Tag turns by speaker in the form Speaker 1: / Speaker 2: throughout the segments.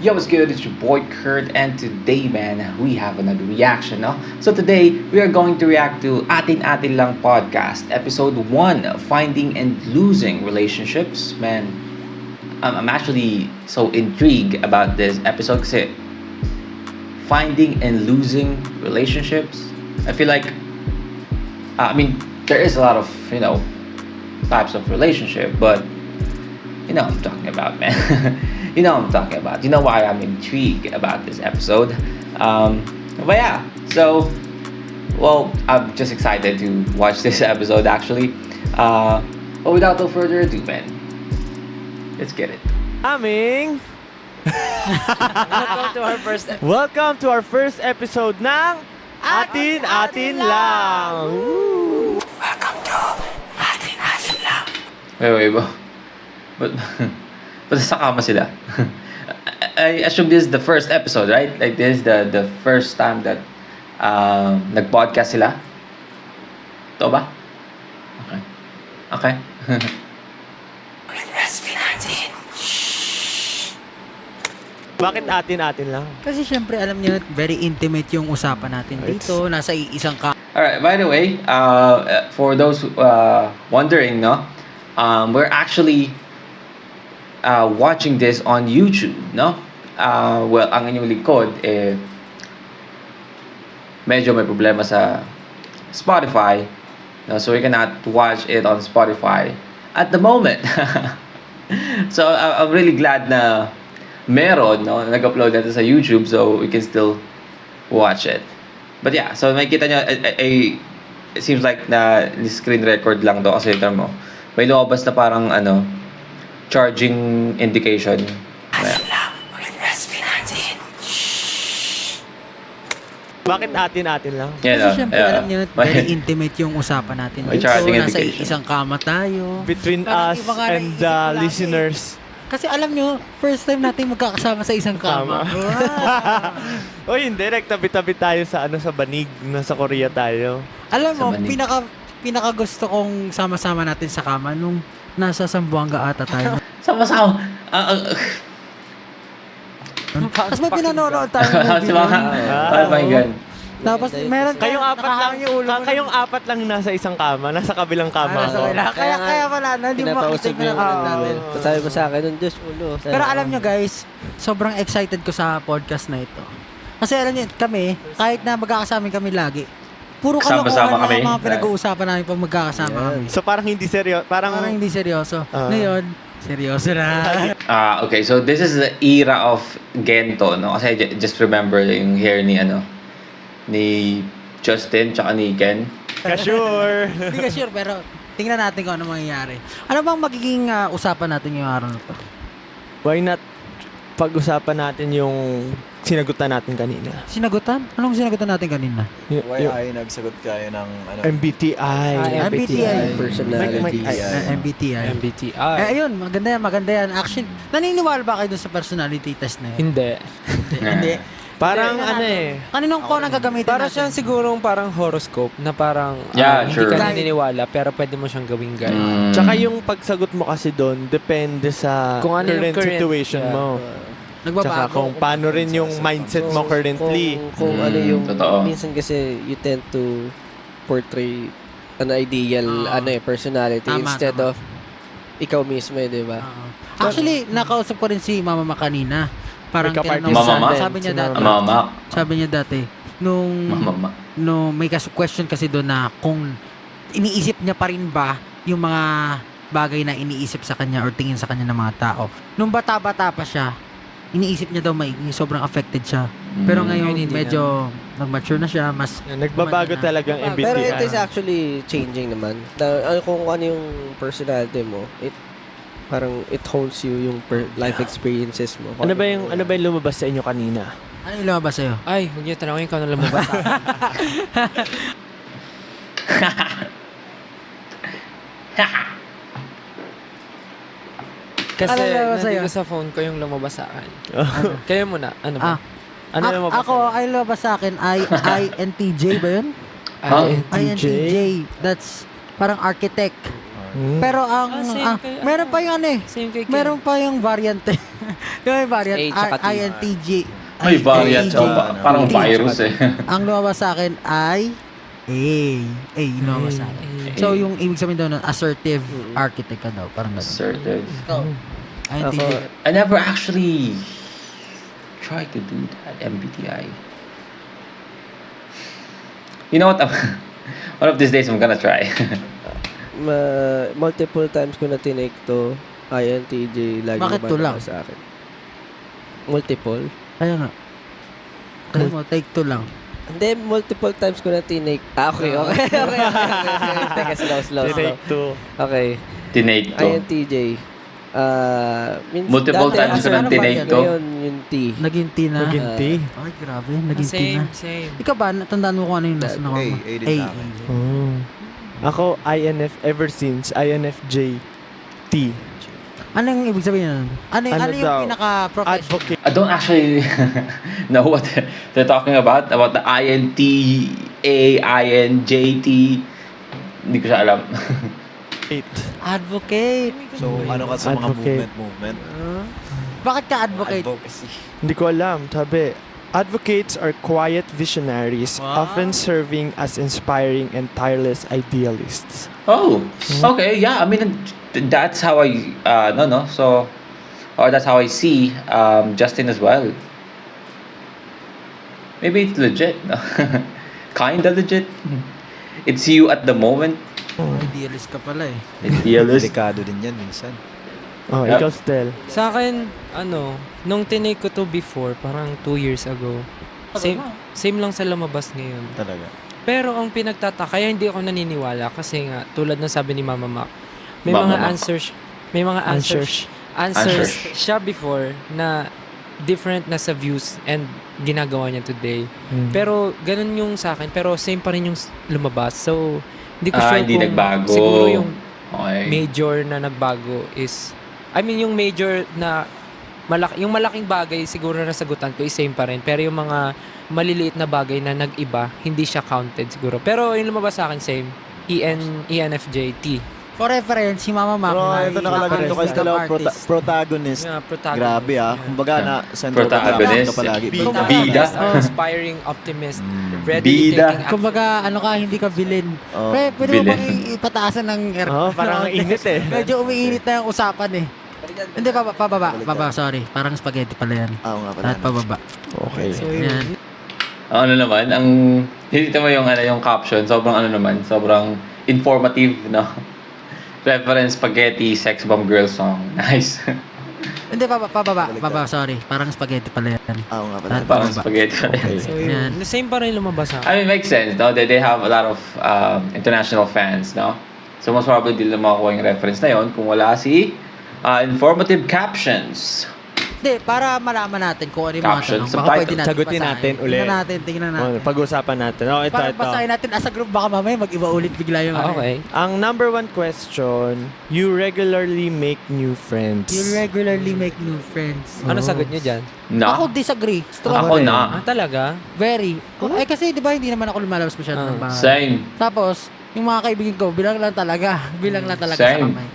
Speaker 1: Yo, what's good? It's your boy Kurt, and today, man, we have another reaction, no? So today, we are going to react to Atin Atin Lang podcast, episode 1, Finding and Losing Relationships. Man, I'm actually so intrigued about this episode kasi finding and losing relationships. I feel like, there is a lot of, types of relationship, but you know what I'm talking about, man. You know what I'm talking about. You know why I'm intrigued about this episode. But yeah, so, well, I'm just excited to watch this episode actually. But without no further ado, man, let's get it.
Speaker 2: Aming
Speaker 3: Welcome to our first episode ng Atin Atin Lang. Woo!
Speaker 1: Wait, but sa kama sila. I assume this is the first episode, right? Like this is the first time that nag-podcast sila. Ito ba? Okay.
Speaker 3: Bakit Atin Atin Lang?
Speaker 2: Kasi syempre alam niyo, very intimate yung usapan natin dito. Nasa isang
Speaker 1: Alright, by the way, for those wondering, no? We're actually watching this on YouTube, no? Well, ang inyong likod, medyo may problema sa Spotify, no? So we cannot watch it on Spotify at the moment. So I'm really glad na meron, no? Nag-upload natin sa YouTube so we can still watch it. But yeah, so makikita nyo, it seems like na screen record lang to kasi ito mo. May lumabas na parang charging indication.
Speaker 3: Bakit Atin Atin Lang?
Speaker 2: Kasi syempre alam niyo, very intimate yung usapan natin
Speaker 1: May
Speaker 2: dito.
Speaker 1: charging
Speaker 2: Nasa
Speaker 1: indication.
Speaker 2: isang kama tayo.
Speaker 3: Between
Speaker 2: Parang
Speaker 3: us
Speaker 2: iba nga
Speaker 3: and
Speaker 2: naisip
Speaker 3: the
Speaker 2: ko lagi.
Speaker 3: listeners.
Speaker 2: Kasi alam niyo, first time natin magkakasama sa isang kama.
Speaker 3: O hindi, nagtabi-tabi tayo sa sa Banig, nasa Korea tayo.
Speaker 2: Alam mo,
Speaker 1: Sa Manig.
Speaker 2: pinaka gusto kong sama-sama natin sa kama nung nasa Zamboanga ata tayo.
Speaker 1: Sama-sama.
Speaker 2: Tapos may pinanonood tayo ng movie.
Speaker 1: Sama.
Speaker 2: nun.
Speaker 1: Oh my God.
Speaker 2: Tapos meron
Speaker 3: Kayong apat lang,
Speaker 2: nakahang yung ulo mo.
Speaker 3: kayong apat lang nasa isang kama, nasa kabilang kama
Speaker 2: Nasa
Speaker 3: ko.
Speaker 2: kabila. Kaya pala, hindi mo
Speaker 4: Pinapausap
Speaker 2: makita
Speaker 4: yung
Speaker 2: yung
Speaker 4: namin. Sabi mo sa akin, Diyos ulo.
Speaker 2: Pero alam nyo guys, sobrang excited ko sa podcast na ito. Kasi alam nyo, kami, kahit na magkakasama kami lagi, puro
Speaker 1: Sama-sama
Speaker 2: kalokohan lang
Speaker 1: kami.
Speaker 2: ang mga pinag-uusapan namin pag magkakasama kami.
Speaker 3: So parang hindi seryoso,
Speaker 2: Parang
Speaker 3: parang
Speaker 2: hindi seryoso. Ngayon, seryoso na.
Speaker 1: Okay, so this is the era of Gento, no? Kasi just remember yung hair ni Justin tsaka ni Ken.
Speaker 3: ka-sure.
Speaker 2: Hindi ka sure, pero tingnan natin kung ano mangyayari. Ano bang magiging usapan natin yung araw na to?
Speaker 3: Why not pag-usapan natin yung sinagutan natin kanina?
Speaker 2: Sinagutan? Anong sinagutan natin kanina?
Speaker 4: Why
Speaker 3: Yung
Speaker 4: ay nagsagot kayo ng
Speaker 3: MBTI.
Speaker 2: MBTI.
Speaker 4: personality.
Speaker 2: MBTI.
Speaker 5: MBTI.
Speaker 2: Ayun, maganda yan. Actually, naniniwala ba kayo dun sa personality test na yun?
Speaker 5: Hindi.
Speaker 2: Hindi.
Speaker 3: Parang
Speaker 2: Hindi, Kaninong ko nang gagamitin
Speaker 5: Para
Speaker 2: natin?
Speaker 5: siyang sigurong parang horoscope na parang
Speaker 1: Yeah,
Speaker 5: hindi
Speaker 1: sure.
Speaker 5: ka naniniwala pero pwede mo siyang gawing guide.
Speaker 3: Tsaka yung pagsagot mo kasi doon, depende sa
Speaker 5: Kung ano yung current,
Speaker 3: situation
Speaker 5: yeah.
Speaker 3: mo.
Speaker 2: Nagbabago.
Speaker 3: Tsaka kung paano rin yung mindset mo currently.
Speaker 4: Kung ano yung,
Speaker 1: Totoo.
Speaker 4: minsan kasi you tend to portray an ideal personality
Speaker 2: Tama,
Speaker 4: instead
Speaker 2: tama.
Speaker 4: of ikaw mismo, di ba?
Speaker 2: Actually, nakausap ko rin si Mama Ma kanina. Parang
Speaker 3: May kapartner
Speaker 2: tinanong
Speaker 1: Mama Ma?
Speaker 2: sabi niya
Speaker 4: Si
Speaker 2: dati.
Speaker 1: Mama.
Speaker 2: Sabi niya dati nung may question kasi doon na kung iniisip niya pa rin ba yung mga bagay na iniisip sa kanya or tingin sa kanya ng mga tao. Nung bata-bata pa siya, iniisip niya daw sobrang affected siya. Pero ngayon
Speaker 5: Hindi
Speaker 2: medyo nag-mature na siya, mas
Speaker 3: Nagbabago
Speaker 2: na.
Speaker 3: talagang MBTI.
Speaker 4: Pero it is actually changing naman. Kung ano yung personality mo, parang it hones you yung life experiences mo.
Speaker 3: Ano ba yung lumabas sa inyo kanina?
Speaker 2: Ano yung lumabas sa'yo?
Speaker 5: Ay, huwag niyo tanongin ko ano lumabas sa akin. Kasi
Speaker 2: Ano lumabas sa'yo?
Speaker 5: nandito sa phone ko yung lumabas sa akin. Kayo muna, ano ba?
Speaker 3: Ano lumabas
Speaker 2: Ako, ay lumabas sa akin, INTJ ba yun?
Speaker 1: Oh,
Speaker 5: INTJ.
Speaker 2: INTJ. That's parang architect. Pero meron pa yung
Speaker 5: Same kay Ken.
Speaker 2: meron pa yung variant eh. Yung variant,
Speaker 4: A tsaka T.
Speaker 2: INTJ.
Speaker 1: May variant.
Speaker 2: INTJ.
Speaker 1: Parang virus eh.
Speaker 2: Ang lumabas sa akin ay A yung lumabas sa akin. So, yung ibig sabihin daw nun, assertive architect ka daw. Parang gano'n.
Speaker 1: Assertive.
Speaker 2: Ikaw, INTJ.
Speaker 1: I never actually tried to do that MBTI. You know what? One of these days I'm gonna try.
Speaker 4: Multiple times ko na tinake to. INTJ, lagi
Speaker 2: Bakit to lang?
Speaker 4: sa akin. Multiple?
Speaker 2: Kaya nga. Kaya mo, take 2 lang.
Speaker 4: Hindi, multiple times ko na tinake. Okay. Teka, slow.
Speaker 3: Take 2.
Speaker 4: Okay.
Speaker 1: Tinake to.
Speaker 4: INTJ.
Speaker 1: Multiple times ko na tinake to.
Speaker 4: Ngayon, yung T.
Speaker 2: Naging T na.
Speaker 3: Naging T.
Speaker 2: Ay, grabe. Naging T na.
Speaker 5: Same.
Speaker 2: Ikaw ba, natandaan mo kung ano yung nasa nakuha mo?
Speaker 6: A din sa akin.
Speaker 3: Ako, INF ever since. INFJ. T.
Speaker 2: Ano yung ibig sabihin nun? Ano
Speaker 3: Ano
Speaker 2: yung
Speaker 3: daw?
Speaker 2: pinaka-professional?
Speaker 3: Advocate.
Speaker 1: I don't actually know what they're talking about the INTA, INJT. Hindi ko siya alam.
Speaker 2: Advocate.
Speaker 6: So, ano ka sa mga
Speaker 3: Advocate.
Speaker 6: movement?
Speaker 2: Bakit ka advocate?
Speaker 6: Advocacy.
Speaker 3: Hindi ko alam. Sabi, advocates are quiet visionaries, often serving as inspiring and tireless idealists.
Speaker 1: Oh, okay, yeah. I mean, that's how I So, or that's how I see Justin as well. Maybe it's legit. No? Kinda legit. It's you at the moment.
Speaker 2: Idealist ka pala eh.
Speaker 1: Idealist.
Speaker 6: Delikado din yan minsan.
Speaker 3: Oh,
Speaker 1: Yep.
Speaker 3: ikaw, Stel.
Speaker 5: Sa akin, nung tinake ko to before, parang 2 years ago. Same lang sa lumabas ngayon.
Speaker 6: Talaga.
Speaker 5: Pero ang pinagtataka, kaya hindi ako naniniwala kasi nga, tulad ng sabi ni Mama Mac, may
Speaker 1: Mama
Speaker 5: mga
Speaker 1: Mac.
Speaker 5: answers siya before na different na sa views and ginagawa niya today. Pero ganun yung sa akin, pero same pa rin yung lumabas. So, hindi ko sure
Speaker 1: Hindi
Speaker 5: kung
Speaker 1: nagbago.
Speaker 5: siguro yung
Speaker 1: Okay.
Speaker 5: major na nagbago is, yung major na yung malaking bagay siguro na nasagutan ko is same pa rin. Pero yung mga maliliit na bagay na nag-iba, hindi siya counted siguro. Pero yung lumabas sa akin, same. ENFJT.
Speaker 2: For reference, si Mama Mac
Speaker 6: Pero
Speaker 2: ay
Speaker 6: ito nakalagay dito kay Stella,
Speaker 2: artist.
Speaker 6: protagonist.
Speaker 5: Yeah, protagonist.
Speaker 6: Grabe kumbaga na center
Speaker 1: Protagonist.
Speaker 6: ka palagi.
Speaker 1: Bida.
Speaker 5: Inspiring optimist. Readily
Speaker 1: Bida.
Speaker 5: taking action.
Speaker 2: Kumbaga, hindi ka villain.
Speaker 6: Oh,
Speaker 2: Pwede mo
Speaker 1: villain.
Speaker 2: bang ipataasan ng air?
Speaker 3: Parang init eh.
Speaker 2: Medyo umiinit na yung usapan eh. Hindi, pababa. Sorry. Parang spaghetti pala yan.
Speaker 6: Oo nga pala.
Speaker 2: Lahat pababa.
Speaker 3: Okay.
Speaker 5: So,
Speaker 2: Yan.
Speaker 1: Ano naman, hindi mo yung caption, sobrang informative, no? Reference spaghetti sex bomb girl song. Nice.
Speaker 2: Hindi, pababa. Sorry. Parang spaghetti pala yan.
Speaker 6: Oo nga pala.
Speaker 2: Lahat
Speaker 1: Parang
Speaker 2: pababa.
Speaker 1: spaghetti.
Speaker 5: So,
Speaker 2: Yan.
Speaker 5: yun. Same pa rin lumabas sa akin.
Speaker 1: I mean, makes sense, no? They have a lot of international fans, no? So, most probably, di lang makakuha yung reference na yon kung wala si informative captions.
Speaker 2: Hindi, para malaman natin kung ano yung mga
Speaker 1: Caption,
Speaker 2: tanong. Baka
Speaker 1: subtitle.
Speaker 2: pwede natin
Speaker 3: Sagutin
Speaker 2: basahin.
Speaker 3: natin ulit.
Speaker 2: Tingnan natin.
Speaker 3: Pag-usapan natin. Oh, ito.
Speaker 2: Para basahin natin as a group, baka mamaya mag-iba ulit bigla yung
Speaker 5: Okay.
Speaker 3: Ang number 1 question, you regularly make new friends.
Speaker 2: You regularly make new friends.
Speaker 5: Ano sagot niyo dyan?
Speaker 2: Ako
Speaker 1: Na?
Speaker 2: disagree. Strong.
Speaker 1: Ako
Speaker 3: rin.
Speaker 1: na.
Speaker 5: Talaga?
Speaker 2: Very. Kasi di ba hindi naman ako lumalabas masyado ng bahay.
Speaker 1: Same.
Speaker 2: Tapos, yung mga kaibigan ko, bilang lang talaga sa
Speaker 1: Same.
Speaker 2: kamay.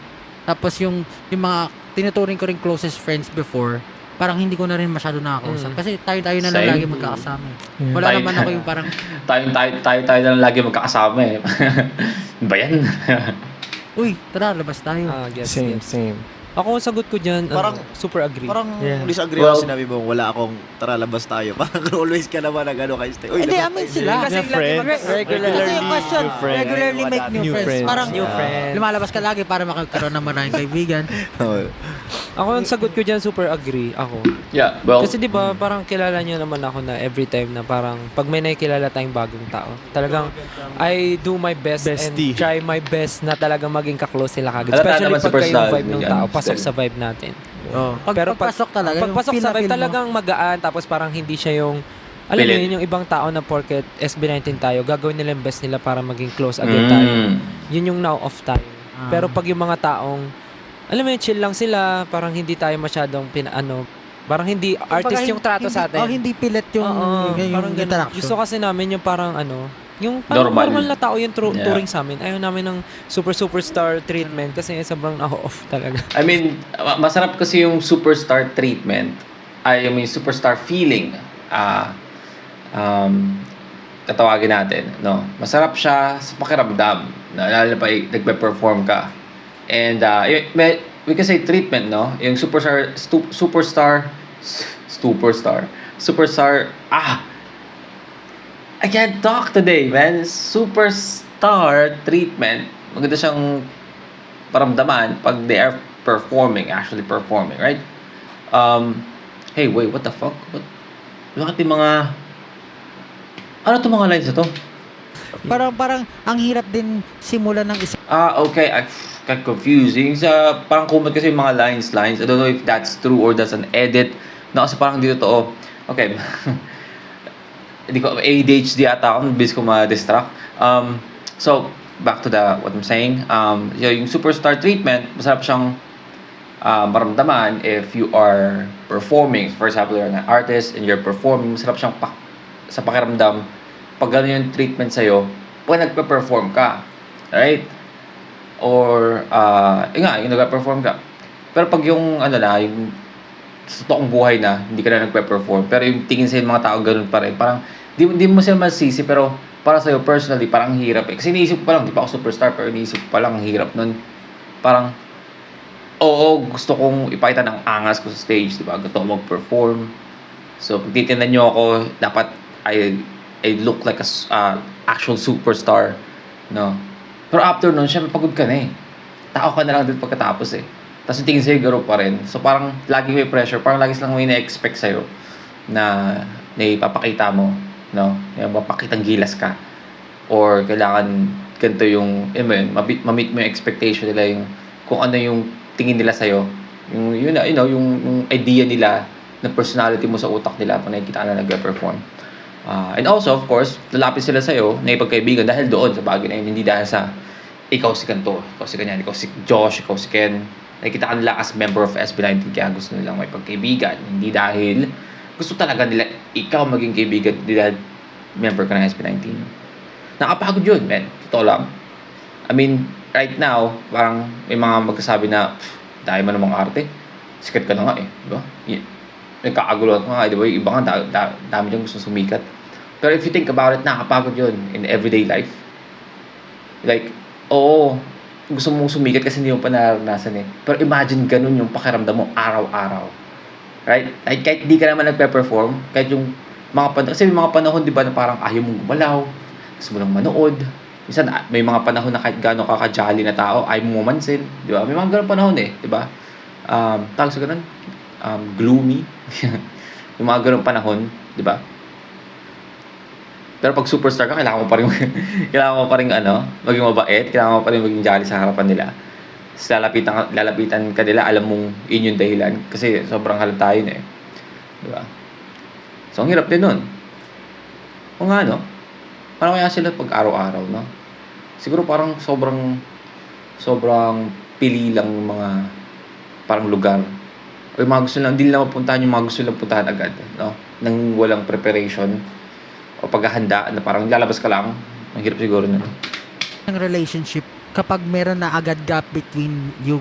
Speaker 2: Tapos yung mga tinuturing ko rin closest friends before, parang hindi ko na rin masyado nakakausap. Kasi tayo na lang
Speaker 1: Same.
Speaker 2: lagi magkakasama. Wala
Speaker 1: Tayo-
Speaker 2: naman ako yung parang,
Speaker 1: Tayo na lang lagi magkakasama eh. Ba yan?
Speaker 2: uy, tara, labas tayo.
Speaker 5: Yes.
Speaker 3: Same.
Speaker 5: Ako, ang sagot ko dyan,
Speaker 6: Parang-
Speaker 5: super agree.
Speaker 6: Parang
Speaker 3: Yeah.
Speaker 6: disagree
Speaker 1: Well-
Speaker 6: ako sinabi mo, wala akong tara labas tayo. Parang always ka naman kay Stella. Uy,
Speaker 2: Hindi,
Speaker 6: labas
Speaker 2: amin
Speaker 6: tayo.
Speaker 2: sila.
Speaker 3: Kasi friends.
Speaker 2: Kasi yung question,
Speaker 3: new friends.
Speaker 2: regularly make new
Speaker 3: New
Speaker 2: friends.
Speaker 3: friends.
Speaker 2: Parang
Speaker 5: New friends.
Speaker 2: lumalabas ka lagi para makagkaroon ng maraming kaibigan.
Speaker 6: Oo.
Speaker 5: Ako, ang sagot ko dyan, super agree ako.
Speaker 1: Yeah, well,
Speaker 5: Kasi di ba parang kilala niyo naman ako na every time na parang pag may nakikilala tayong bagong tao, talagang I do my best
Speaker 3: Bestie.
Speaker 5: and try my best na talagang maging kaklose sila kagad.
Speaker 1: Halata
Speaker 5: Especially
Speaker 1: naman sa
Speaker 5: pagka yung
Speaker 1: personality
Speaker 5: vibe ng
Speaker 1: yan.
Speaker 5: tao, pasok
Speaker 1: Still.
Speaker 5: sa vibe natin.
Speaker 2: Pagpasok talaga.
Speaker 5: Pagpasok
Speaker 2: yung
Speaker 5: sa vibe
Speaker 2: feel na feel mo.
Speaker 5: talagang magaan tapos parang hindi siya yung alam mo
Speaker 1: Pilit.
Speaker 5: yun, yung ibang tao na porket SB19 tayo, gagawin nila yung best nila para maging close agad tayo. Yun yung now off tayo. Pero pag yung mga taong alam mo yun, chill lang sila, parang hindi tayo masyadong parang hindi artist yung trato sa atin.
Speaker 2: Hindi pilit yung
Speaker 5: Oo, parang ganun.
Speaker 2: interaction.
Speaker 5: Gusto kasi namin yung parang Yung parang
Speaker 1: Normal.
Speaker 5: normal na tao yung
Speaker 1: Yeah.
Speaker 5: touring sa amin. Ayaw namin ng superstar treatment kasi sobrang off talaga.
Speaker 1: I mean, masarap kasi yung superstar treatment. I mean, superstar feeling. Tatawagin natin, no? Masarap siya sa pakiramdam. Lalo na pa nagpe-perform ka. And we can say treatment, no? Yung superstar, I can't talk today, man. Superstar treatment. Maganda siyang paramdaman pag they are actually performing, right? Hey, wait, what the fuck? Bakit yung mga... Ano itong mga lines na to?
Speaker 2: Parang ang hirap din simulan ng isa.
Speaker 1: Okay. Got confusing. Parang kumot kasi yung mga lines. I don't know if that's true or that's an edit. No, kasi parang dito to. Okay. Hindi ko, ADHD ata ako. Bilis ko ma-distract. So, back to what I'm saying. Yung superstar treatment, masarap siyang maramdaman if you are performing. For example, you're an artist and you're performing. Masarap siyang sa pakiramdam pag gano'n yung treatment sa'yo pag nagpe-perform ka. Right? Or, yung nagpe-perform ka. Pero pag yung, yung sa totoong buhay na, hindi ka na nagpe-perform, pero yung tingin sa'yo ng mga tao gano'n pa rin, parang, di mo sila masisi, pero para sa'yo, personally, parang hirap eh. Kasi iniisip ko pa lang, di pa ako superstar, pero iniisip ko pa lang, hirap nun. Parang, oo, gusto kong ipakita ng angas ko sa stage, di ba? Gusto ko mag-perform. So, pag titignan nyo ako, dapat I look like a actual superstar, no? Pero after nun, syempre pagod ka na eh. Tao ka na lang din pagkatapos eh. Tapos yung tingin sa'yo, garo pa rin. So parang lagi may pressure, parang lagi silang may na-expect sa'yo na ipapakita mo, no? Mapakitang gilas ka. Or kailangan ganito yung, ma-meet mo yung expectation nila, yung kung ano yung tingin nila sa'yo. Yung idea nila na personality mo sa utak nila pag nakikita ka na nag-perform. And also, of course, lalapit sila sa'yo na ipagkaibigan dahil doon sa bagay na yun, hindi dahil sa ikaw si Kanto, ikaw si Ganyan, ikaw si Josh, ikaw si Ken. Nakikita ka nila as member of SB19 kaya gusto nilang may pagkaibigan. Hindi dahil gusto talaga nila ikaw maging kaibigan, hindi dahil member ka ng SB19. Nakapagod yun, man. Totoo lang. I mean, right now, parang may mga magkasabi na, dahil mo namang arte, sikat ka na nga eh. Diba? Nagkakagulo ka nga, di ba? Yung iba nga, dami dyan gusto sumikat. Pero if you think about it, nakakapagod yun in everyday life. Like, oo, gusto mong sumikat kasi hindi mo pa naranasan eh. Pero imagine ganun yung pakiramdam mo araw-araw. Right? Like, kahit di ka naman nagpe-perform, kahit yung mga panahon, kasi may mga panahon, di ba, na parang ayaw mong gumalaw, gusto mo lang manood. Minsan, may mga panahon na kahit gano'n kakajali na tao, ayaw mo mamansin. Di ba? May mga ganun panahon eh. Di ba? Tawag sa ganun, gloomy. Yung mga ganung panahon, di ba? Pero pag superstar ka, kailangan mo pa rin maging mabait, kailangan mo pa rin maging jolly sa harapan nila. Tapos lalapitan ka nila, alam mong yun yung dahilan kasi sobrang halata yun eh. Di ba? So, ang hirap din nun. O nga, no? Parang kaya sila pag araw-araw, no? Siguro parang sobrang pili lang yung mga parang lugar. O yung mga gusto lang, hindi nila mapuntahan yung mga gusto lang puntahan agad, no? Nang walang preparation o paghahanda na parang lalabas ka lang. Ang hirap siguro nun.
Speaker 2: Ang relationship kapag meron na agad gap between yung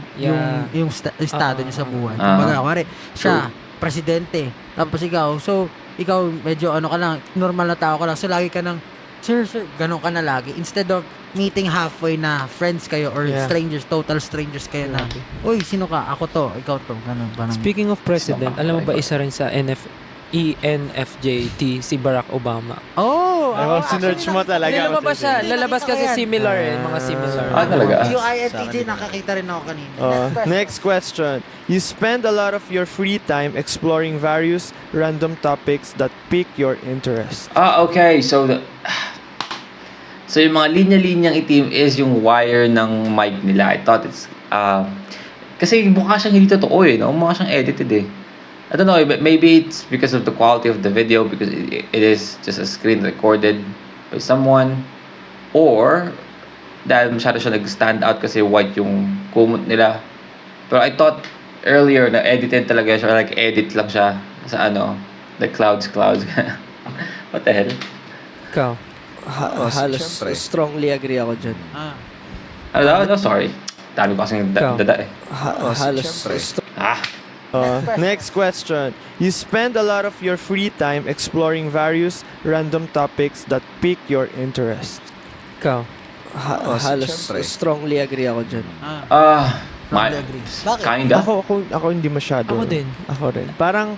Speaker 2: estado niyo sa buhay. Kumbaga, kuwari, siya, presidente, tapos ikaw, so, ikaw medyo ka lang, normal na tao ka lang, so lagi ka ng, sir, ganun ka na lagi. Instead of meeting halfway na friends kayo or strangers, total strangers kayo na, uy, sino ka? Ako to, ikaw to, ganun.
Speaker 5: Speaking of president, alam mo ba isa rin sa ENFJT si Barack Obama?
Speaker 3: Sinerch mo talaga.
Speaker 5: Lalabas kasi similar mga similar.
Speaker 1: Talaga?
Speaker 2: Yung INTJ, nakakita rin ako kanina.
Speaker 3: Next question. You spend a lot of your free time exploring various random topics that pique your interest.
Speaker 1: Okay. So yung mga linya-linyang itim is yung wire ng mic nila. I thought it's kasi mukha siyang hindi totoo eh, no? Mukha siyang edited eh. I don't know, maybe it's because of the quality of the video, because it is just a screen recorded by someone, or dahil masyado siya nag-stand out kasi white yung kumot nila. Pero I thought earlier na edited talaga siya, like edit lang siya sa the clouds. What the hell?
Speaker 5: Ikaw?
Speaker 4: Halos
Speaker 6: syempre.
Speaker 4: strongly agree ako dyan.
Speaker 1: Sorry. Dami ko kasing
Speaker 5: Ikaw.
Speaker 1: dada eh.
Speaker 4: Halos
Speaker 6: syempre.
Speaker 3: Next question. You spend a lot of your free time exploring various random topics that pique your interest.
Speaker 5: Ikaw.
Speaker 4: Halos
Speaker 6: syempre.
Speaker 4: strongly agree ako dyan.
Speaker 2: Strongly agree. Bakit?
Speaker 1: Kinda.
Speaker 3: Ako hindi masyado.
Speaker 5: Ako din.
Speaker 3: Ako rin. Parang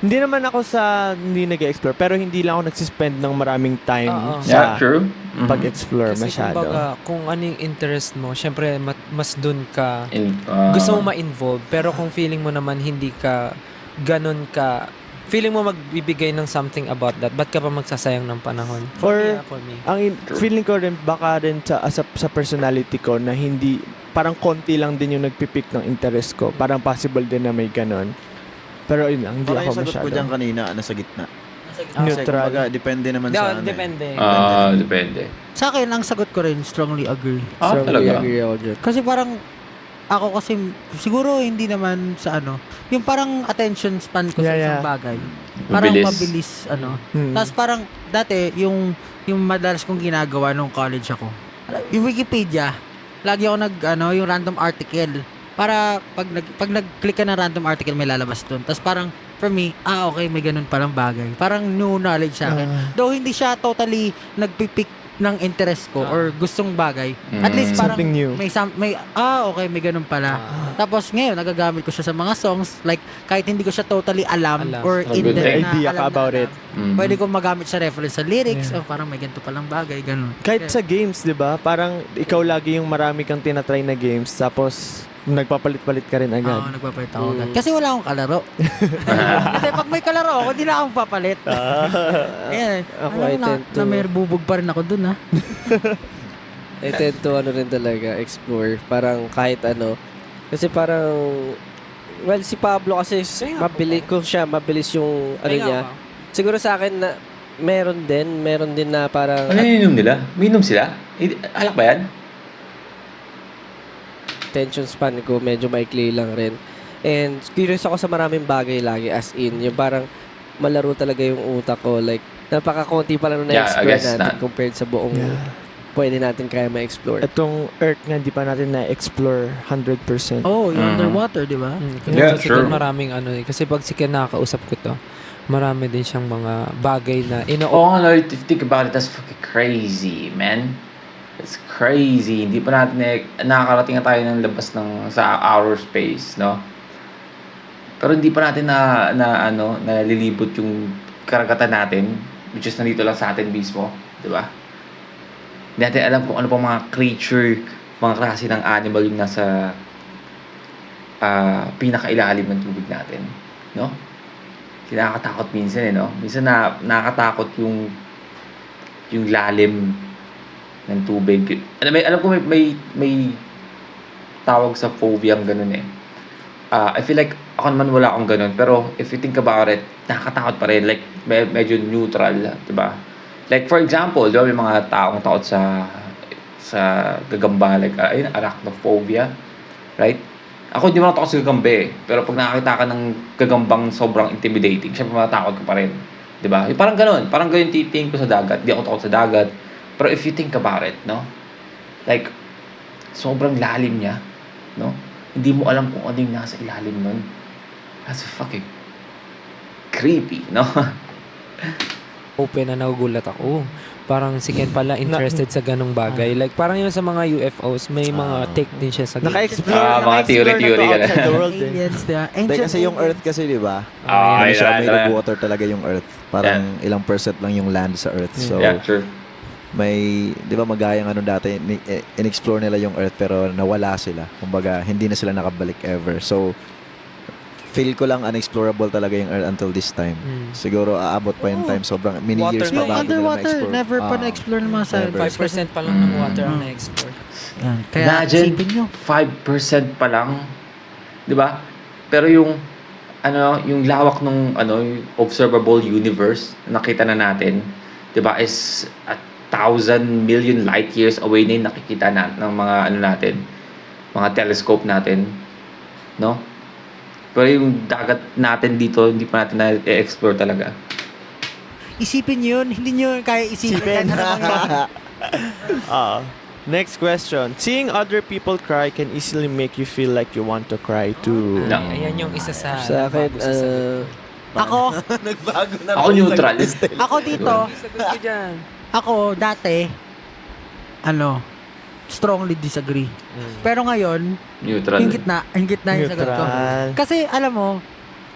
Speaker 3: hindi naman ako hindi nag-explore pero hindi lang ako nagsispend ng maraming time
Speaker 5: Oo.
Speaker 1: Yeah,
Speaker 3: sa
Speaker 1: true. Mhm.
Speaker 3: pag-explore
Speaker 5: Kasi
Speaker 3: masyado.
Speaker 5: kumbaga, kung ano yung interest mo, syempre mas dun ka,
Speaker 1: In-
Speaker 5: gusto mo ma-involve. Pero kung feeling mo naman hindi ka ganun ka, feeling mo magbibigay ng something about that, ba't ka pa magsasayang ng panahon? For me.
Speaker 3: Feeling ko rin baka rin sa personality ko na hindi parang konti lang din yung nagpipick ng interest ko. Parang possible din na may ganon. Pero yun lang, hindi
Speaker 6: Baka
Speaker 3: ako
Speaker 6: yung sagot
Speaker 3: masyado.
Speaker 6: ko dyan kanina, nasa gitna. Kasi
Speaker 3: Neutral.
Speaker 6: kumbaga, depende naman sa ano.
Speaker 5: Depende.
Speaker 1: Depende.
Speaker 2: Sa akin, ang sagot ko rin, strongly agree.
Speaker 4: Strongly
Speaker 1: Talaga.
Speaker 4: agree ako dyan.
Speaker 2: Kasi parang, ako kasi, siguro hindi naman sa yung parang attention span ko sa isang bagay. Parang mabilis, Tapos parang, dati, yung madalas kong ginagawa nung college ako, yung Wikipedia, lagi ako yung random article. Para pag nag-click ka ng random article, may lalabas doon. Tapos parang, for me, okay, may ganun palang bagay. Parang new knowledge sa akin. Though hindi siya totally nagpipick ng interest ko or gustong bagay. At least parang
Speaker 3: Something new.
Speaker 2: okay, may ganun pala. Tapos ngayon, nagagamit ko siya sa mga songs. Like, kahit hindi ko siya totally alam. Or
Speaker 1: Oh, good
Speaker 2: in-depth
Speaker 1: thing.
Speaker 2: na
Speaker 3: Idea ka
Speaker 2: alam na
Speaker 3: about
Speaker 2: alam.
Speaker 3: it.
Speaker 2: Pwede kong magamit sa reference sa lyrics.
Speaker 3: Yeah.
Speaker 2: Parang may ganito palang bagay, ganun.
Speaker 3: Kahit sa games, di ba? Parang ikaw lagi yung marami kang tinatry na games, tapos nagpapalit-palit ka rin agad.
Speaker 2: Oo, nagpapalit ako agad. Kasi wala akong kalaro. Kasi pag may kalaro ako, hindi na akong papalit. Ayan.
Speaker 4: Ako, I tend to-
Speaker 2: may bubog pa rin ako dun, ha?
Speaker 4: I tend to rin talaga, explore. Parang kahit ano. Kasi parang, well, si Pablo kasi mabilis yung niya. Siguro sa akin na meron din na parang
Speaker 1: Ano yung inom nila? May inom sila? Alak ba yan?
Speaker 4: attention span ko medyo maikli lang rin. And curious ako sa maraming bagay lagi, as in, yung parang malaro talaga yung utak ko. Like, napaka-konti pa lang
Speaker 1: Yeah, I
Speaker 4: na-explore
Speaker 1: guess
Speaker 4: natin
Speaker 1: not.
Speaker 4: compared sa buong pwede natin kaya ma-explore.
Speaker 3: Itong Earth nga, di pa natin na-explore 100%.
Speaker 2: Oh, yung underwater, di ba?
Speaker 1: Yeah,
Speaker 5: Kasi
Speaker 1: sure.
Speaker 5: doon maraming kasi pag si Ken nakakausap ko to, marami din siyang mga bagay na
Speaker 1: Oh, no, if you think about it, that's fucking crazy, man. It's crazy. Hindi pa natin nakakarating na tayo ng labas sa outer space, no? Pero hindi pa natin nalilibot yung karagatan natin, which is nandito lang sa atin mismo, di ba? Hindi natin alam kung ano pang mga creature, mga klase ng animal yung nasa pinakailalim ng tubig natin, no? Kinakatakot minsan no? Minsan nakakatakot yung lalim ng tubig. Alam ko may tawag sa phobia ang ganun eh. I feel like ako naman wala akong ganun, pero if you think about it, nakakatakot pa rin. Like medyo neutral, 'di ba? Like for example, 'di ba may mga taong takot sa gagamba, like arachnophobia, right? Ako hindi mo takot sa gagambe, pero pag nakakita ka ng gagambang sobrang intimidating, syempre matatakot ka pa rin. 'Di ba? Parang ganoon yung titingin ko sa dagat. Hindi ako takot sa dagat. Pero if you think about it, no? Like sobrang lalim niya, no? Hindi mo alam kung ano yung nasa ilalim nun. That's fucking creepy, no?
Speaker 5: open na nagugulat ako. Parang si Ken pala interested sa ganong bagay. Like parang yun sa mga UFOs, may mga take din siya sa
Speaker 3: Naka-explore,
Speaker 1: mga
Speaker 3: naka-explore
Speaker 1: theory
Speaker 3: na to
Speaker 1: ka na.
Speaker 3: outside the world eh.
Speaker 2: Aliens, di ba?
Speaker 6: Hindi, kasi yung Earth kasi, di ba?
Speaker 1: Ah,
Speaker 6: Ano
Speaker 1: yeah,
Speaker 6: siya,
Speaker 1: yeah,
Speaker 6: made
Speaker 1: yeah.
Speaker 6: of water talaga yung Earth. Parang ilang percent lang yung land sa Earth. So,
Speaker 1: Yeah, true.
Speaker 6: may, di ba magayang dati, in-explore nila yung Earth pero nawala sila. Kumbaga, hindi na sila nakabalik ever. So, feel ko lang unexplorable talaga yung Earth until this time. Siguro aabot pa yung time, sobrang many
Speaker 5: Water
Speaker 6: years pa
Speaker 2: Yung
Speaker 6: bago nila
Speaker 2: underwater,
Speaker 6: na-explore.
Speaker 2: never pa na-explore ng mga
Speaker 6: never.
Speaker 2: scientists.
Speaker 5: 5% pa lang ng water ang na-explore.
Speaker 2: Yan. Kaya
Speaker 1: Imagine,
Speaker 2: isipin nyo.
Speaker 1: 5% pa lang, 'di ba? Pero yung yung lawak ng yung observable universe na nakita na natin, 'di ba, is 1,000 million light years away na yung nakikita ng mga natin, mga telescope natin, no? Pero yung dagat natin dito, hindi pa natin na-explore talaga.
Speaker 2: Isipin nyo yun. Hindi nyo kaya isipin. Ano bang
Speaker 3: Next question. Seeing other people cry can easily make you feel like you want to cry too.
Speaker 1: No.
Speaker 5: Ayan yung isa sa...
Speaker 4: Sa akin,
Speaker 5: bago sa sagot.
Speaker 2: Ako,
Speaker 6: Nagbago na.
Speaker 1: Ako neutral.
Speaker 2: ako dito,
Speaker 5: Sagot ko dyan.
Speaker 2: ako dati, strongly disagree. Pero ngayon,
Speaker 1: Neutral.
Speaker 2: hingit na yung sagot ko.
Speaker 3: Neutral.
Speaker 2: Kasi alam mo,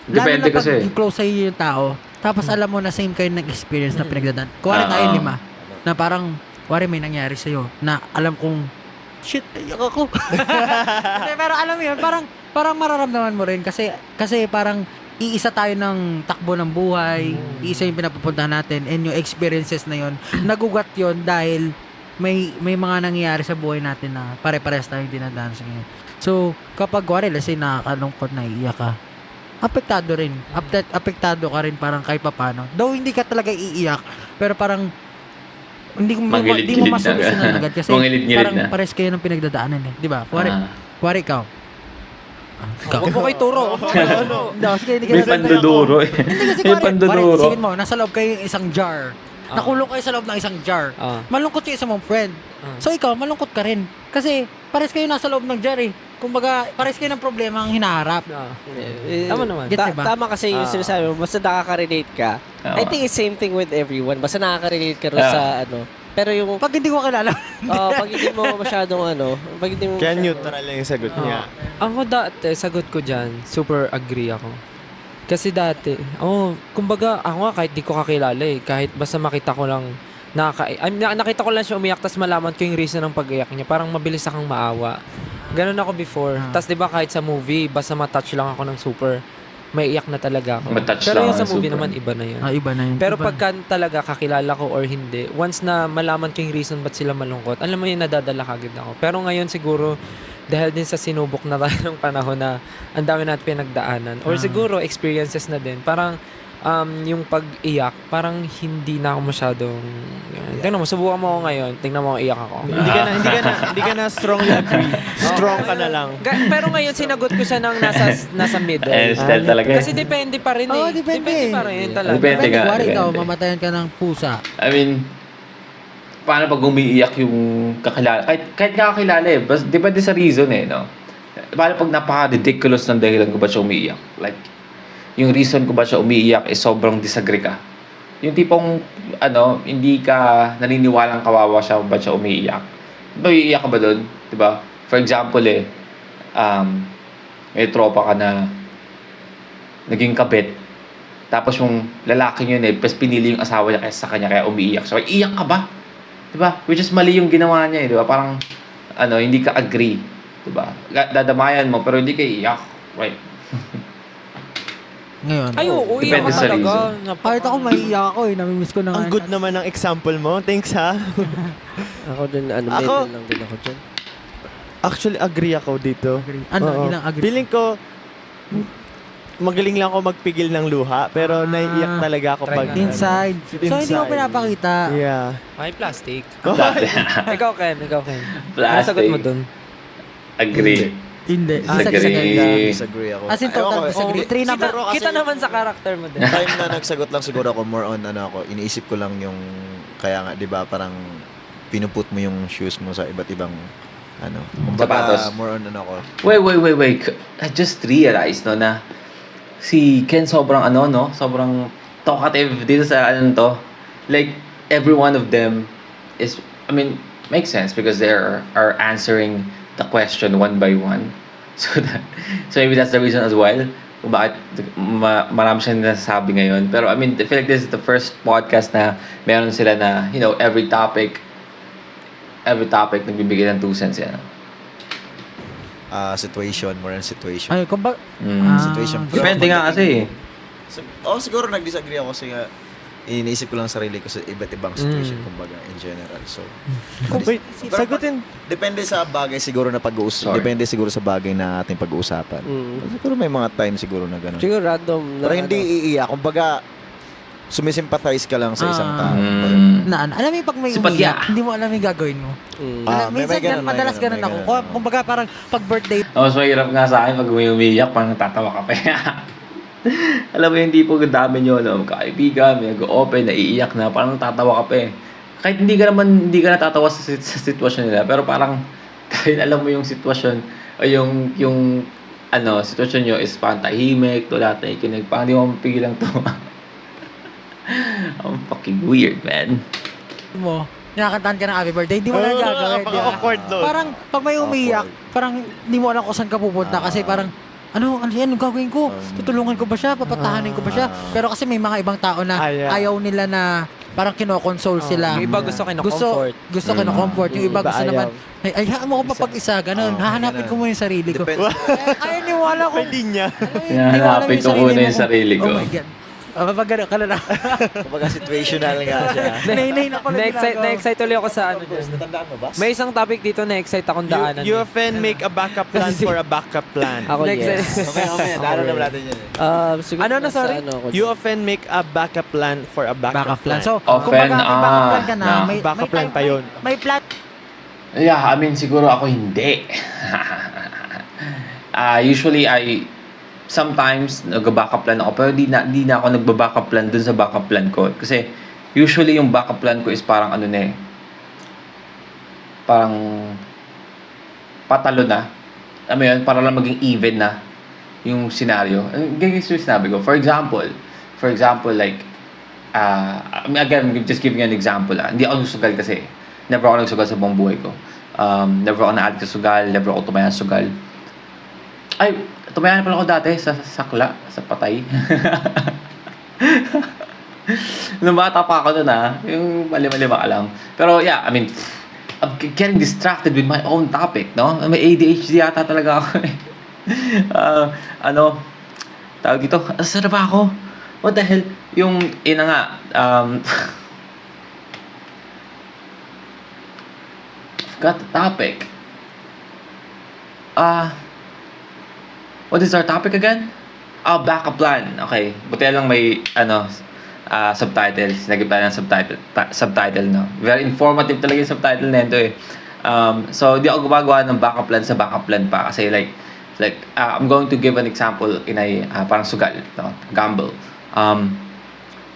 Speaker 1: Depende
Speaker 2: lalo na pag
Speaker 1: kasi.
Speaker 2: close sa'yo yung tao, tapos alam mo na same kayo ng experience na pinagdadaan. Kuwari tayo 5, na parang, kuwari may nangyari sa'yo, na alam kong, shit, iyak ako. Hindi, pero alam mo yun, parang mararamdaman mo rin kasi parang iisa tayo ng takbo ng buhay, iisa yung pinapupuntahan natin, and yung experiences na yun, nagugat yun dahil may mga nangyayari sa buhay natin na pare-pares tayong dinadaan sa ngayon. So, kapag kuwari, let's say, nakakalungkot na iiyak ka, apektado rin. Apektado ka rin parang kahit papano. Though hindi ka talaga iiyak, pero parang hindi mo masolusyonan agad kasi parang
Speaker 1: na.
Speaker 2: pares kayo ng pinagdadaanan eh. Di ba? Kuwari ikaw.
Speaker 5: Huwag mo kay Turo.
Speaker 2: Hindi, sige, hindi
Speaker 1: May panduduro eh.
Speaker 2: Hindi kasi
Speaker 1: May
Speaker 2: kuwari,
Speaker 1: panduduro.
Speaker 2: isipin mo, nasa loob kayo yung isang jar. Nakulong kayo sa loob ng isang jar. Malungkot yung isa mong friend. So ikaw, malungkot ka rin. Kasi pares kayo nasa loob ng jar eh. Kumbaga, pares kayo ng problema ang hinaharap.
Speaker 5: Tama naman.
Speaker 2: Gets ba?
Speaker 4: Tama kasi yung sinasabi mo, basta nakaka-relate ka. I think it's same thing with everyone. Basta nakaka-relate ka rin sa Pero yung...
Speaker 2: Pag hindi ko kilala.
Speaker 4: pag hindi mo masyadong pag hindi mo
Speaker 3: Kaya
Speaker 4: masyadong-
Speaker 3: neutral lang yung sagot niya.
Speaker 5: Ako dati, sagot ko dyan, super agree ako. Kasi dati, kumbaga, ako nga kahit di ko kakilala eh. Kahit basta makita ko lang, nakita ko lang siya umiyak, tas malaman ko yung reason ng pag-iyak niya. Parang mabilis akong maawa. Ganun ako before. Tas diba kahit sa movie, basta matouch lang ako ng super, may iyak na talaga ako.
Speaker 1: Matouch
Speaker 5: Pero
Speaker 1: lang
Speaker 5: yung sa
Speaker 1: ang
Speaker 5: movie
Speaker 1: super.
Speaker 5: naman, iba na yun.
Speaker 2: Iba na yun.
Speaker 5: Pero
Speaker 2: Iba.
Speaker 5: pagka talaga kakilala ko or hindi, once na malaman ko yung reason ba't sila malungkot, alam mo yun, nadadala kagad ako. Pero ngayon siguro, dahil din sa sinubok na tayo ng panahon na ang dami natin pinagdaanan, or siguro experiences na din, parang yung pag-iyak, parang hindi na ako masyadong... Tingnan mo, subukan mo ako ngayon, tingnan mo iyak ako.
Speaker 3: Hindi ka na strongly agree. Strong ka na lang.
Speaker 5: Pero ngayon, sinagot ko siya ng nasa middle.
Speaker 1: Style talaga.
Speaker 5: Kasi depende pa rin eh.
Speaker 2: Oo, depende.
Speaker 5: pa rin talaga.
Speaker 1: Depende nga.
Speaker 2: Kuwari ikaw,
Speaker 1: depende.
Speaker 2: mamatayan ka ng pusa.
Speaker 1: I mean, paano pag umiiyak yung kakilala? Kahit kakilala eh. Depende sa reason eh, no? Paano pag napaka-ridiculous ng dahilan ko ba siya umiiyak? Like, yung reason ko ba siya umiiyak is sobrang disagree ka. Yung tipong, hindi ka naniniwalang kawawa siya ba siya umiiyak. Diba, iiyak ka ba doon? Diba? For example may tropa ka na naging kabit. Tapos yung lalaki yun mas pinili yung asawa niya kaysa sa kanya kaya umiiyak. So, iiyak ka ba? Diba? Which is mali yung ginawa niya eh. Diba? Parang, hindi ka agree. Diba? Dadamayan mo pero hindi ka iiyak. Right?
Speaker 2: Ngayon.
Speaker 5: Ay, oo, iyak
Speaker 1: Depende
Speaker 5: ka
Speaker 1: sa
Speaker 5: talaga.
Speaker 1: reason.
Speaker 2: Kahit ako maiiyak ako eh. Namimiss ko na
Speaker 3: Ang good naman ng example mo. Thanks ha.
Speaker 4: Ako din,
Speaker 3: Ako-
Speaker 4: middle lang din ako dyan.
Speaker 3: Actually, agree ako dito. Oo.
Speaker 2: Ilang agree?
Speaker 3: Feeling ko, magaling lang ako magpigil ng luha, pero naiiyak talaga ako
Speaker 5: Try
Speaker 3: pag...
Speaker 5: nga.
Speaker 2: Inside. So, hindi mo
Speaker 3: Inside.
Speaker 2: pinapakita.
Speaker 3: Yeah.
Speaker 5: Ay, plastic.
Speaker 1: Plastic.
Speaker 5: Ikaw, Ken. Ano sagot mo dun?
Speaker 1: Agree.
Speaker 2: Hindi.
Speaker 1: Disagree.
Speaker 6: Disagree ako.
Speaker 2: As in, total
Speaker 6: Ayoko,
Speaker 2: disagree. Three number.
Speaker 5: Kita naman sa character mo din.
Speaker 6: time na nagsagot lang siguro ako more on iniisip ko lang yung kaya nga 'di ba parang pinuput mo yung shoes mo sa iba't ibang
Speaker 1: Sapatos.
Speaker 6: more on ako.
Speaker 1: Wait. I just realized na si Ken sobrang sobrang talkative dito sa to. Like every one of them is, makes sense because they are answering the question one by one. So maybe that's the reason as well kung bakit marami siyang nasasabi ngayon. Pero I feel like this is the first podcast na meron sila na, every topic nagbibigay ng 2 cents yan.
Speaker 6: Situation, more on situation.
Speaker 2: Ay, kumbaga.
Speaker 6: Situation.
Speaker 1: Depende nga kasi.
Speaker 6: Siguro nag-disagree ako kasi nga iniisip ko lang sarili ko sa iba't ibang situation kumbaga in general. So,
Speaker 3: Wait, sagutin.
Speaker 6: depende sa bagay siguro na pag-uusap.
Speaker 1: Sorry.
Speaker 6: Depende siguro sa bagay na ating pag-uusapan. Siguro may mga time siguro na gano'n.
Speaker 4: Siguro random na
Speaker 6: Pero hindi iiyak. Kumbaga, sumisympathize ka lang sa isang tao.
Speaker 2: Alam mo yung pag may
Speaker 1: Simpatya.
Speaker 2: umiyak, hindi mo alam yung gagawin mo. Minsan
Speaker 6: may ganun,
Speaker 2: madalas
Speaker 6: may
Speaker 2: ganun ako.
Speaker 6: ganun.
Speaker 2: Kumbaga parang pag birthday,
Speaker 1: Mas mahirap nga sa akin pag umiiyak, parang tatawa ka pa. Alam mo yung tipo ng dami nyo, no? Kaibigan, may nag-open, naiiyak na, parang tatawa ka pa eh. Kahit hindi ka natatawa sa sitwasyon nila, pero parang kahit alam mo yung sitwasyon, o yung sitwasyon nyo is parang tahimik, wala tayong kinig, parang di mo mapigilang tuwa. I'm fucking weird, man.
Speaker 2: Mo, nakakantahan ka ng happy birthday, hindi mo na gagawin. Di ba?
Speaker 3: Awkward doon.
Speaker 2: Parang pag may umiyak, parang hindi mo alam kung saan ka pupunta kasi parang ano yan, anong gagawin ko? Tutulungan ko ba siya? Papatahanin ko ba siya? Pero kasi may mga ibang tao na ayaw nila na parang kinokonsole sila.
Speaker 5: Yung iba gusto kino-comfort.
Speaker 2: Gusto kino-comfort. Yung iba gusto naman, ay hayaan mo ko mapag-isa, ganun. Hahanapin ko muna yung sarili ko. Ayaw niwala ko.
Speaker 3: Pwede niya.
Speaker 1: Hinahanapin ko muna yung sarili ko.
Speaker 2: Oh my God. Pag gano'n ka na.
Speaker 6: Kumbaga situational nga siya.
Speaker 5: Na-excite ulit ako sa ano dyan.
Speaker 6: Natandaan mo ba?
Speaker 5: May isang topic dito na excite akong daanan.
Speaker 3: You often make a backup plan for a backup plan.
Speaker 4: Ako yes.
Speaker 6: Mamaya, daanan naman natin yun
Speaker 4: Siguro
Speaker 5: Ano na, sorry?
Speaker 3: You often make a backup plan for a backup plan.
Speaker 2: So,
Speaker 1: Often,
Speaker 2: kumbaga may backup plan ka na,
Speaker 1: na.
Speaker 2: may
Speaker 3: Backup plan pa yun.
Speaker 2: May plan.
Speaker 1: Yeah, I mean, siguro ako hindi. Usually, sometimes nag-backup plan ako, pero di na ako nagba-backup plan dun sa backup plan ko. Kasi, usually yung backup plan ko is parang parang patalo na. Alam mo yun, para lang maging even na yung scenario. Ganyan yung sinabi ko. For example, like, again, just giving an example. Hindi ako nagsugal kasi. Never ako nagsugal sa buong buhay ko. Never ako na-addict sa sugal, never ako tumaya sa sugal. Ay, tumaya na pala ako dati sa sakla, sa patay. Nung bata pa ako nun yung mali-mali ka lang. Pero yeah, I mean, I'm getting distracted with my own topic, no? May ADHD yata talaga ako eh. Tawag dito, saan na ba ako? What the hell? Yung, forgot the topic. What is our topic again? Backup plan. Okay. Buti lang may subtitles. Nag-iba ng subtitle, no? Very informative talaga yung subtitle na ito eh. So, di ako gumagawa ng backup plan sa backup plan pa. Kasi I'm going to give an example in parang sugal, no? Gamble.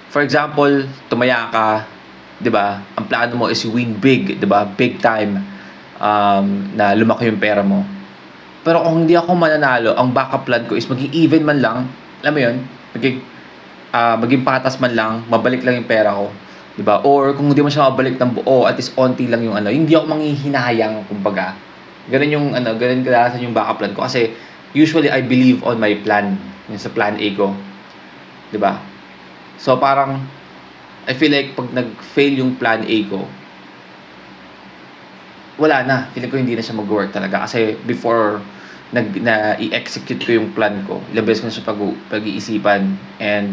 Speaker 1: For example, tumaya ka, di ba? Ang plano mo is win big, di ba? Big time na lumaki yung pera mo. Pero kung hindi ako mananalo, ang backup plan ko is maging even man lang. Alam mo yun? Maging patas man lang, mabalik lang yung pera ko. Diba? Or kung hindi mo siya mabalik ng buo, at least onti lang yung hindi ako manghihinayang, kumbaga. Ganun kadalasan yung backup plan ko. Kasi usually I believe on my plan. Yung sa plan A ko. Diba? So parang, I feel like pag nag-fail yung plan A ko, wala na. Feeling ko hindi na siya mag-work talaga. Kasi before i-execute ko yung plan ko, ilang beses ko na siya pag-iisipan. And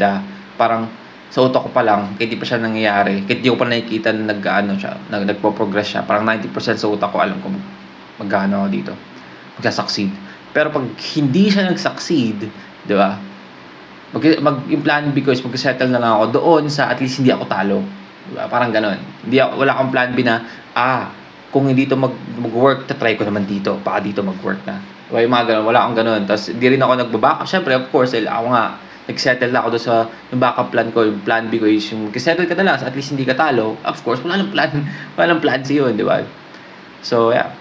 Speaker 1: parang sa utak ko pa lang, kahit di pa siya nangyayari, kahit di ko pa nakikita na nagpo-progress siya. Parang 90% sa utak ko, alam ko mag-ano ako dito. Mag-succeed. Pero pag hindi siya nag-succeed, di ba? Yung plan B ko is mag-settle na lang ako doon sa at least hindi ako talo. Diba? Parang ganon. Wala akong plan B na, kung hindi ito mag-work, try ko naman dito. Baka dito mag-work na. Diba, yung mga ganun, wala akong ganun. Tapos, hindi rin ako nagbabackup. Siyempre, of course, ako nga, nag-settle na ako doon sa yung backup plan ko. Yung plan B ko is yung settle ka na lang, at least hindi ka talo. Of course, wala nang plan sa yun, di ba? So, yeah.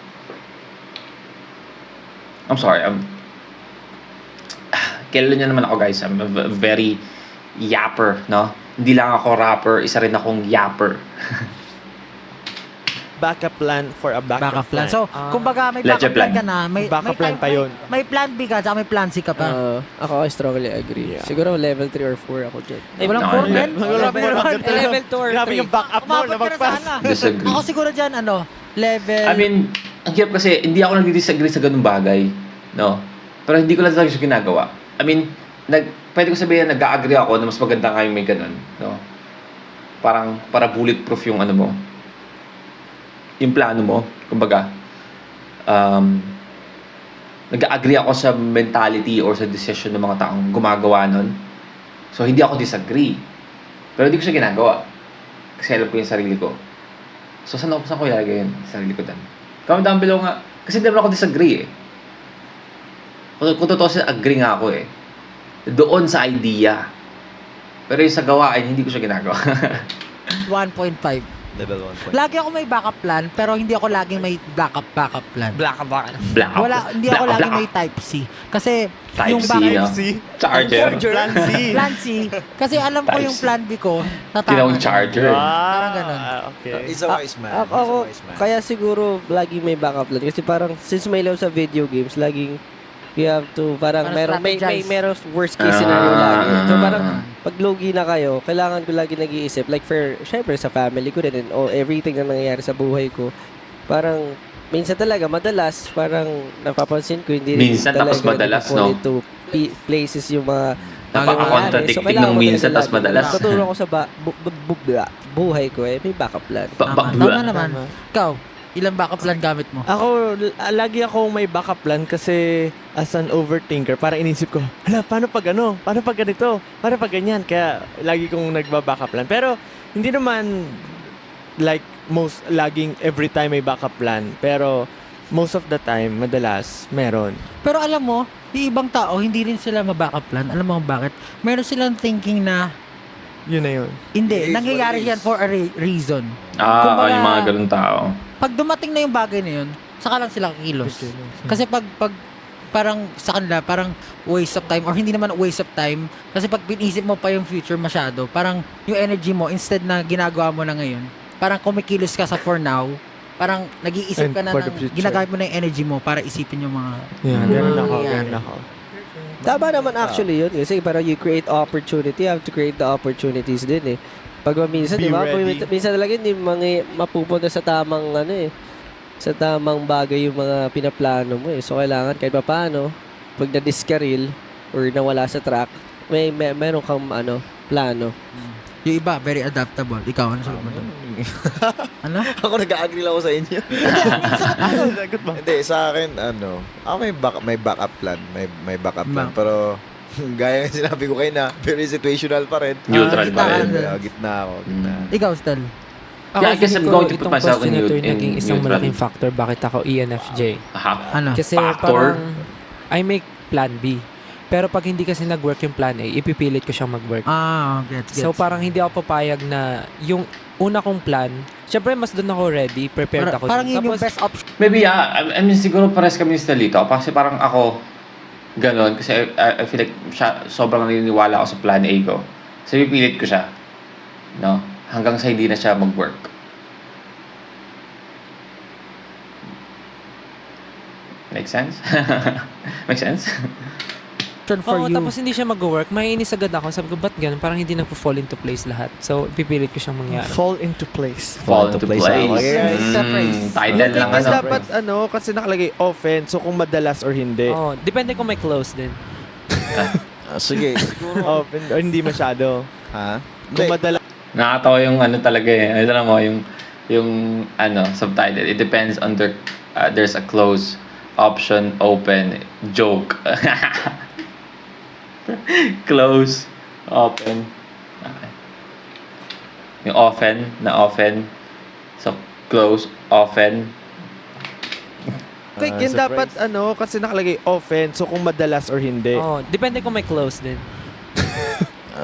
Speaker 1: I'm sorry. Kilala niyo naman ako, guys. I'm a very yapper, no? Hindi lang ako rapper, isa rin akong yapper.
Speaker 3: Backup plan for a backup plan.
Speaker 2: So, kumbaga may backup plan ka na, may
Speaker 3: backup plan pa yun.
Speaker 2: May plan B ka, tsaka may plan C ka pa.
Speaker 4: Ako strongly agree. Siguro level 3 or 4 ako dyan.
Speaker 2: Walang
Speaker 1: No,
Speaker 2: 4 men?
Speaker 5: Level 2 or 3.
Speaker 3: Grabe yung backup mo,
Speaker 2: Umabot ka na sana.
Speaker 1: Disagree.
Speaker 2: Ako siguro dyan, level...
Speaker 1: I mean, ang hirap kasi, hindi ako nag-disagree sa ganung bagay. No? Pero hindi ko lang talaga siya ginagawa. I mean, pwede ko sabihin na nag-agree ako na mas maganda nga yung may ganun. No? Parang, para bulletproof yung mo. Yung plano mo, kumbaga, nag-agree ako sa mentality or sa decision ng mga taong gumagawa nun. So, hindi ako disagree. Pero hindi ko siya ginagawa. Kasi alam ko yung sarili ko. So, saan ko ilalagay yun? Sarili ko dyan. Comment down below nga. Kasi hindi naman ako disagree eh. Kung totoo siya, agree nga ako eh. doon sa idea. Pero yung sa gawain, hindi ko siya ginagawa.
Speaker 2: 1.5.
Speaker 6: Level 1.
Speaker 2: Lagi ako may backup plan, pero hindi ako laging may backup plan.
Speaker 5: Black.
Speaker 1: Blackout.
Speaker 2: Hindi ako laging may type C. Kasi
Speaker 1: Type
Speaker 2: yung
Speaker 1: C,
Speaker 2: backup
Speaker 1: no? Charger.
Speaker 3: Plan C.
Speaker 2: plan C, kasi alam ko
Speaker 1: Type
Speaker 2: yung
Speaker 1: C.
Speaker 2: plan B ko,
Speaker 1: Tinawag
Speaker 2: tatama.
Speaker 1: charger.
Speaker 2: Parang ganun.
Speaker 3: Okay.
Speaker 6: He's a wise man.
Speaker 4: Ako, kaya siguro lagi may backup plan. Kasi parang, since may love sa video games, laging you have to, parang
Speaker 2: Para strategize.
Speaker 4: merong worst case scenario lagi. So parang,
Speaker 1: Ah.
Speaker 4: pag logi na kayo, kailangan ko lagi nag-iisip. Like syempre sa family ko din and everything na nangyayari sa buhay ko. Parang, minsan talaga, madalas, parang napapansin ko, hindi
Speaker 1: Minsan, tapos madalas,
Speaker 4: nag-fall
Speaker 1: no?
Speaker 4: into places yung mga
Speaker 1: Napaka-contradicting
Speaker 4: kailangan
Speaker 1: nung
Speaker 4: mo
Speaker 1: minsan,
Speaker 4: talaga
Speaker 1: tapos
Speaker 4: lagi.
Speaker 1: madalas.
Speaker 4: Tutulong ko sa buhay ko may backup plan.
Speaker 2: Tama naman. Ikaw, ilang backup plan gamit mo?
Speaker 3: Ako, lagi akong may backup plan kasi as an overthinker, parang inisip ko, hala, paano pag ano? Paano pag ganito? Paano pag ganyan? Kaya lagi kong nagba-backup plan. Pero hindi naman like laging every time may backup plan. Pero most of the time, madalas, meron.
Speaker 2: Pero alam mo, yung ibang tao, hindi rin sila ma-backup plan. Alam mo kung bakit? Meron silang thinking na,
Speaker 3: Yun na yun.
Speaker 2: hindi,
Speaker 6: It is
Speaker 2: nangyayari
Speaker 6: what it
Speaker 2: yan for a reason.
Speaker 1: Ah,
Speaker 2: Kumbaga-
Speaker 1: yung mga ganun tao.
Speaker 2: Pag dumating na yung bagay na yun, saka lang sila kilos. Kasi pag parang sa kanila, parang waste of time, or hindi naman waste of time, kasi pag pinisip mo pa yung future masyado, parang yung energy mo, instead na ginagawa mo na ngayon, parang kumikilos ka sa for now, parang nag-iisip ka
Speaker 3: And
Speaker 2: na
Speaker 3: for the
Speaker 2: ng,
Speaker 3: future.
Speaker 2: ginagamit mo na yung energy mo para isipin yung mga
Speaker 3: Yeah, ganun ako,
Speaker 2: nangyayari.
Speaker 3: ganun ako.
Speaker 4: Tama naman actually yun. Kasi parang you create opportunity, you have to create the opportunities din eh. Pag minsan,
Speaker 3: Be
Speaker 4: di ba?
Speaker 3: ready.
Speaker 4: Minsan talaga hindi mapupunta sa tamang sa tamang bagay yung mga pinaplano mo eh. So kailangan kahit pa paano, pag na-discarril or nawala sa track, meron kang plano.
Speaker 2: Yung iba, very adaptable. Ikaw, ano sabi mo doon? Ano?
Speaker 6: Ako nag-agree lang ako sa inyo.
Speaker 3: Sagot ba?
Speaker 6: Hindi, sa akin, ako may backup plan. May backup plan. Pero, gaya ng sinabi ko kayo na, very situational pa rin.
Speaker 1: Neutral
Speaker 2: gitna
Speaker 1: pa
Speaker 2: ka
Speaker 1: rin.
Speaker 2: rin.
Speaker 6: Gitna ako. Gitna.
Speaker 2: Ikaw, Stel.
Speaker 1: Yeah, I guess I'm going to put
Speaker 5: itong
Speaker 1: myself in
Speaker 5: question na to
Speaker 1: neut-
Speaker 5: yung naging
Speaker 1: in
Speaker 5: isang
Speaker 1: neutral.
Speaker 5: malaking factor bakit ako ENFJ.
Speaker 2: Ano?
Speaker 5: Kasi
Speaker 1: Factor?
Speaker 5: parang I make plan B. Pero pag hindi kasi nag-work yung plan A, ipipilit ko siyang mag-work.
Speaker 2: Gets.
Speaker 5: So parang hindi ako papayag na yung una kong plan, syempre mas doon ako ready, prepared ako.
Speaker 2: Parang
Speaker 5: dun.
Speaker 2: yun yung
Speaker 5: Tapos,
Speaker 2: best option.
Speaker 1: Maybe, I mean, siguro pares kami ni Stelito. Kasi parang ako, ganon. Kasi I feel like sobrang naniniwala ako sa plan A ko. So, pipilit ko siya. No? Hanggang sa hindi na siya mag-work. Make sense? Make sense?
Speaker 2: For
Speaker 5: Oo,
Speaker 2: you.
Speaker 5: tapos hindi siya mag-work, maiinis agad ako. Sabi ko, ba't ganun? Parang hindi nagpo-fall into place lahat. So, ipipilit ko siyang mangyari.
Speaker 3: Fall into place.
Speaker 1: Fall into place.
Speaker 6: Okay.
Speaker 1: Title lang
Speaker 3: Kasi
Speaker 1: ano.
Speaker 3: dapat kasi nakalagay offense, so kung madalas or hindi.
Speaker 5: Oo, depende kung may close din.
Speaker 6: Sige.
Speaker 3: Open or hindi masyado.
Speaker 6: Ha?
Speaker 3: Kung
Speaker 6: Hindi.
Speaker 3: madalas
Speaker 1: Nakakatawa yung ano talaga eh. Alam mo, yung subtitle. It depends on there's a close, option, open, joke. Close, open. Yung often, na often. So, close, often.
Speaker 3: Like, yun dapat kasi nakalagay offense, so kung madalas or hindi.
Speaker 5: Oo, depende kung may close din.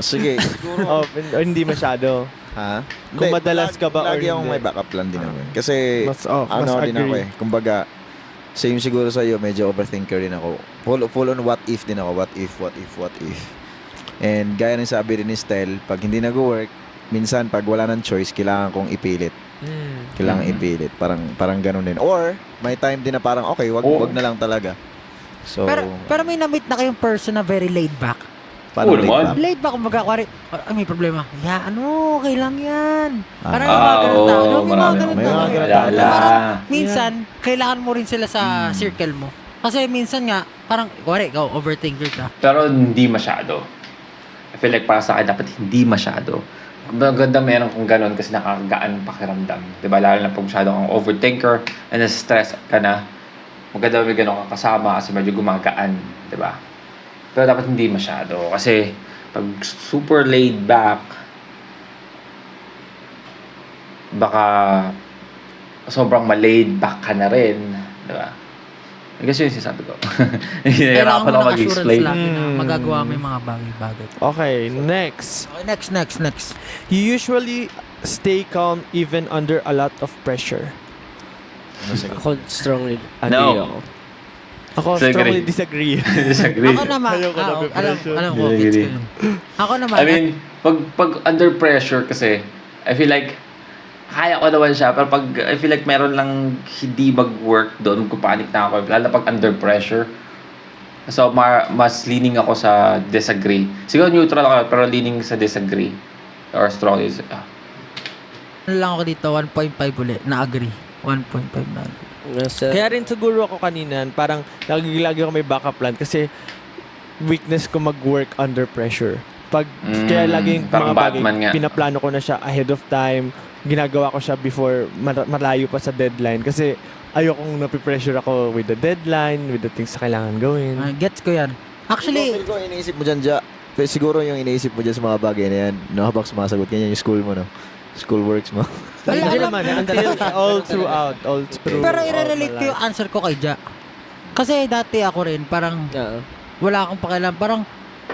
Speaker 6: Sige.
Speaker 3: Open or hindi masyado.
Speaker 6: Ha?
Speaker 3: Kung madalas ka ba or
Speaker 6: lagi akong
Speaker 3: hindi?
Speaker 6: may backup plan din naman. Kasi,
Speaker 3: Mas
Speaker 6: din ako
Speaker 3: agree.
Speaker 6: eh. Kumbaga, same siguro sa iyo, medyo overthinker din ako. Full on what if din ako. What if. And gaya ng sabi rin ni Stel, pag hindi nag-work, minsan pag wala ng choice, kailangan kong ipilit. Kailangan ipilit. Parang ganun din. Or, may time din na parang, okay, wag na lang talaga. So,
Speaker 2: Pero may na-meet na kayong person na very laid back.
Speaker 1: Oo naman.
Speaker 2: Laid back, kumbaga, may problema. Okay lang yan. Parang
Speaker 6: Ah,
Speaker 2: yung mga ganun tao.
Speaker 1: Oo,
Speaker 2: May mga
Speaker 1: marami.
Speaker 2: ganun
Speaker 3: May
Speaker 2: tao.
Speaker 3: mga ganun
Speaker 1: Wala.
Speaker 2: Parang minsan, kailangan mo rin sila sa circle mo. Kasi minsan nga, parang, ikaw, overthinker ka.
Speaker 1: Pero hindi masyado. I feel like para sa akin, dapat hindi masyado. Maganda meron kung ganun kasi nakakagaan pakiramdam. Diba? Lalo na pag masyado kang overthinker and stress ka na, maganda may ganun kang kasama kasi medyo gumagaan. Diba? Pero dapat hindi masyado. Kasi pag super laid back, baka sobrang ma-laid back ka na rin. Diba? Kasi yun sinasabi ko.
Speaker 2: Kailangan
Speaker 1: Nahihirapan
Speaker 2: mo
Speaker 1: ako
Speaker 2: ng assurance
Speaker 1: mag-explain.
Speaker 2: lagi na magagawa mo yung mga bagay-bagay.
Speaker 3: Okay, next.
Speaker 2: Okay, next.
Speaker 3: You usually stay calm even under a lot of pressure.
Speaker 4: Ako strongly agree
Speaker 1: No.
Speaker 4: ako.
Speaker 3: Ako
Speaker 1: Disagree.
Speaker 3: strongly disagree.
Speaker 1: Disagree.
Speaker 2: Ako naman,
Speaker 3: Ayoko na pressure.
Speaker 2: alam ko, gets ko yun. Ako naman,
Speaker 1: I mean, pag under pressure kasi, I feel like, kaya ko naman siya, pero pag, I feel like meron lang hindi mag-work doon, magpapanik na ako, lalo pag under pressure. So, mas leaning ako sa disagree. Siguro neutral ako, pero leaning sa disagree. Or strongly,
Speaker 2: ano lang ako dito, 1.5 ulit, na-agree. 1.5 na agree.
Speaker 3: Kaya rin siguro ako kanina, parang lagi ako may backup plan kasi weakness ko mag-work under pressure. Kaya laging
Speaker 1: parang
Speaker 3: mga bagay,
Speaker 1: Batman nga.
Speaker 3: pinaplano ko na siya ahead of time, ginagawa ko siya before malayo pa sa deadline kasi ayokong napipressure ako with the deadline, with the things na kailangan gawin.
Speaker 2: Gets ko yan. Actually,
Speaker 6: Feel ko iniisip mo dyan, pero siguro yung iniisip mo dyan sa mga bagay na yan, no, habang sumasagot, ganyan yung school mo, no? School works mo.
Speaker 3: Hindi naman, all throughout.
Speaker 2: pero i-relate ko yung answer ko kay Ja. Kasi dati ako rin, parang wala akong pakialam. Parang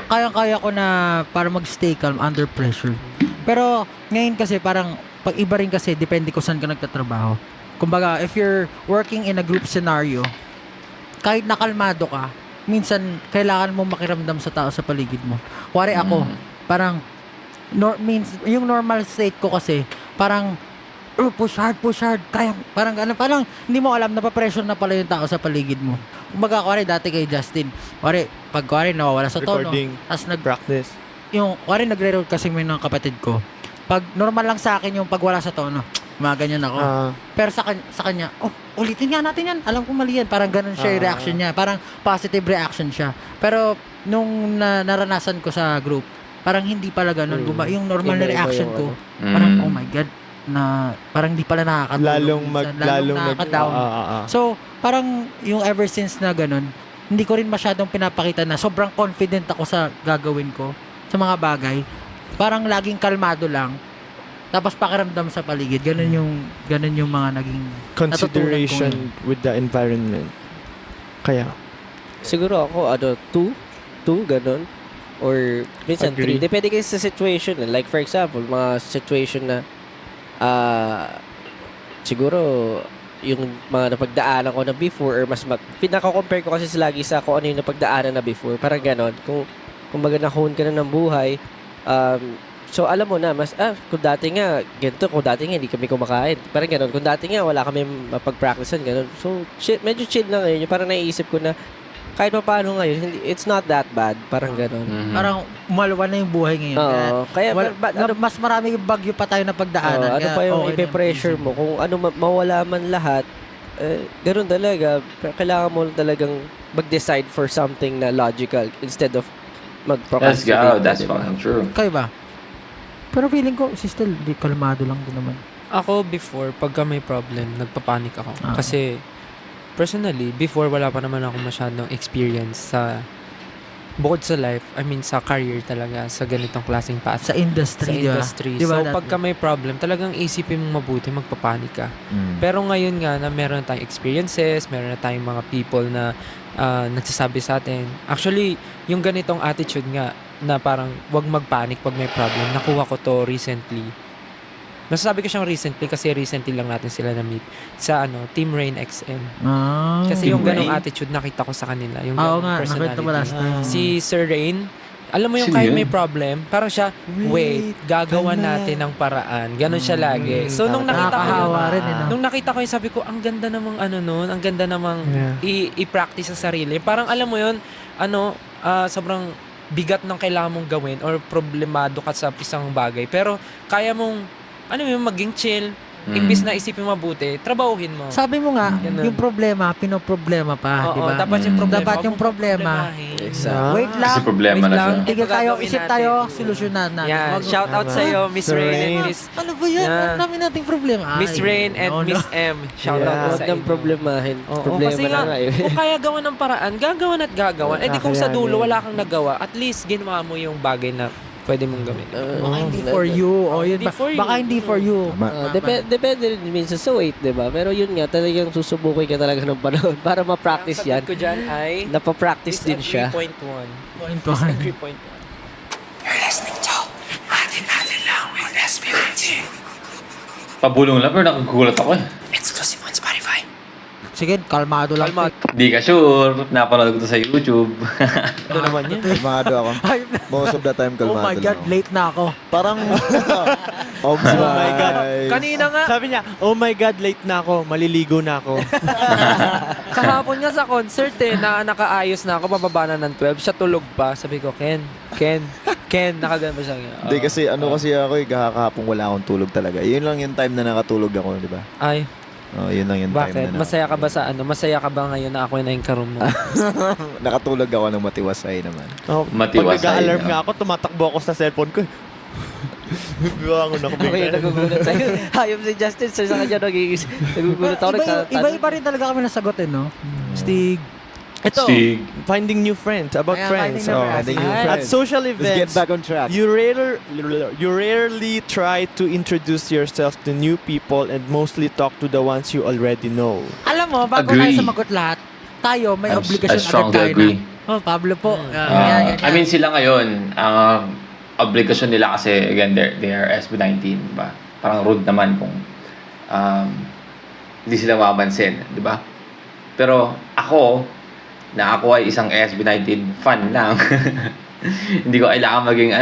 Speaker 2: kayang-kaya ko na para mag-stay calm under pressure. Pero ngayon kasi parang pag iba rin kasi depende ko saan ka nagtatrabaho. Kumbaga, if you're working in a group scenario, kahit nakalmado ka, minsan kailangan mo makiramdam sa tao sa paligid mo. Kuwari ako, parang yung normal state ko kasi parang push hard, kaya parang hindi mo alam, napapressure na pala yung tao sa paligid mo. Kumbaga, kuwari dati kay Justin, pag nawawala sa tono,
Speaker 3: Recording,
Speaker 2: as
Speaker 3: practice.
Speaker 2: nagre-record kasi may ng kapatid ko, pag normal lang sa akin yung pag wala sa tono, mga ganyan ako. Pero sa kanya, ulitin nga natin yan, alam ko mali yan, parang ganun siya yung reaction niya, parang positive reaction siya. Pero nung naranasan ko sa group, parang hindi pala ganun. Yung normal na
Speaker 4: Iba-iba
Speaker 2: reaction
Speaker 4: yung
Speaker 2: ko, parang oh my God, na parang hindi pala nakakatulong. Lalong nakaka-down. So, parang yung ever since na ganun, hindi ko rin masyadong pinapakita na sobrang confident ako sa gagawin ko, sa mga bagay. Parang laging kalmado lang. Tapos pakiramdam sa paligid. Ganun yung mga naging
Speaker 3: Consideration
Speaker 2: natutunan ko
Speaker 3: with the environment. Kaya,
Speaker 4: Siguro ako, 2, ganun. Or minsan
Speaker 3: Agree.
Speaker 4: 3. Depende kasi sa situation. Like for example, mga situation na siguro yung mga napagdaanan ko na before or pinaka-compare ko kasi lagi sa kung ano yung napagdaanan na before. Parang ganon. Kung baga nahon ka na ng buhay, so alam mo na, kung dati nga, ganito, kung dati nga hindi kami kumakain. Parang ganon. Kung dati nga, wala kami mapag-practicean, ganon. So, medyo chill na ngayon. Parang naiisip ko na, kahit pa paano ngayon, it's not that bad. Parang ganon.
Speaker 2: Parang umalwa na yung buhay ngayon.
Speaker 4: Kaya
Speaker 2: Mas marami bagyo pa tayo na pagdaanan.
Speaker 4: ano
Speaker 2: Kaya
Speaker 4: pa yung
Speaker 2: okay na
Speaker 4: ipe-pressure mo? Kung ano mawala man lahat, ganoon talaga. Kailangan mo talagang mag-decide for something na logical instead of
Speaker 1: Let's
Speaker 4: mag-procrastinate.
Speaker 1: go. That's
Speaker 4: diba?
Speaker 1: fucking true.
Speaker 2: Kayo ba? Pero feeling ko, si still, di kalmado lang din naman.
Speaker 5: Ako before, pagka may problem, nagpapanik ako.
Speaker 2: Ah.
Speaker 5: Kasi, personally, before wala pa naman ako masyadong experience sa bukod sa life, I mean sa career talaga, sa ganitong klaseng path.
Speaker 2: Sa industry,
Speaker 5: Sa
Speaker 2: di ba?
Speaker 5: industry.
Speaker 2: Di ba
Speaker 5: So,
Speaker 2: dati?
Speaker 5: pagka may problem, talagang isipin mong mabuti, magpapanik ka.
Speaker 6: Mm.
Speaker 5: Pero ngayon nga na meron na tayong experiences, meron na tayong mga people na nagsasabi sa atin. Actually, yung ganitong attitude nga na parang wag magpanic pag may problem, nakuha ko to recently. Nasasabi ko siyang recently kasi recently lang natin sila na-meet sa Team Rain XM. Kasi
Speaker 1: Team
Speaker 5: yung ganong
Speaker 1: Rain?
Speaker 5: attitude nakita ko sa kanila. Yung
Speaker 2: Oo
Speaker 5: ganong
Speaker 2: nga, nakita mo last time.
Speaker 5: Si Sir Rain, alam mo yung
Speaker 1: Sino
Speaker 5: kahit
Speaker 1: yun?
Speaker 5: may problem, parang siya, wait, gagawa natin ng paraan. Ganon siya lagi. So, nung nakita ko
Speaker 2: Nakakahawa rin, eh, no?
Speaker 5: Nung nakita ko yun, sabi ko, ang ganda namang ang ganda namang
Speaker 3: Yeah.
Speaker 5: i-practice sa sarili. Parang alam mo yun, sobrang bigat ng kailangan mong gawin or problemado ka sa isang bagay. Pero kaya mong, maging chill, imbis na isipin mabuti, trabahuhin mo.
Speaker 2: Sabi mo nga,
Speaker 5: Ganun.
Speaker 2: yung problema, pinoproblema pa, di
Speaker 5: Oo,
Speaker 2: ba?
Speaker 5: dapat yung problema.
Speaker 2: Dapat
Speaker 5: huwag
Speaker 2: yung
Speaker 5: mong
Speaker 2: problema.
Speaker 5: problemahin.
Speaker 4: Exactly.
Speaker 2: Wait lang.
Speaker 1: Kasi problema
Speaker 5: Wait
Speaker 1: na
Speaker 5: lang.
Speaker 1: siya.
Speaker 2: Tigil tayo,
Speaker 5: Gagawin
Speaker 2: isip
Speaker 5: natin.
Speaker 2: tayo, solusyonan natin.
Speaker 5: Yan,
Speaker 2: Wag-
Speaker 5: shout out sa iyo, Miss
Speaker 3: Sir
Speaker 5: Rain and
Speaker 3: Rain.
Speaker 5: Miss
Speaker 2: Ano ba yan?
Speaker 5: Yeah.
Speaker 2: Ang dami nating problema.
Speaker 5: Miss Rain and Miss M. Shout out
Speaker 3: Yeah.
Speaker 5: sa
Speaker 4: Huwag nang
Speaker 5: inyo.
Speaker 4: problemahin.
Speaker 5: Oo,
Speaker 4: Problema
Speaker 5: kasi
Speaker 4: na
Speaker 5: nga,
Speaker 4: nga eh.
Speaker 5: kung kaya gawan ng paraan, gagawan at gagawan. Eh di kung sa dulo
Speaker 3: Kakayanin.
Speaker 5: wala kang nagawa, at least ginawa mo yung bagay na pwede mong gawin.
Speaker 2: Baka hindi for you. O yun,
Speaker 5: Hindi for you.
Speaker 2: baka hindi for you.
Speaker 6: Tama.
Speaker 4: Depende rin minsan sa weight, di ba? Pero yun nga, talagang susubukin ka talaga ng panahon para ma-practice
Speaker 5: Ang
Speaker 4: yan.
Speaker 5: sagot ko dyan ay
Speaker 4: Napapractice din siya.
Speaker 5: 3.1.
Speaker 2: Point
Speaker 5: Disagree
Speaker 2: one.
Speaker 5: 3.1.
Speaker 1: Pabulong lang pero nakagulat ako eh.
Speaker 2: Sige, kalmado lang.
Speaker 5: Kalma.
Speaker 1: Di ka sure. Napanood ko to sa YouTube.
Speaker 5: Ano naman yun?
Speaker 6: Kalmado ako.
Speaker 2: Ay,
Speaker 6: Most of the time,
Speaker 2: oh
Speaker 6: kalmado
Speaker 2: my
Speaker 6: lang
Speaker 2: God,
Speaker 6: ako.
Speaker 2: late na ako.
Speaker 6: Parang,
Speaker 3: Oh my God.
Speaker 5: Kanina nga,
Speaker 3: Sabi niya, oh my God, late na ako. Maliligo na ako.
Speaker 5: kahapon nga sa concert nakaayos na ako, pababa na ng 12. Siya tulog pa. Sabi ko, Ken, nakagano ba siya?
Speaker 6: Hindi kasi kasi ako kahapon wala akong tulog talaga. Yun lang yung time na nakatulog ako, di ba?
Speaker 5: Ay,
Speaker 6: Yun lang yung time
Speaker 5: bakit?
Speaker 6: na
Speaker 5: Masaya ka ba sa Masaya ka ba ngayon na ako yung karoon mo?
Speaker 6: nakatulog ako ng matiwasay naman.
Speaker 3: Oh,
Speaker 1: Matiwasay,
Speaker 3: pag nag-alarm
Speaker 1: no?
Speaker 3: nga ako, tumatakbo ako sa cellphone ko. Biwangon ako.
Speaker 4: Ako yung nagugulat sa'yo. Hayop si Justin, sa kanya nagugulat ako.
Speaker 2: Iba rin talaga kami nasagot no? Stig.
Speaker 3: Ito,
Speaker 1: Stig.
Speaker 3: finding new friends. About
Speaker 2: Ayan,
Speaker 3: friends.
Speaker 2: finding new friends.
Speaker 6: Finding new
Speaker 5: Ay.
Speaker 3: At
Speaker 6: friends.
Speaker 3: social
Speaker 6: Let's get
Speaker 3: events,
Speaker 6: back on track.
Speaker 3: you rarely try to introduce yourself to new people and mostly talk to the ones you already know.
Speaker 2: Alam mo, bago
Speaker 1: Agree.
Speaker 2: tayo sumagot lahat, tayo may
Speaker 1: I
Speaker 2: obligasyon
Speaker 1: strongly
Speaker 2: agad tayo
Speaker 1: agree.
Speaker 2: na. Oh, Pablo po.
Speaker 1: I mean, sila ngayon, ang obligasyon nila kasi, again, they are SB19, ba? Parang rude naman kung hindi sila mapansin, di ba? Pero ako, na ako ay isang SB19 fan lang. Hindi ko kailangan maging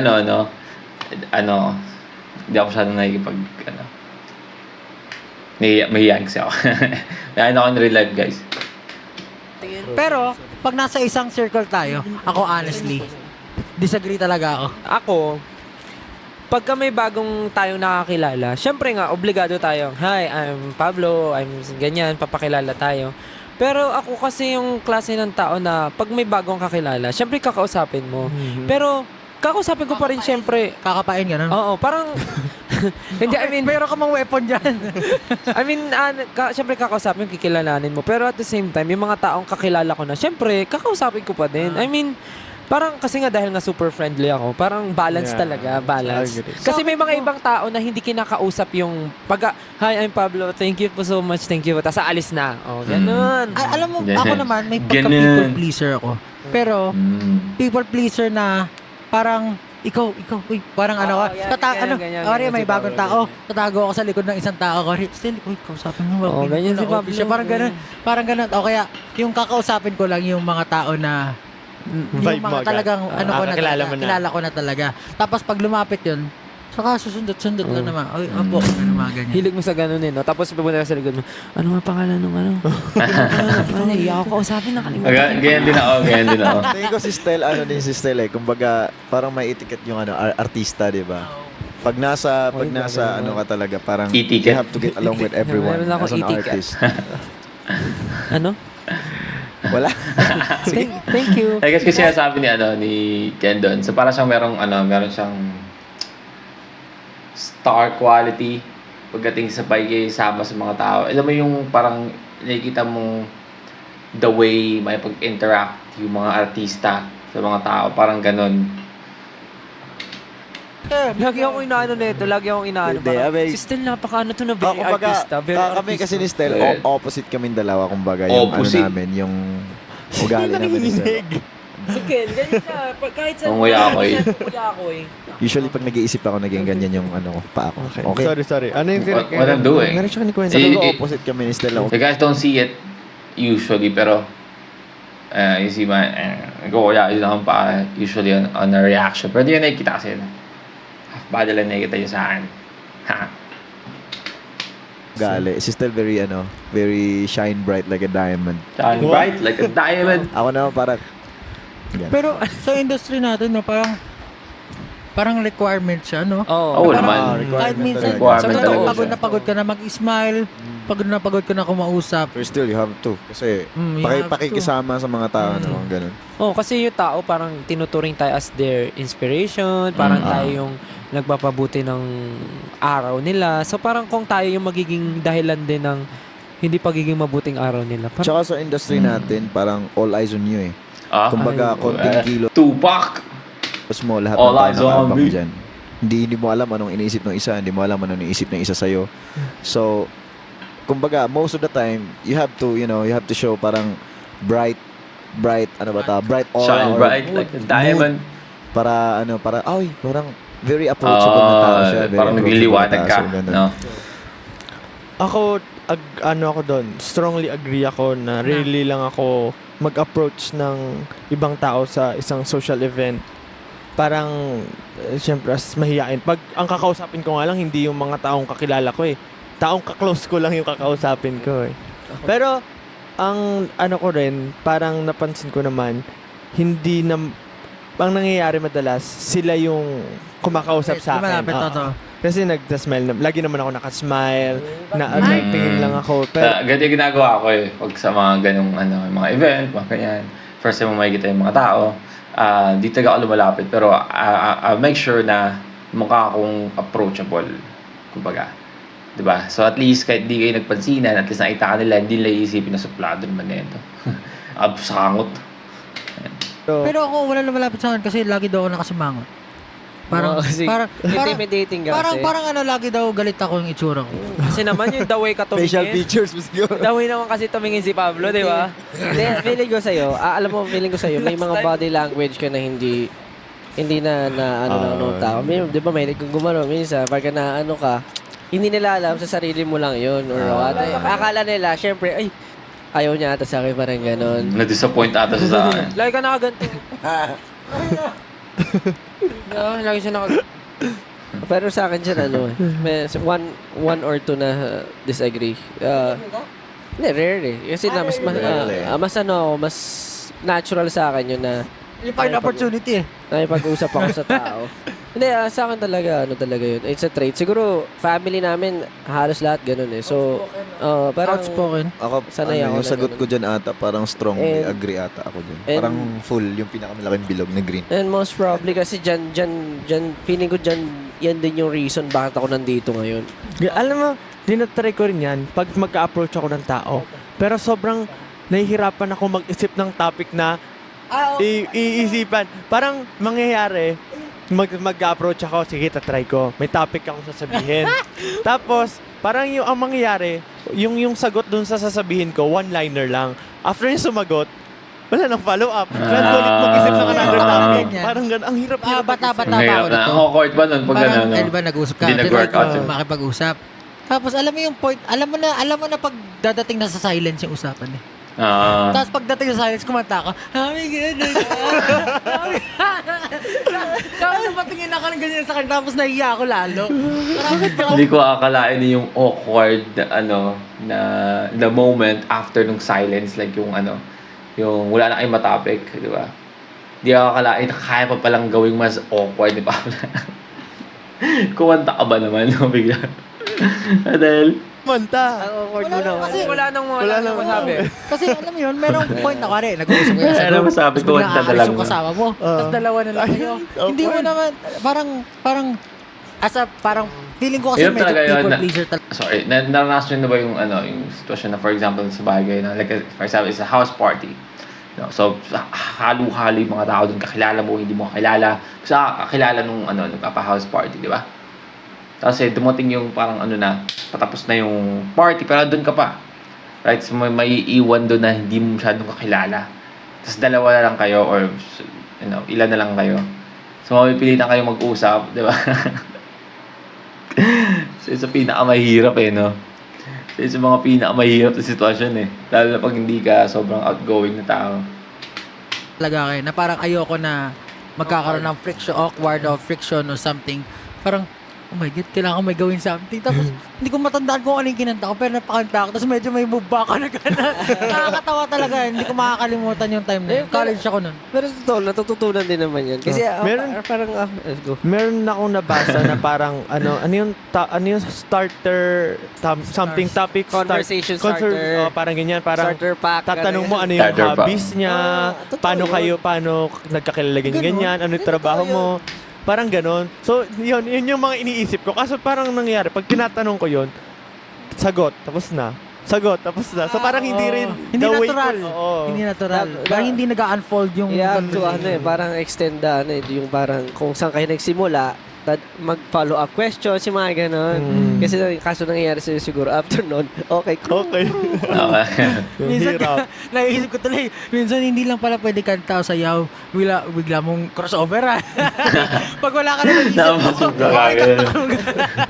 Speaker 1: hindi ako masyadong nakikipag, mahihayin kasi ako. Mahihayin ako in real life, guys.
Speaker 2: Pero, pag nasa isang circle tayo, ako honestly, disagree talaga ako.
Speaker 5: Ako, pagka may bagong tayong nakakilala, syempre nga, obligado tayong, hi, I'm Pablo, I'm ganyan, papakilala tayo. Pero ako kasi yung klase ng tao na pag may bagong kakilala, syempre kakausapin mo. Pero kakausapin ko pa rin syempre.
Speaker 2: Kakapain ka nun.
Speaker 5: Oo, parang hindi, I mean,
Speaker 2: meron ka mang weapon dyan.
Speaker 5: I mean, syempre kakausapin, kikilalanin mo. Pero at the same time, yung mga taong kakilala ko na, syempre, kakausapin ko pa din. I mean, parang kasi nga dahil nga super friendly ako, parang balance talaga, balance. Kasi may mga ibang tao na hindi kinakausap yung hi, I'm Pablo, thank you po so much, thank you. Tapos aalis na. Oh, ganun.
Speaker 2: Alam mo,
Speaker 1: Ganun.
Speaker 2: ako naman, may
Speaker 1: Ganun.
Speaker 2: pagka-people pleaser ako. Pero,
Speaker 1: Mm.
Speaker 2: people pleaser na parang ikaw, uy, parang
Speaker 5: ganyan,
Speaker 2: Kari, may
Speaker 5: si
Speaker 2: bagong
Speaker 5: Pablo,
Speaker 2: tao, tatago ako sa likod ng isang tao, Kari, still, uy, kausapin mo.
Speaker 5: Oo, ganyan si Pablo.
Speaker 2: Siya, parang ganun. O kaya, yung kakausapin ko lang yung mga tao na, yung
Speaker 3: Vibe mo
Speaker 2: mga
Speaker 3: agad.
Speaker 2: talagang,
Speaker 3: kakilala mo na.
Speaker 2: kilala ko na talaga. Tapos pag lumapit yun, saka susundot-sundot lang naman. Uy, apo, ano mga ganyan.
Speaker 5: Hilig mo sa ganun no? Tapos pupunta ka sa likod mo, ano nga pangalan nung Iya ako kausapin, nakalimutan.
Speaker 1: Ganyan din ako.
Speaker 6: Tingin ko si Stel, kumbaga, parang may etiquette yung artista, di ba? Pag nasa ka talaga, parang you
Speaker 1: Etiquette.
Speaker 6: have to get along with everyone
Speaker 5: Meron ako
Speaker 6: as an
Speaker 5: etiquette.
Speaker 6: artist.
Speaker 5: Ano?
Speaker 6: Wala.
Speaker 5: Thank you.
Speaker 1: I guess kasi sinasabi ni Ken doon. So para siyang meron siyang star quality pagdating sa pakikisama sa mga tao. Alam mo yung parang nakikita mo the way may pag-interact yung mga artista sa mga tao. Parang ganun.
Speaker 5: Lagi akong inaano nito,
Speaker 6: Hindi,
Speaker 5: parang,
Speaker 6: abay.
Speaker 5: si Stel napakaano to na very
Speaker 6: Kumbaga,
Speaker 5: artista, very
Speaker 6: kami
Speaker 5: artista.
Speaker 6: kasi ni Stel,
Speaker 1: Eh.
Speaker 6: opposite kami dalawa, kumbaga, yung
Speaker 1: Opposite.
Speaker 6: namin, yung ugali namin ni Stel.
Speaker 5: Si Ken, ganyan siya. Kahit sa
Speaker 1: Ang nguyakoy.
Speaker 5: nguyakoy.
Speaker 6: Usually, pag nag-iisip ako, naging ganyan yung pa ako. Okay.
Speaker 3: Sorry. Ano yung
Speaker 1: What I'm doing.
Speaker 3: Meron siya kinikwento.
Speaker 6: Sabi ko,
Speaker 1: Eh,
Speaker 6: opposite kami ni Stel.
Speaker 1: The guys don't see it usually, pero you see yun naman pa usually on a reaction. Pero di yun nakikita kasi half body lang nakikita yun sa akin. Ha.
Speaker 6: Gali. Si Stel very shine bright like a diamond.
Speaker 1: Shine bright like a diamond.
Speaker 6: Ako naman parang, yan.
Speaker 2: Pero sa industry natin, no, parang requirement siya, no?
Speaker 1: Oo
Speaker 2: Parang
Speaker 1: naman.
Speaker 2: Kahit minsan,
Speaker 1: Requirement
Speaker 2: sa
Speaker 1: talaga
Speaker 2: totoo,
Speaker 1: siya.
Speaker 2: pagod na pagod ka na mag-smile, pagod na pagod ka na kumausap.
Speaker 6: Pero still, you have to. Kasi,
Speaker 2: You have to.
Speaker 6: pakikisama sa mga tao, naman ganun.
Speaker 5: Oh, kasi yung tao parang tinuturing tayo as their inspiration, parang tayo yung nagpapabuti ng araw nila. So parang kung tayo yung magiging dahilan din ng hindi pagiging mabuting araw nila. Parang,
Speaker 6: Tsaka sa industry natin, parang all eyes on you eh.
Speaker 1: Ah,
Speaker 6: Kumbaga, konting kilo.
Speaker 1: Tupac.
Speaker 6: mo lahat
Speaker 1: All
Speaker 6: ng tao
Speaker 1: eyes on
Speaker 6: nakaabang
Speaker 1: me.
Speaker 6: dyan. Hindi mo alam anong iniisip ng isa, hindi mo alam anong iniisip ng isa sa'yo. So, kumbaga, most of the time, you have to show parang bright bright aura
Speaker 1: Shine
Speaker 6: or
Speaker 1: bright like a diamond.
Speaker 6: para parang very approachable na tao siya. Very
Speaker 1: Parang
Speaker 6: approachable
Speaker 1: nagliliwanag
Speaker 6: na
Speaker 1: ka.
Speaker 6: tao, so ganun.
Speaker 1: No?
Speaker 3: Ako, ako doon, strongly agree ako na really lang ako mag-approach ng ibang tao sa isang social event. Parang, syempre, as mahihain. Pag ang kakausapin ko nga lang, hindi yung mga taong kakilala ko eh. Taong kaklose ko lang yung kakausapin ko eh. Pero, ang ko rin, parang napansin ko naman, ang nangyayari madalas, sila yung kumakausap sa akin.
Speaker 2: Malapit to.
Speaker 3: Kasi nagda-smile, lagi naman ako nakasmile, tingin lang ako. Pero,
Speaker 1: Ganito yung ginagawa ko eh. Pag sa mga ganong mga event, mga ganyan. First time mo makikita yung mga tao, dito ako lumalapit. Pero I'll make sure na mukha akong approachable. Kumbaga. Diba? So at least kahit di kayo nagpansinan, at least nakita ka nila, hindi nila iisipin na suplado naman na ito. Absangot.
Speaker 2: Pero ako, wala lumalapit sa akin kasi lagi daw ako nakasimangot. Parang,
Speaker 4: kasi intimidating ka kasi.
Speaker 2: Parang lagi daw galit ako yung itsura ko.
Speaker 5: Kasi naman yung the way ka
Speaker 6: Facial
Speaker 5: tumingin.
Speaker 6: features mo siguro.
Speaker 5: The way naman kasi tumingin si Pablo, di ba?
Speaker 4: Hindi, feeling ko sa'yo, feeling ko sa'yo, may mga body language ka na hindi na ng tao. Di ba, may kung gumano, minsan, pagka na ka, hindi nila alam sa sarili mo lang yun. Or what. Akala nila, syempre, ay, ayaw niya ata sa akin, parang ganon.
Speaker 1: Na-disappoint ata siya sa akin.
Speaker 5: Lagi ka nakaganto. Lagi siya nakaganto.
Speaker 4: Pero sa akin siya, may one or two na disagree. Hindi, rare eh. Kasi mas natural sa akin yun na
Speaker 2: Yung find opportunity eh.
Speaker 4: nakipag-usap ako sa tao. Hindi, sa akin talaga yun. It's a trait. Siguro, family namin, halos lahat ganun eh. So, parang
Speaker 2: Outspoken.
Speaker 6: Ako,
Speaker 4: Sanay ako
Speaker 6: yung
Speaker 4: na
Speaker 6: sagot
Speaker 4: ganun.
Speaker 6: ko dyan ata, parang strongly
Speaker 4: And-
Speaker 6: agree ata ako dyan.
Speaker 4: and-
Speaker 6: Parang full, yung pinakamalaking bilog na green.
Speaker 4: And most probably kasi dyan, feeling ko dyan, yan din yung reason bakit ako nandito ngayon.
Speaker 3: alam mo, dinatry ko rin yan pag mag-approach ako ng tao. Pero sobrang nahihirapan ako mag-isip ng topic na iisipan. Parang mangyayari, mag-approach ako, sige, tatry ko. May topic akong sasabihin. Tapos, parang ang mangyayari, yung sagot dun sa sasabihin ko, one-liner lang. After yung sumagot, wala nang follow-up. Kaya ulit mag-isip ng another topic.
Speaker 2: ganyan.
Speaker 3: Parang ganun. Ang hirap.
Speaker 2: Bata-bata
Speaker 1: Ang
Speaker 2: pa
Speaker 1: hirap
Speaker 2: ako
Speaker 1: na.
Speaker 2: nito.
Speaker 1: Ang awkward ba nun? Pag
Speaker 2: Parang,
Speaker 1: gano'n,
Speaker 2: ba, nag-usap ka,
Speaker 1: Hindi nag-workout
Speaker 2: tinry ko
Speaker 1: yun.
Speaker 2: makipag-usap. Tapos, alam mo yung point, alam mo na pag dadating na sa silence yung usapan eh. Tapos pagdating sa silence, kumanta ka, may gano'n. Tapos patingin ako ng ganyan sa akin, tapos nahiya ako lalo.
Speaker 1: Hindi ko akalain yung awkward na the moment after nung silence, like yung yung wala na kayong matapik, di ba? Hindi ako akalain na kaya pa palang gawing mas awkward ni Paula. Kumanta ka ba naman, no? Bigla. Dahil,
Speaker 3: Manta.
Speaker 4: Ang awkward mo
Speaker 2: Wala
Speaker 4: naman.
Speaker 2: kasi-
Speaker 5: Wala nang masabi.
Speaker 2: Kasi alam mo yun, merong point na kare, nag-uusap kayo sa
Speaker 1: Ano
Speaker 2: group.
Speaker 1: masabi ko,
Speaker 2: Tapos
Speaker 1: wanta na
Speaker 2: biglang
Speaker 1: lang.
Speaker 2: aalis yung kasama mo. Tapos dalawa na lang kayo. Hindi mo naman, parang, parang, feeling ko kasi
Speaker 1: Yun
Speaker 2: medyo
Speaker 1: talaga yun
Speaker 2: people
Speaker 1: na-
Speaker 2: pleaser talaga.
Speaker 1: sorry, naranasan nyo na ba yung sitwasyon na, for example, sa bagay na, like, for example, it's a house party. No, so, halo-halo yung mga tao dun, kakilala mo, hindi mo kakilala. Basta kakilala nung nagpapa-house party, di ba? Tapos dumating yung parang patapos na yung party, pero doon ka pa. Right? So, may iwan doon na hindi mo masyadong kakilala. Tapos dalawa na lang kayo, or, ilan na lang kayo. So, mapipilitan kayo mag-usap, di ba? So, isa pinakamahirap no? So, isa mga pinakamahirap na sitwasyon Lalo na pag hindi ka sobrang outgoing na tao.
Speaker 2: Talaga kayo, na parang ayoko na magkakaroon ng friction or something. Parang, oh my God, kailangan ko may gawin something. Tapos, hindi ko matandaan kung ano yung kinanta ko, pero napakanta ko. Tapos medyo may move back ka na gano'n. Nakakatawa talaga. Hindi ko makakalimutan yung time na yun. College ako nun.
Speaker 4: Pero totoo, natututunan din naman yan. Kasi let's go.
Speaker 3: Meron akong nabasa na parang ano yung starter something topic
Speaker 4: Conversation starter.
Speaker 3: parang ganyan, parang
Speaker 4: Starter pack.
Speaker 3: tatanong mo ano yung
Speaker 1: Starter pack.
Speaker 3: hobbies niya,
Speaker 4: totoo
Speaker 3: paano nagkakilala ganyan, ano yung trabaho mo. Parang ganon. So, yun yung mga iniisip ko. Kaso parang nangyari, pag tinatanong ko yun, sagot, tapos na. sagot, tapos na. So parang hindi rin
Speaker 2: Hindi
Speaker 3: the way
Speaker 2: natural.
Speaker 3: ko-
Speaker 2: Hindi natural. Parang hindi nag-unfold yung
Speaker 4: You have to,
Speaker 2: conversation.
Speaker 4: parang extend yung parang kung saan kayo nagsimula, mag-follow up questions, yung mga ganon. Kasi kaso nangyayari sa'yo siguro after nun, okay, cool.
Speaker 3: Okay.
Speaker 1: Okay.
Speaker 2: Minsan
Speaker 3: Hirap.
Speaker 2: naisip ko tuloy, minsan hindi lang pala pwede kanta o sayaw, bigla mong crossover Pag wala ka na naisip mo,
Speaker 1: Napasok ka
Speaker 2: okay,
Speaker 1: kagad.
Speaker 2: kanta ka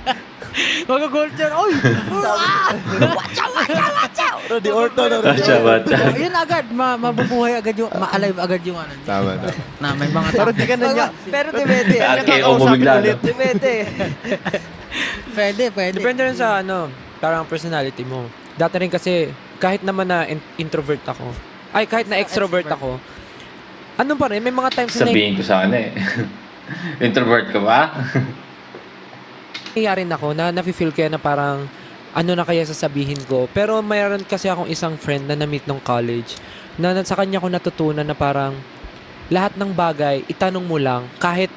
Speaker 2: mag-gold dyan, oy!
Speaker 3: Rudy Orton.
Speaker 1: Bacha, bacha.
Speaker 2: Yun agad, mabubuhay agad yung, ma-alive agad yung ano.
Speaker 3: Tama.
Speaker 2: Na may mga
Speaker 3: Pero di ka na niya.
Speaker 4: Pero depende.
Speaker 1: At kayo bumigla, no?
Speaker 4: Depende.
Speaker 2: Pwede.
Speaker 5: Depende rin sa parang personality mo. Dati rin kasi, kahit naman na introvert ako, kahit na extrovert ako, ano pa rin, may mga times na
Speaker 1: Sabihin ko sana introvert ka ba?
Speaker 5: nangyayari na ako na nafe-feel ko yan na parang ano na kaya sasabihin ko. Pero mayroon kasi akong isang friend na na-meet nung college na sa kanya ko natutunan na parang lahat ng bagay, itanong mo lang. Kahit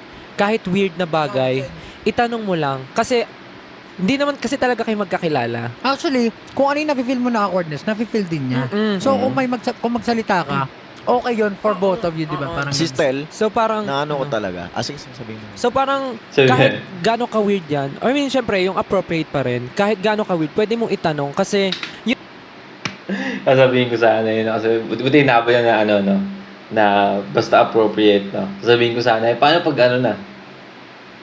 Speaker 5: weird na bagay, itanong mo lang. Kasi hindi naman kasi talaga kayo magkakilala.
Speaker 2: Actually, kung ano yung nafe-feel mo na awkwardness, nafe-feel din niya. So, kung magsalita ka, okay yun for both of you, di ba? Parang
Speaker 6: Si Stel,
Speaker 5: So parang
Speaker 6: na ano ko talaga. Sige, sabihin mo.
Speaker 5: So parang
Speaker 1: So,
Speaker 5: kahit gaano ka-weird yan, I mean, syempre, yung appropriate pa rin, kahit gaano ka-weird, pwede mong itanong kasi
Speaker 1: Sasabihin ko sana yun. Kasi buti naabo yan na na basta appropriate, no? Sasabihin ko sana, paano pag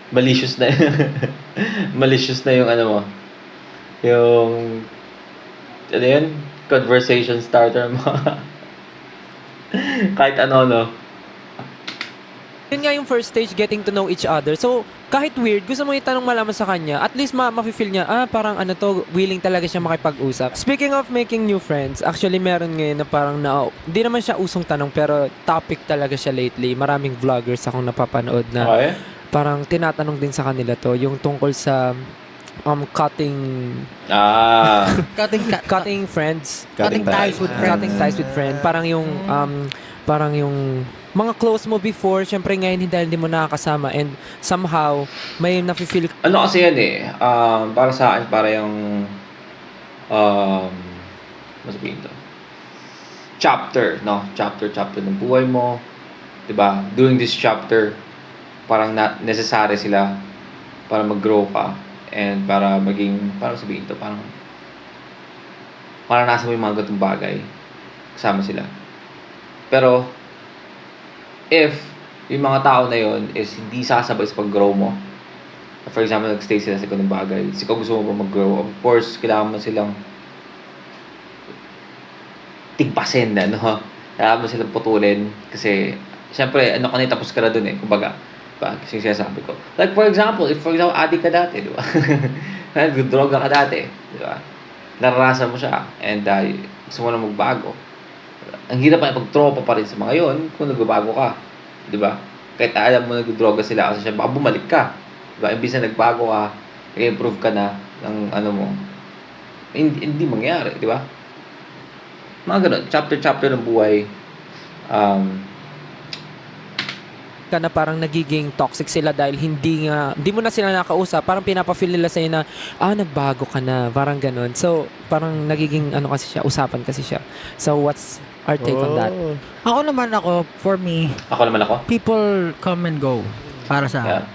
Speaker 1: malicious na malicious na yung mo, yung yun? Conversation starter mo. Kahit no?
Speaker 5: yun nga yung first stage, getting to know each other. So, kahit weird, gusto mo itanong malaman sa kanya, at least ma-feel niya, parang willing talaga siya makipag-usap. Speaking of making new friends, actually meron ngayon na parang hindi naman siya usong tanong, pero topic talaga siya lately. Maraming vloggers akong napapanood na
Speaker 1: Okay?
Speaker 5: parang tinatanong din sa kanila to, yung tungkol sa cutting friends.
Speaker 2: Cutting ties with friends.
Speaker 5: Cutting ties with friends. Parang yung mga close mo before, syempre ngayon dahil hindi mo nakakasama and somehow may nafe-feel
Speaker 1: Ano kasi yan para sa akin, para yung masabihin to, chapter ng buhay mo, 'di ba? During this chapter, parang necessary sila para mag-grow ka and para maging, parang sabihin to, parang nasa mo yung mga gatong bagay kasama sila. Pero if yung mga tao na yon is hindi sasabay sa pag-grow mo, for example, nag-stay sila sa ganung bagay, kung gusto mo ba mag-grow, of course, kailangan mo silang tigpasin kailangan mo silang putulin kasi syempre, tapos ka na dun kumbaga, kasi sinasabi ko. Like for example, addict ka dati, di ba? Droga ka dati, di ba? Naranasan mo siya and gusto mo na magbago. Ang hirap pa pag-tropa pa rin sa mga yon kung nagbabago ka, di ba? Kahit alam mo nagdroga sila kasi siya, baka bumalik ka, di ba? Imbis na nagbago ka, nag-improve ka na ng mo, hindi mangyari, di ba? Mga ganun, chapter ng buhay.
Speaker 5: ka na parang nagiging toxic sila dahil hindi mo na sila nakausap, parang pinapa-feel nila sa'yo na nagbago ka na, parang ganun. So parang nagiging kasi siya, usapan kasi siya. So what's our take on that?
Speaker 2: Ako naman for me, people come and go para sa akin.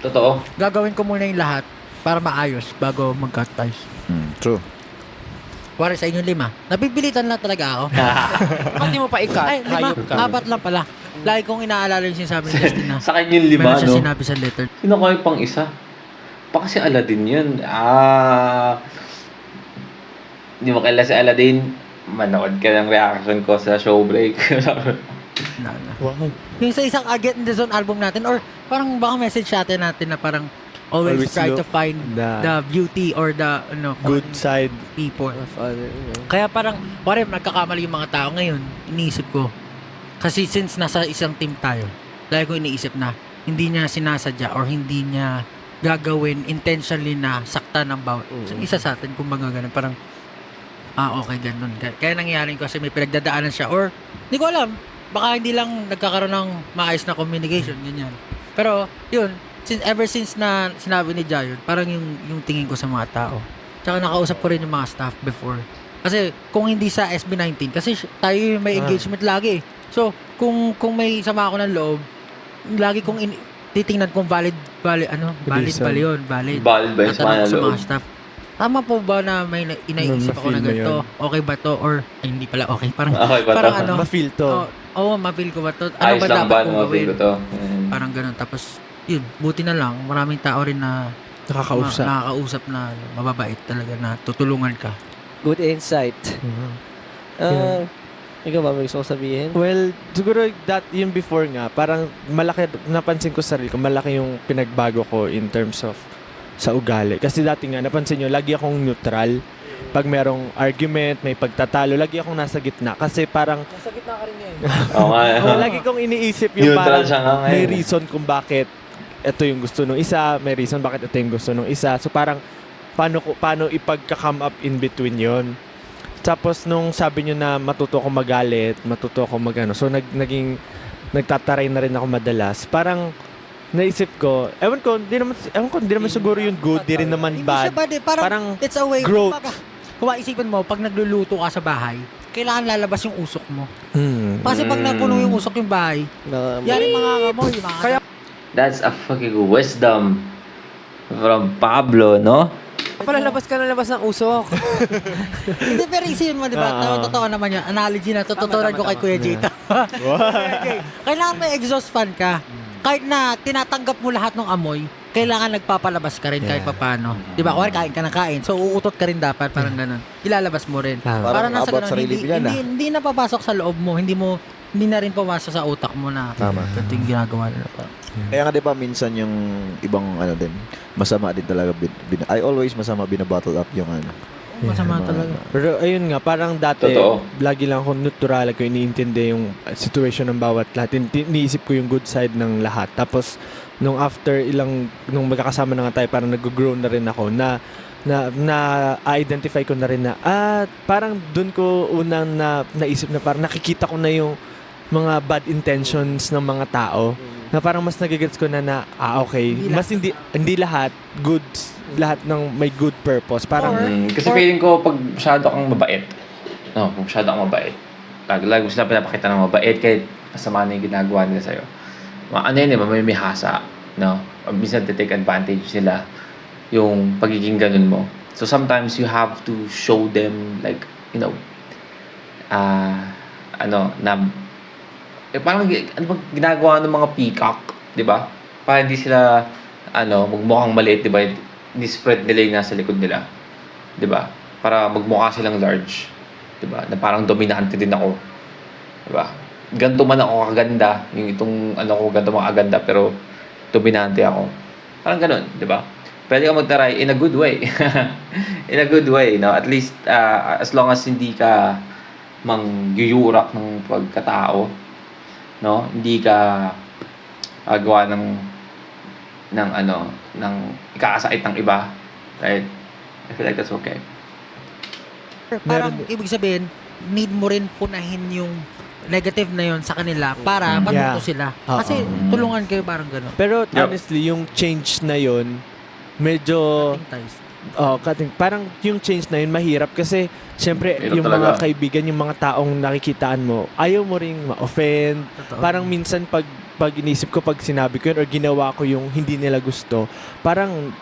Speaker 1: Totoo.
Speaker 2: Gagawin ko muna yung lahat para maayos bago mag-cut ties.
Speaker 6: True.
Speaker 2: Para sa inyong 5. Napibilitan lang talaga ako.
Speaker 5: Hindi mo pa i-cut.
Speaker 2: Ay, 5. 4 lang pala. Lagi kong inaalala yung sinasabi ni Justin na
Speaker 1: Sa kanya yung 5,
Speaker 2: meron siya
Speaker 1: no?
Speaker 2: sinabi sa letter.
Speaker 1: Sino kayo pang isa? Pa kasi Aladdin yun. Hindi mo kaila si Aladdin. Manood ka ng reaction ko sa show break.
Speaker 3: Wow.
Speaker 2: Yung sa isang Get in the Zone album natin or parang baka message sa atin natin na parang always try to
Speaker 3: look
Speaker 2: find the beauty or the
Speaker 3: good side
Speaker 2: people.
Speaker 4: Of other,
Speaker 2: Kaya parang, nagkakamali yung mga tao ngayon, iniisip ko. Kasi since nasa isang team tayo, lagi ko iniisip na hindi niya sinasadya or hindi niya gagawin intentionally na sakta ng bawat isa sa atin, kumbaga ganun. Parang, okay, ganun. Kaya nangyayari ko kasi may pinagdadaanan siya or, hindi ko alam, baka hindi lang nagkakaroon ng maayos na communication, ganyan. Pero, yun, ever since na sinabi ni Jayon, parang yung tingin ko sa mga tao. Tsaka nakausap ko rin yung mga staff before. Kasi kung hindi sa SB19, kasi tayo yung may engagement lagi. So, kung may sama ako ng loob, lagi kong titingnan kung valid ba yun? Valid
Speaker 1: Valid ba yung sama
Speaker 2: tatanong ko
Speaker 1: ng
Speaker 2: sa
Speaker 1: loob?
Speaker 2: mga staff. Tama po ba na may inaisip ako na
Speaker 3: Ma-feel mo
Speaker 2: ganito? Okay ba to? Or, ay, hindi pala okay. Parang,
Speaker 1: Okay ba
Speaker 2: parang
Speaker 1: to?
Speaker 2: ano?
Speaker 3: Ma-feel to.
Speaker 2: Ma-feel ko ba to? Ano
Speaker 1: Ayos
Speaker 2: ba
Speaker 1: lang
Speaker 2: dapat
Speaker 1: ba?
Speaker 2: kong
Speaker 1: Mga feel
Speaker 2: gawin?
Speaker 1: ko to.
Speaker 2: Parang ganun. Tapos, yun, buti na lang. Maraming tao rin na nakakausap na mababait talaga na tutulungan ka.
Speaker 4: Good insight.
Speaker 3: Yeah.
Speaker 4: Ikaw ba may gusto ko sabihin?
Speaker 3: Well, siguro yung before nga, parang malaki, napansin ko sa sarili ko, malaki yung pinagbago ko in terms of sa ugali. Kasi dati nga, napansin nyo, lagi akong neutral. Pag merong argument, may pagtatalo, lagi akong nasa gitna. Kasi parang,
Speaker 5: Nasa gitna ka rin ngayon.
Speaker 1: Oo nga.
Speaker 3: lagi kong iniisip yung
Speaker 1: Neutral
Speaker 3: parang
Speaker 1: siya nga ngayon.
Speaker 3: may reason kung bakit ito yung gusto nung isa, may reason bakit ito yung gusto nung isa. So parang, paano ipagka-come up in between yon. Tapos nung sabi nyo na matuto ako magalit, matuto ako magano. So nagtataray na rin ako madalas. Parang naisip ko, ewan ko, hindi naman siguro yung good, di rin naman
Speaker 2: Hindi siya
Speaker 3: bad.
Speaker 2: bad eh. Parang, it's a way.
Speaker 3: growth.
Speaker 2: Kung maisipan mo, pag nagluluto ka sa bahay, kailangan lalabas yung usok mo.
Speaker 3: Hmm.
Speaker 2: Kasi pag napuno yung usok yung bahay, yari mga kamoy, mga
Speaker 1: That's a fucking wisdom from Pablo, no?
Speaker 5: Palalabas ka na labas ng usok.
Speaker 2: Hindi, pero isipin mo, di ba? Totoo naman yun. Analogy na, tututuran ko kay Kuya Jito. Kailangan may exhaust fan ka. Kahit na tinatanggap mo lahat ng amoy, kailangan nagpapalabas ka rin kahit papano. Di ba? Kung kain ka na kain, so uutot ka rin dapat, parang ganun. Ilalabas mo rin.
Speaker 6: Parang
Speaker 2: Para nasa
Speaker 6: about
Speaker 2: ganun,
Speaker 6: sa relief yan,
Speaker 2: hindi napapasok sa loob mo, hindi na rin pumasok sa utak mo na
Speaker 6: Tama.
Speaker 2: ito yung ginagawa nila pa.
Speaker 6: Kaya nga 'di ba minsan yung ibang ano din, masama din talaga I always masama binabottle up yung ano.
Speaker 2: Masama
Speaker 6: yung
Speaker 2: talaga.
Speaker 3: Pero ayun nga, parang dati,
Speaker 1: Totoo.
Speaker 3: lagi lang akong neutral, ko iniintindi yung situation ng bawat lahat. Iniisip ko yung good side ng lahat. Tapos, nung nung magkakasama na nga tayo, parang nag-grow na rin ako na-identify ko na rin na, parang dun ko unang naisip na parang nakikita ko na yung mga bad intentions ng mga tao. Na parang mas nagigets ko na okay. Mas hindi lahat lahat ng may good purpose. Parang,
Speaker 1: Kasi feeling ko pag masyado kang mabait, no, kung masyado kang mabait, lagi mo sila pinapakita ng mabait kahit masama na yung ginagawa nila sa'yo. Ano yun, may hasa, no? Minsan take advantage nila yung pagiging ganun mo. So sometimes you have to show them like, you know, parang ano bang ginagawa ng mga peacock, 'di ba? Para hindi sila magmukhang maliit, 'di ba? Ni-spread nila yung nasa likod nila. 'Di ba? Para magmukha silang large, 'di ba? Na parang dominante din ako. 'Di ba? Ganto man ako kaganda, yung itong ganto mga aganda pero dominante ako. Parang ganoon, 'di ba? Pwede kang magtaray in a good way. In a good way, no? At least as long as hindi ka mangyuyurak ng pagkatao, no, hindi ka gawa ng ikakasakit ng iba, right? I feel like that's okay.
Speaker 2: Parang ibig sabihin, need mo rin punahin yung negative na yon sa kanila para matuto sila. Kasi tulungan kayo, parang gano'n.
Speaker 3: pero honestly, yung change na yon medyo parang yung change na yun mahirap kasi syempre
Speaker 1: Hirap
Speaker 3: yung
Speaker 1: talaga.
Speaker 3: mga kaibigan, yung mga taong nakikitaan mo, ayaw mo ring ma-offend.
Speaker 2: Totoo.
Speaker 3: Parang minsan pag inisip ko, pag sinabi ko yun or ginawa ko yung hindi nila gusto, parang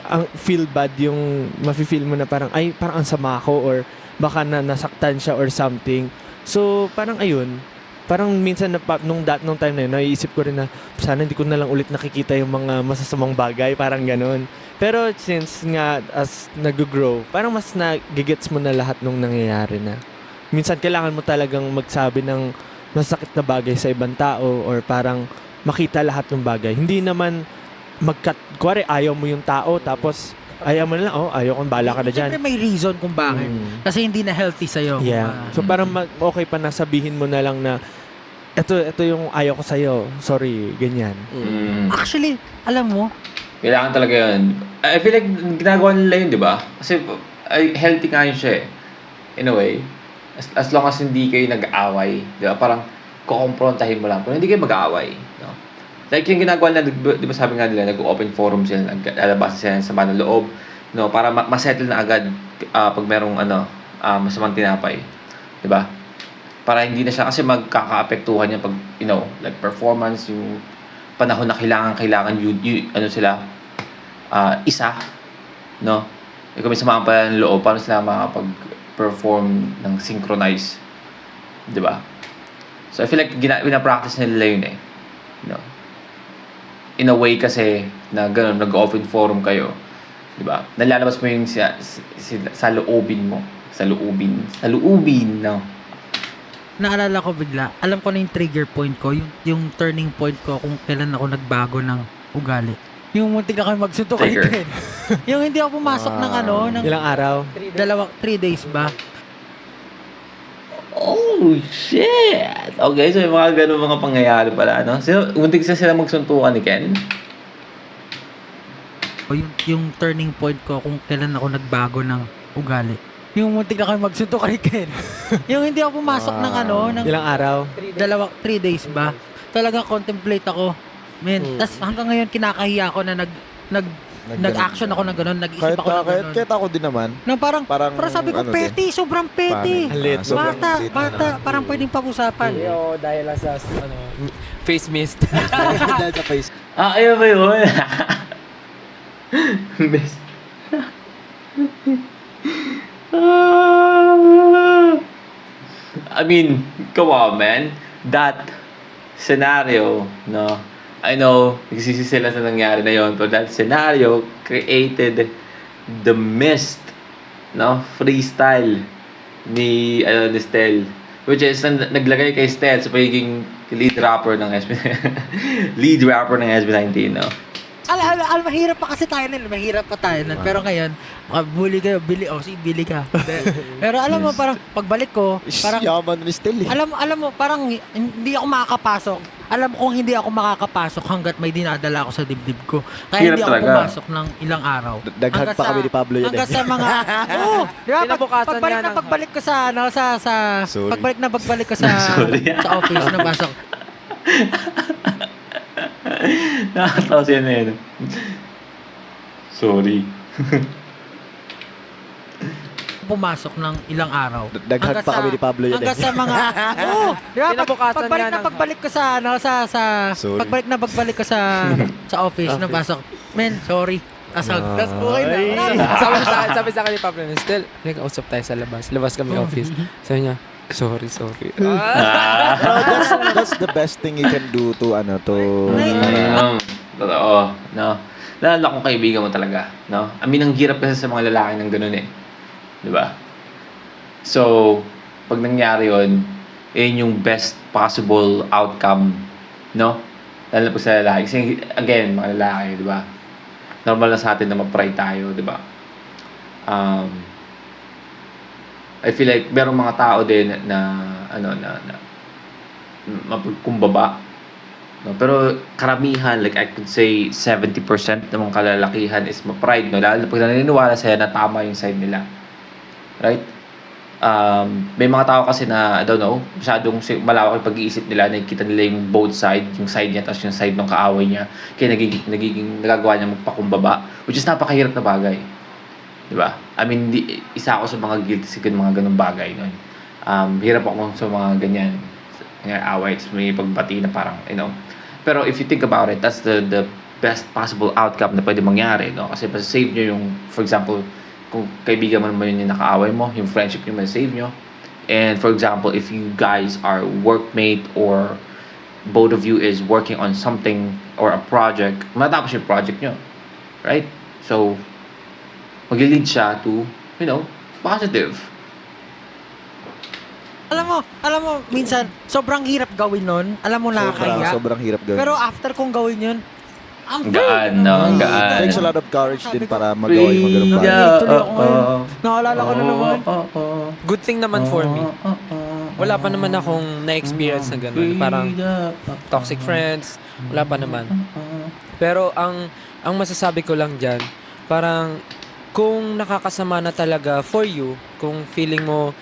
Speaker 3: ang feel bad, yung mafe-feel mo na parang parang ang sama ko or baka nasaktan siya or something. So parang ayun, parang minsan nung time na yun, naiisip ko rin na sana hindi ko na lang ulit nakikita yung mga masasamang bagay, parang ganun. Pero since nga as nag-grow, parang mas nagigets mo na lahat nung nangyayari na. Minsan kailangan mo talagang magsabi ng masakit na bagay sa ibang tao or parang makita lahat ng bagay. Hindi naman kuwari ayaw mo yung tao tapos ayaw mo na lang, ayaw kong bala ka na dyan.
Speaker 2: Siyempre may reason kung bakit. Kasi hindi na healthy sa'yo.
Speaker 3: Yeah. So parang okay pa na sabihin mo na lang na ito yung ayaw ko sa'yo. Sorry, ganyan.
Speaker 2: Actually, alam mo,
Speaker 1: Kailangan talaga yun. I feel like ginagawa nila yun, di ba? Kasi healthy nga yun siya eh. In a way. As long as hindi kayo nag-aaway, di ba? Parang kukomprontahin mo lang. Pero hindi kayo mag-aaway. No? Like yung ginagawa nila, di ba sabi nga nila, nag-open forum sila, nag-alabas sila sa sama ng loob, no? Para masettle na agad pag merong masamang tinapay. Diba? Para hindi na siya kasi magkakaapektuhan niya pag, like performance, yung panahon na kailangan ano sila, isa, no? Kung may samaan pa ng loob, paano sila makapag-perform ng synchronize? Diba? So, I feel like pinapractice nila yun eh. In a way kasi na gano'n, nag-open forum kayo. Diba? Nalalabas mo yung sa loobin mo. Sa loobin, no?
Speaker 2: Naalala ko bigla, alam ko na yung trigger point ko, yung turning point ko kung kailan ako nagbago ng ugali. Yung muntik na kami magsuntok kay
Speaker 1: Trigger.
Speaker 2: Ken. Yung hindi ako pumasok ng ng
Speaker 3: Ilang araw?
Speaker 2: 3 days ba?
Speaker 1: Oh, shit! Okay, so may mga ganun mga pangyayari pala, no? So, muntik sila magsuntukan ni Ken?
Speaker 2: O yung turning point ko kung kailan ako nagbago ng ugali. Yung muntik na kami magsuntok kay Ken. Yung hindi ako pumasok ng ng
Speaker 3: Ilang araw?
Speaker 2: 3 days ba? Talagang contemplate ako. Men, tas hanggang ngayon kinakahiya ako na nag-action ako ng ganun, nag-isip ako ng ganun.
Speaker 6: Kahit ako din naman.
Speaker 2: No, parang sabi ko,
Speaker 6: ano
Speaker 2: petty, sobrang petty.
Speaker 3: Ang liit.
Speaker 6: Sobrang liit.
Speaker 2: Bata, parang pwedeng pag-usapan.
Speaker 5: Dahil lang sa face mist.
Speaker 6: Dahil sa face.
Speaker 1: Ayun ba yun? Best. I mean, come on, man. That scenario, no? I know, nagsisi sila sa nangyari na yon, but that scenario created the mist, no? Freestyle ni Stel, which is naglagay kay Stel sa pagiging lead rapper ng SB19, no?
Speaker 2: Mahirap pa kasi tayo nun. Mahirap pa tayo nun. Pero ngayon, bully kayo. Billy ka. Pero alam mo, parang pagbalik ko, parang,
Speaker 6: Yaman ni Stel eh.
Speaker 2: alam mo, parang hindi ako makakapasok. Alam kong hindi ako makakapasok hanggat may dinadala ako sa dibdib ko. Kaya
Speaker 1: Hirap
Speaker 2: hindi ako
Speaker 1: talaga.
Speaker 2: pumasok ng ilang araw.
Speaker 6: Daghag pa kami ni Pablo yun
Speaker 2: Hanggang
Speaker 6: eh.
Speaker 2: sa mga, di ba?
Speaker 5: Kinabukasan
Speaker 2: Pagbalik
Speaker 5: niya
Speaker 2: na
Speaker 5: ng-
Speaker 2: pagbalik ko sa,
Speaker 6: Sorry.
Speaker 2: pagbalik ko sa,
Speaker 1: Sorry.
Speaker 2: sa office, napasok.
Speaker 1: Nakatawa siya na yun. Sorry.
Speaker 2: Pumasok ng ilang araw.
Speaker 6: Daghag pa kami ni Pablo yun
Speaker 2: Hanggang
Speaker 6: eh.
Speaker 2: sa mga, di ba?
Speaker 5: Kinabukasan niya ng-
Speaker 2: Pagbalik ko sa,
Speaker 6: Sorry.
Speaker 2: pagbalik ko sa office, napasok. Men, sorry. Asag. That's okay na.
Speaker 5: sabi sa akin ni Pablo, still, nag-usap tayo sa labas. Labas kami office. Sabi niya, sorry.
Speaker 6: That's the best thing you can do to
Speaker 1: Totoo, no? Lalo kung kaibigan mo talaga, no? I mean, ang hirap kasi sa mga lalaki ng ganun eh. Di ba? So, pag nangyari yun, yun yung best possible outcome, no? Lalo po sa lalaki. Kasi, again, mga lalaki, di ba? Normal na sa atin na ma-pride tayo, di ba? I feel like merong mga tao din na mapagkumbaba. No? Pero karamihan, like I could say 70% ng mga kalalakihan is ma-pride, no? Lalo pag naniniwala sila na tama yung side nila. Right? May mga tao kasi na, I don't know, masyadong malawak yung pag-iisip nila, nakikita nila yung both side, yung side niya, tapos yung side ng kaaway niya, kaya nagagawa niya magpakumbaba, which is napakahirap na bagay. Diba? I mean, isa ako sa mga guilty sa mga ganung bagay nun. Hirap ako sa mga ganyan. Away, may pagbati na parang, Pero if you think about it, that's the best possible outcome na pwede mangyari, no? Kasi save nyo yung, for example, kung kaibigan mo naman yun yung nakaaway mo, yung friendship nyo save nyo. And for example, if you guys are workmate or both of you is working on something or a project, matapos yung project nyo. Right? So, mag-lead siya to, positive.
Speaker 2: Alam mo, minsan, sobrang hirap gawin nun. Alam mo, nakakahiya.
Speaker 6: Sobrang hirap gawin.
Speaker 2: Pero after kong gawin yun, ang
Speaker 1: Gaan, no? Ang gaan.
Speaker 6: Takes a lot of courage
Speaker 2: Sabi
Speaker 6: din
Speaker 2: ko,
Speaker 6: para magawa yung mga ganun bagay.
Speaker 2: Tuloy ako ngayon. Naalala ko na naman.
Speaker 5: Good thing naman for me. Wala pa naman akong na-experience na gano'n. Parang toxic friends, wala pa naman. Pero ang masasabi ko lang dyan, parang kung nakakasama na talaga for you, kung feeling mo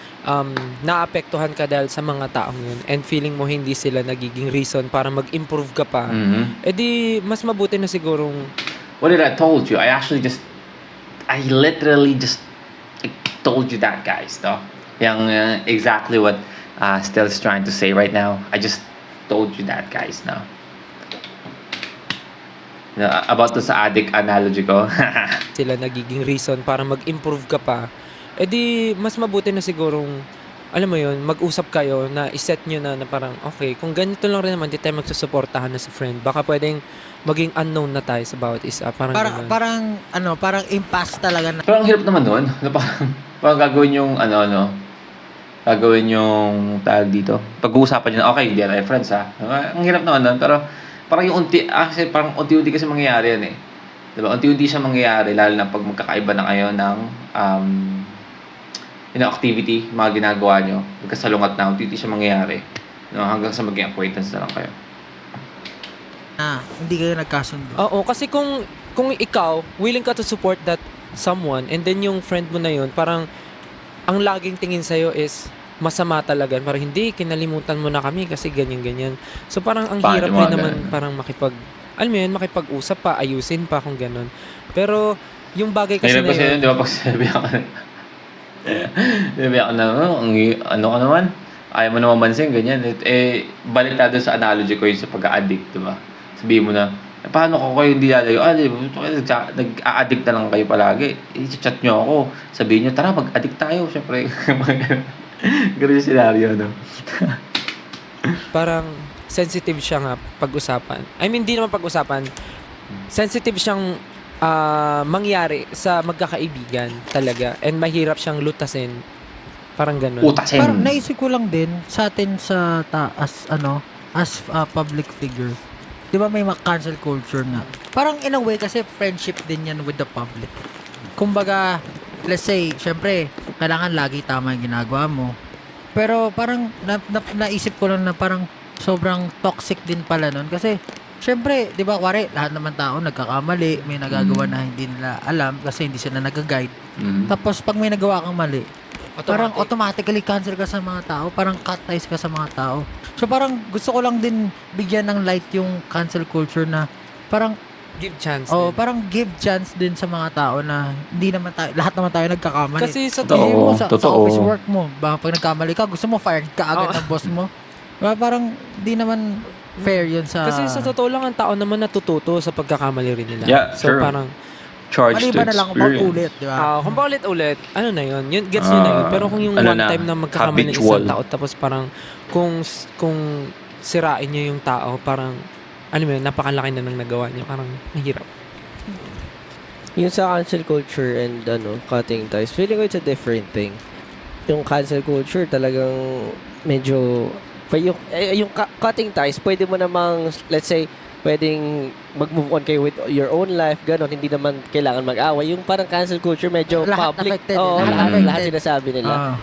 Speaker 5: naapektuhan ka dahil sa mga taong yun and feeling mo hindi sila nagiging reason para mag-improve ka pa, edi mas mabuti na sigurong
Speaker 1: What did I told you? I literally just told you that, guys, no? Yung exactly what Stel's trying to say right now. I just told you that, guys, no? About to sa addict analogy ko.
Speaker 5: Sila nagiging reason para mag-improve ka pa, di mas mabuti na sigurong, alam mo yun, mag-usap kayo na iset nyo na parang, okay, kung ganito lang rin naman, di tayo magsusuportahan na sa friend. Baka pwedeng maging unknown na tayo sa bawat isa.
Speaker 2: Parang impasse talaga na.
Speaker 1: Pero ang hirap naman nun. Parang gagawin yung, gagawin yung tag dito. Pag-uusapan nyo na, okay, hindi tayo friends, ha? Ang hirap naman nun, pero parang yung parang unti-unti kasi mangyayari yan eh. Diba? Unti-unti siya mangyayari, lalo na pag magkakaiba na kayo ng activity, mga ginagawa nyo. Magkasalungat na, unti-unti siya mangyayari. No? Hanggang sa maging acquaintance na lang kayo.
Speaker 2: Hindi kayo nagkasundo.
Speaker 5: Oo, kasi kung ikaw, willing ka to support that someone, and then yung friend mo na yun, parang ang laging tingin sa'yo is masama talaga. Parang hindi, kinalimutan mo na kami kasi ganyan-ganyan. So parang ang hirap din naman parang makipag-usap pa, ayusin pa kung ganun. Pero yung bagay kasi na yun...
Speaker 1: Di ba pag sabi ako ano ka naman? Ayaw mo naman mansin, ganyan. Balik na doon sa analogy ko yun sa pag-a-addict, di ba? Sabihin mo na, paano ko kayo hindi lalayo? Nag-a-addict na lang kayo palagi. I-chat nyo ako. Sabihin nyo, tara, mag-addict tayo. Siyempre, ganun yung scenario, no?
Speaker 5: Parang sensitive siya nga pag-usapan. I mean, di naman pag-usapan. Sensitive siyang mangyari sa magkakaibigan talaga. And mahirap siyang lutasin. Parang ganun.
Speaker 1: Utasin.
Speaker 2: Parang naisip ko lang din sa atin as public figure. 'Di ba may cancel culture na. Parang in a way kasi friendship din yan with the public. Kumbaga, let's say, syempre, kailangan lagi tama yung ginagawa mo. Pero parang naisip ko lang na parang sobrang toxic din pala nun kasi syempre, 'di ba, kuwari lahat naman tao nagkakamali, may nagagawa na hindi nila alam kasi hindi sila nag-guide. Tapos pag may nagawa kang mali, parang automatically cancel ka sa mga tao, parang cut ties ka sa mga tao. So parang gusto ko lang din bigyan ng light yung cancel culture na parang
Speaker 5: give chance din.
Speaker 2: parang give chance din sa mga tao na hindi naman tayo, lahat naman tayo nagkakamali.
Speaker 5: Kasi sa
Speaker 2: sa office work mo, baka pag nagkamali ka, gusto mo fired ka agad ng boss mo. Diba? Parang hindi naman fair yun sa...
Speaker 5: Kasi sa totoo lang, ang tao naman natututo sa pagkakamali rin nila.
Speaker 1: Yeah,
Speaker 5: so
Speaker 1: true.
Speaker 5: parang
Speaker 1: Charge to
Speaker 2: maliban na lang kung
Speaker 1: experience.
Speaker 2: paulit, di ba?
Speaker 5: kung paulit-ulit, ano na yun? Gets nyo na yun. Pero kung yung one time na magkakamali ng isang tao, tapos parang kung sirain nyo yung tao, parang napakalaki na nang nagawa nyo. Parang mahirap.
Speaker 4: Yung sa cancel culture and cutting ties, feeling ko it's a different thing. Yung cancel culture talagang medyo yung cutting ties, pwede mo namang, let's say, pwedeng mag-move on kayo with your own life, gano'n, hindi naman kailangan mag-away. Yung parang cancel culture, medyo
Speaker 2: Lahat
Speaker 4: public.
Speaker 2: affected.
Speaker 4: Lahat sinasabi nila.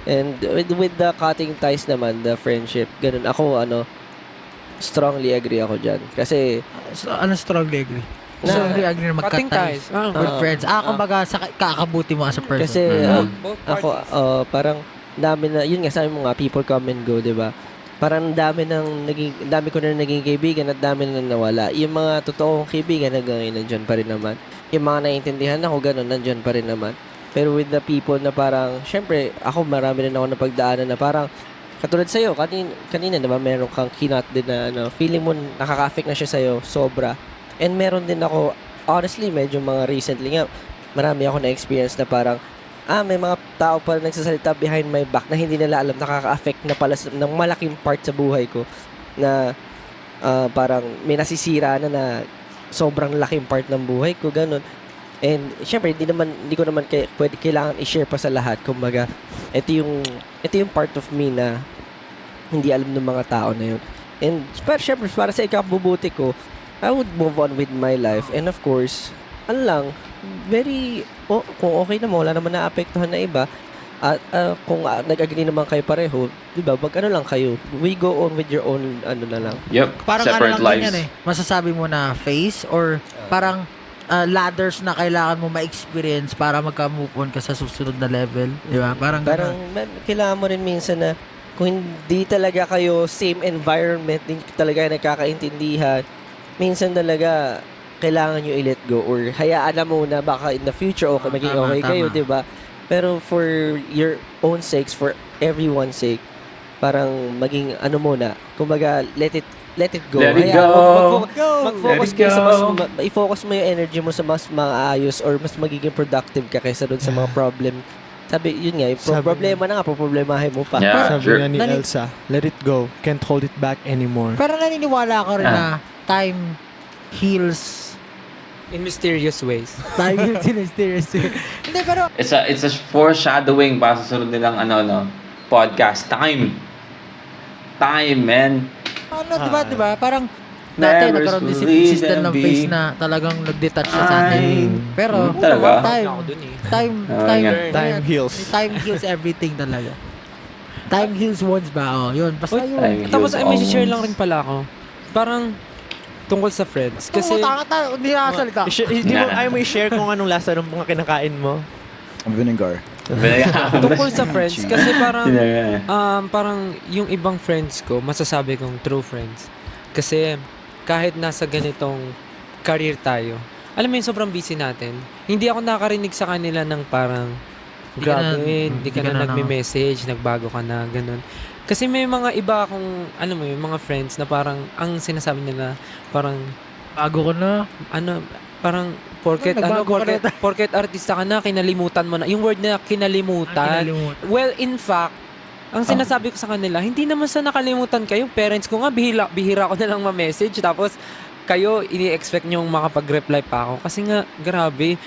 Speaker 4: And with the cutting ties naman, the friendship, gano'n, ako, strongly agree ako dyan. Kasi,
Speaker 2: strongly agree? Strongly agree na mag-cut
Speaker 5: Cutting
Speaker 2: ties.
Speaker 5: ties.
Speaker 2: With friends. Kumbaga, kakabuti mo as a person.
Speaker 4: kasi,
Speaker 5: Both
Speaker 4: ako,
Speaker 5: parties.
Speaker 4: parang, dami na, yun nga, sabi mo nga, people come and go, di ba? Parang dami ko na naging kaibigan at dami na nawala. Yung mga totoong kaibigan hanggang ngayon nandiyan pa rin naman. Yung mga naiintindihan ako, ganun, nandiyan pa rin naman. Pero with the people na parang, syempre, ako marami rin ako napagdaanan na parang, katulad sa'yo, kanina diba, meron kang kinat din na feeling mo nakaka-affect na siya sa'yo, sobra. And meron din ako, honestly, medyo mga recently nga, marami ako na-experience na parang, may mga tao pa nagsasalita behind my back na hindi nila alam, nakaka-affect na pala ng malaking part sa buhay ko na parang may nasisira na sobrang laking part ng buhay ko, ganun. And syempre, hindi ko naman pwede kailangan i-share pa sa lahat. Kumbaga, ito yung part of me na hindi alam ng mga tao na yun. And pero syempre, para sa ikabubuti ko, I would move on with my life. And of course, kung okay naman, wala naman naapektuhan na iba, at kung nag-agree naman kayo pareho, di ba, lang kayo. We go on with your own, na lang.
Speaker 1: Yep,
Speaker 2: Parang
Speaker 1: separate
Speaker 2: lang
Speaker 1: lives.
Speaker 2: yan masasabi mo na phase or parang ladders na kailangan mo ma-experience para magka-move on ka sa susunod na level. Di ba? Parang
Speaker 4: Kailangan mo rin minsan na kung hindi talaga kayo same environment, hindi talaga nagkakaintindihan, minsan talaga kailangan nyo i-let go or hayaan na muna, baka in the future maging okay kayo, di ba? Pero for your own sakes, for everyone's sake, parang maging ano muna, kumbaga let it go.
Speaker 1: Let it
Speaker 4: Hayaan
Speaker 1: go.
Speaker 4: mag-focus
Speaker 1: Let it
Speaker 4: kayo sa
Speaker 1: go.
Speaker 4: i-focus mo yung energy mo sa mas maayos or mas magiging productive ka kaysa doon sa mga problem. Sabi, yun nga, yung problema na nga, problemahin mo pa.
Speaker 1: Yeah,
Speaker 3: Sabi
Speaker 1: sure.
Speaker 3: nga ni
Speaker 2: Nani-
Speaker 3: Elsa, let it go. Can't hold it back anymore.
Speaker 2: Pero naniniwala ako rin na time heals.
Speaker 5: In mysterious ways.
Speaker 2: Time heals in mysterious way. Hindi, pero
Speaker 1: It's a foreshadowing para sa sunod nilang podcast. Time, man.
Speaker 2: diba? Parang dati
Speaker 1: Never
Speaker 2: nagkaroon din si
Speaker 1: believe
Speaker 2: system ng
Speaker 1: and
Speaker 2: face
Speaker 1: be-
Speaker 2: na talagang nag-detach siya sa atin. Pero,
Speaker 1: Talaga?
Speaker 2: time,
Speaker 5: Ako dun eh.
Speaker 2: time,
Speaker 1: Oh,
Speaker 2: time,
Speaker 1: yeah.
Speaker 3: Time heals.
Speaker 2: Time heals everything talaga. Time heals once ba? Oh, yun. Basta
Speaker 5: Uy,
Speaker 2: yun.
Speaker 1: Time
Speaker 5: Tapos
Speaker 1: heals
Speaker 5: ay may
Speaker 1: all
Speaker 5: share lang
Speaker 1: wounds.
Speaker 5: rin pala ako. Parang tungkol sa friends. Kasi
Speaker 2: Hindi nakasalita.
Speaker 3: Hindi mo, ayaw mo i-share kung anong lasa ng mga kinakain mo.
Speaker 6: Vinegar.
Speaker 5: tungkol sa friends. Kasi parang
Speaker 1: Sinaga.
Speaker 5: parang yung ibang friends ko, masasabi kong true friends. Kasi kahit nasa ganitong career tayo, alam mo yun, sobrang busy natin. Hindi ako nakarinig sa kanila ng parang,
Speaker 2: Di ka na-
Speaker 5: grabe, hindi ka na nagme-message, nagbago ka na, ganun. Kasi may mga iba akong, alam mo yun, mga friends na parang, ang sinasabi nila, parang,
Speaker 2: Bago ko na.
Speaker 5: parang, porket,
Speaker 2: Nagbago ka na.
Speaker 5: porket artista ka na, kinalimutan mo na. Yung word na kinalimutan, well, in fact, ang sinasabi ko sa kanila, hindi naman sa nakalimutan kayo. Parents ko nga, bihira ko na lang ma-message. Tapos, kayo, ini-expect nyong makapag-reply pa ako. Kasi nga, grabe.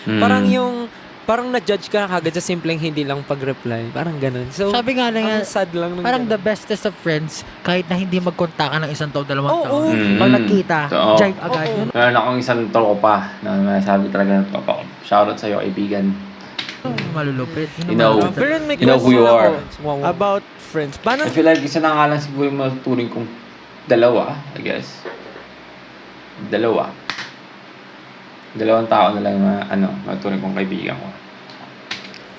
Speaker 5: Parang na-judge ka kagad sa simpleng hindi lang pag-reply. Parang ganun. So,
Speaker 2: Sabi nga lang,
Speaker 5: ang sad lang. ng
Speaker 2: parang the
Speaker 5: ganun.
Speaker 2: bestest of friends, kahit na hindi magkontakan ng isang taon, dalawang
Speaker 5: Oo.
Speaker 2: taon. Pag nagkita,
Speaker 1: So,
Speaker 2: jive agad.
Speaker 5: Oo.
Speaker 2: Yun
Speaker 1: Meron akong isang tropa na masasabi talaga ng tropa ko. Shoutout sa'yo, kaibigan.
Speaker 2: ang malulupit.
Speaker 1: You know,
Speaker 3: Pero may
Speaker 1: You know who you
Speaker 3: question
Speaker 1: are.
Speaker 3: ako
Speaker 5: Wow.
Speaker 3: about friends. Paano
Speaker 1: I feel like isa na nga lang siguro yung matuturing kong dalawa, I guess. Dalawang tao na lang na matuturing kong kaibigan ko.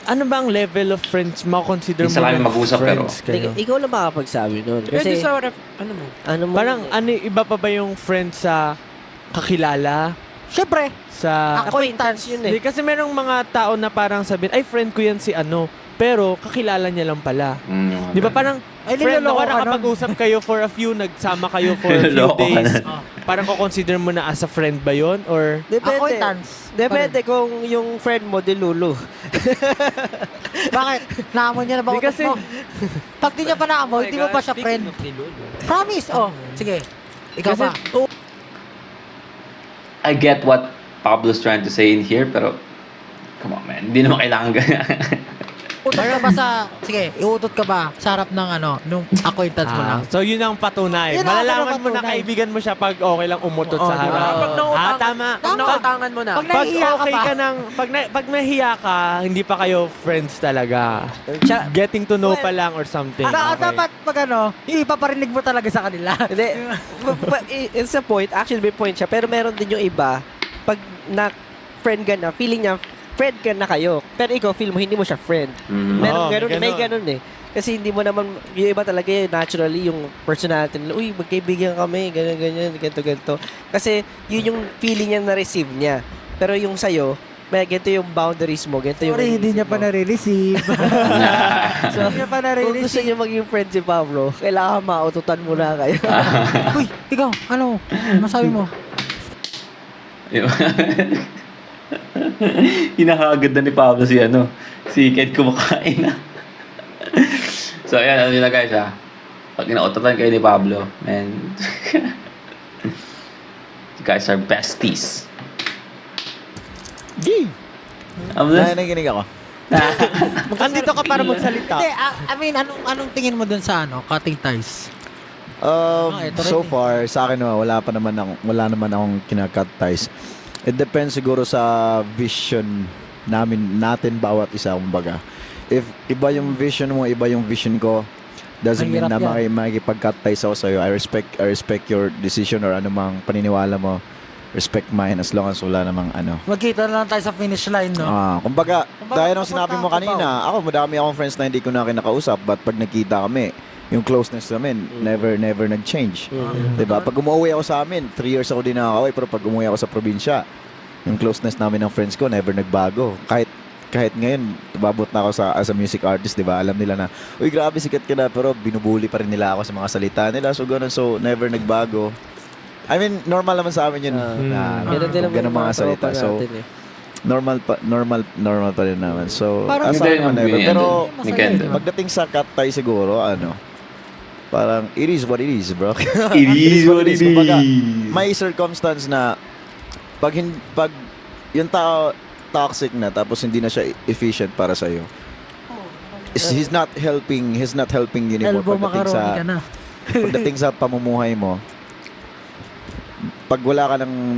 Speaker 3: ano ba ang level of friends consider
Speaker 1: Minsan
Speaker 3: mo
Speaker 1: kami
Speaker 3: na
Speaker 1: mag-usap,
Speaker 3: friends kayo?
Speaker 4: Ikaw lang makakapagsabi nun.
Speaker 5: Depende
Speaker 4: Kasi,
Speaker 5: sa ano mo.
Speaker 4: ano mo,
Speaker 3: Parang iba pa ba yung friends sa kakilala?
Speaker 2: Syempre,
Speaker 3: Sa...
Speaker 4: acquaintance yun
Speaker 3: Hindi,
Speaker 4: eh.
Speaker 3: kasi merong mga tao na parang sabihin, ay friend ko yan si ano. Pero kakilala niya lang pala.
Speaker 1: Yung
Speaker 3: Di ba parang
Speaker 2: ay
Speaker 3: friend
Speaker 2: niloloko
Speaker 3: ako
Speaker 2: ka nun.
Speaker 3: nakapag-usap kayo for a few, nagsama kayo for a few
Speaker 1: Niloloko ka
Speaker 3: days.
Speaker 1: na.
Speaker 3: Parang ko-consider mo na as a friend ba yon or...
Speaker 4: Depende.
Speaker 2: Acquaintance.
Speaker 4: Depende kung yung friend mo dilulu.
Speaker 2: Bakit? Naamoy niya na ba
Speaker 3: Di
Speaker 2: utot
Speaker 3: kasi-
Speaker 2: mo? Pag di niya pa naamoy, hindi mo pa siya friend. Promise. Oh, sige. Ikaw
Speaker 3: Kasi-
Speaker 2: pa.
Speaker 1: I get what Pablo's trying to say in here, pero come on, man. Hindi naman kailangan ganyan.
Speaker 2: Utot ka ba sa... Sige, iutot ka ba sa harap ng nung acquaintance mo lang?
Speaker 3: So yun ang patunay.
Speaker 2: Yun ang
Speaker 3: Malalaman mo na
Speaker 2: patunay.
Speaker 3: kaibigan mo siya pag okay lang umutot
Speaker 2: Oo,
Speaker 3: sa
Speaker 2: di ba?
Speaker 3: harap.
Speaker 5: Pag nauutang-
Speaker 3: tama.
Speaker 2: Pag
Speaker 5: nauutangan mo na.
Speaker 2: Pag
Speaker 3: Pag
Speaker 2: nahihiya ka
Speaker 3: okay
Speaker 2: ba?
Speaker 3: ka ng... Pag nahiya ka, hindi pa kayo friends talaga. Getting to know
Speaker 4: Well,
Speaker 3: pa lang or something.
Speaker 2: Dapat pag ipaparinig mo talaga sa kanila.
Speaker 4: Hindi. It's a point. Actually, may point siya. Pero meron din yung iba, pag na-friend ka na, feeling niya, friend ka na kayo. Pero ikaw, feel mo, hindi mo siya friend. Meron
Speaker 3: Oo,
Speaker 4: ganun,
Speaker 3: may
Speaker 4: may
Speaker 3: ganun.
Speaker 4: ganun eh. Kasi hindi mo naman, yung iba talaga naturally, yung personality nila, uy, magkaibigan kami, ganyan, ganito. Kasi yun yung feeling niya na-receive niya. Pero yung sa'yo, may ganito yung boundaries mo, ganito yung...
Speaker 2: Sorry, hindi niya pa nare-receive.
Speaker 4: So,
Speaker 2: Hindi niya pa
Speaker 4: kung gusto
Speaker 2: nare-receive.
Speaker 4: niyo maging friend si Pablo, kailangan maututan muna kayo.
Speaker 2: Uy, ikaw, masabi mo?
Speaker 1: Hinahagad na ni Pablo si Ked kumakain na. So, ayan, nila guys Pag inautotan kayo ni Pablo, man. You guys are besties.
Speaker 6: Nakikinig ako.
Speaker 3: Andito ka para magsalita.
Speaker 2: Hindi, I mean, anong tingin mo dun sa cutting ties? Ito rin
Speaker 6: So
Speaker 2: eh.
Speaker 6: far, sa akin wala naman akong kinakat ties. It depends siguro sa vision natin bawat isa, kumbaga. If iba yung vision mo, iba yung vision ko, doesn't mean na
Speaker 2: Mahirap yan.
Speaker 6: makikipag-cut ties ako sa'yo. I respect your decision or anumang paniniwala mo. Respect mine as long as wala namang
Speaker 2: Magkita na lang tayo sa finish line, no?
Speaker 6: Kumbaga, dahil ng
Speaker 2: pupunta
Speaker 6: sinabi mo
Speaker 2: ako
Speaker 6: kanina, ako madami akong friends na hindi ko na kinakausap, but pag nakita kami, yung closeness namin, never nag-change. Diba? Pag umuwi ako sa amin, 3 years ako din nakakaway, pero pag umuwi ako sa probinsya, yung closeness namin ng friends ko, never nagbago. Kahit kahit ngayon, tumabot na ako as a music artist, di ba? Alam nila na, uy, grabe, sikat ka na, pero binubuli pa rin nila ako sa mga salita nila. So, ganun. So, never nagbago. I mean, normal naman sa amin yun na
Speaker 4: Ganun din naman
Speaker 6: ganun
Speaker 4: yung
Speaker 6: mga salita.
Speaker 4: tropa
Speaker 6: So,
Speaker 4: natin eh.
Speaker 6: normal pa rin naman. So,
Speaker 2: Parang
Speaker 6: asa
Speaker 1: hindi
Speaker 6: naman
Speaker 1: naman
Speaker 6: never.
Speaker 1: yun.
Speaker 6: Pero,
Speaker 1: Ni Kendall.
Speaker 6: pagdating sa Katay siguro, parang, it is what it is, bro.
Speaker 1: It is what it
Speaker 6: Kumbaga,
Speaker 1: is.
Speaker 6: may circumstance na pag yung tao toxic na tapos hindi na siya efficient para sa iyo. He's not helping you anymore
Speaker 2: Elbow macaroni ka na.
Speaker 6: pagdating sa pamumuhay mo. Pag wala ka nang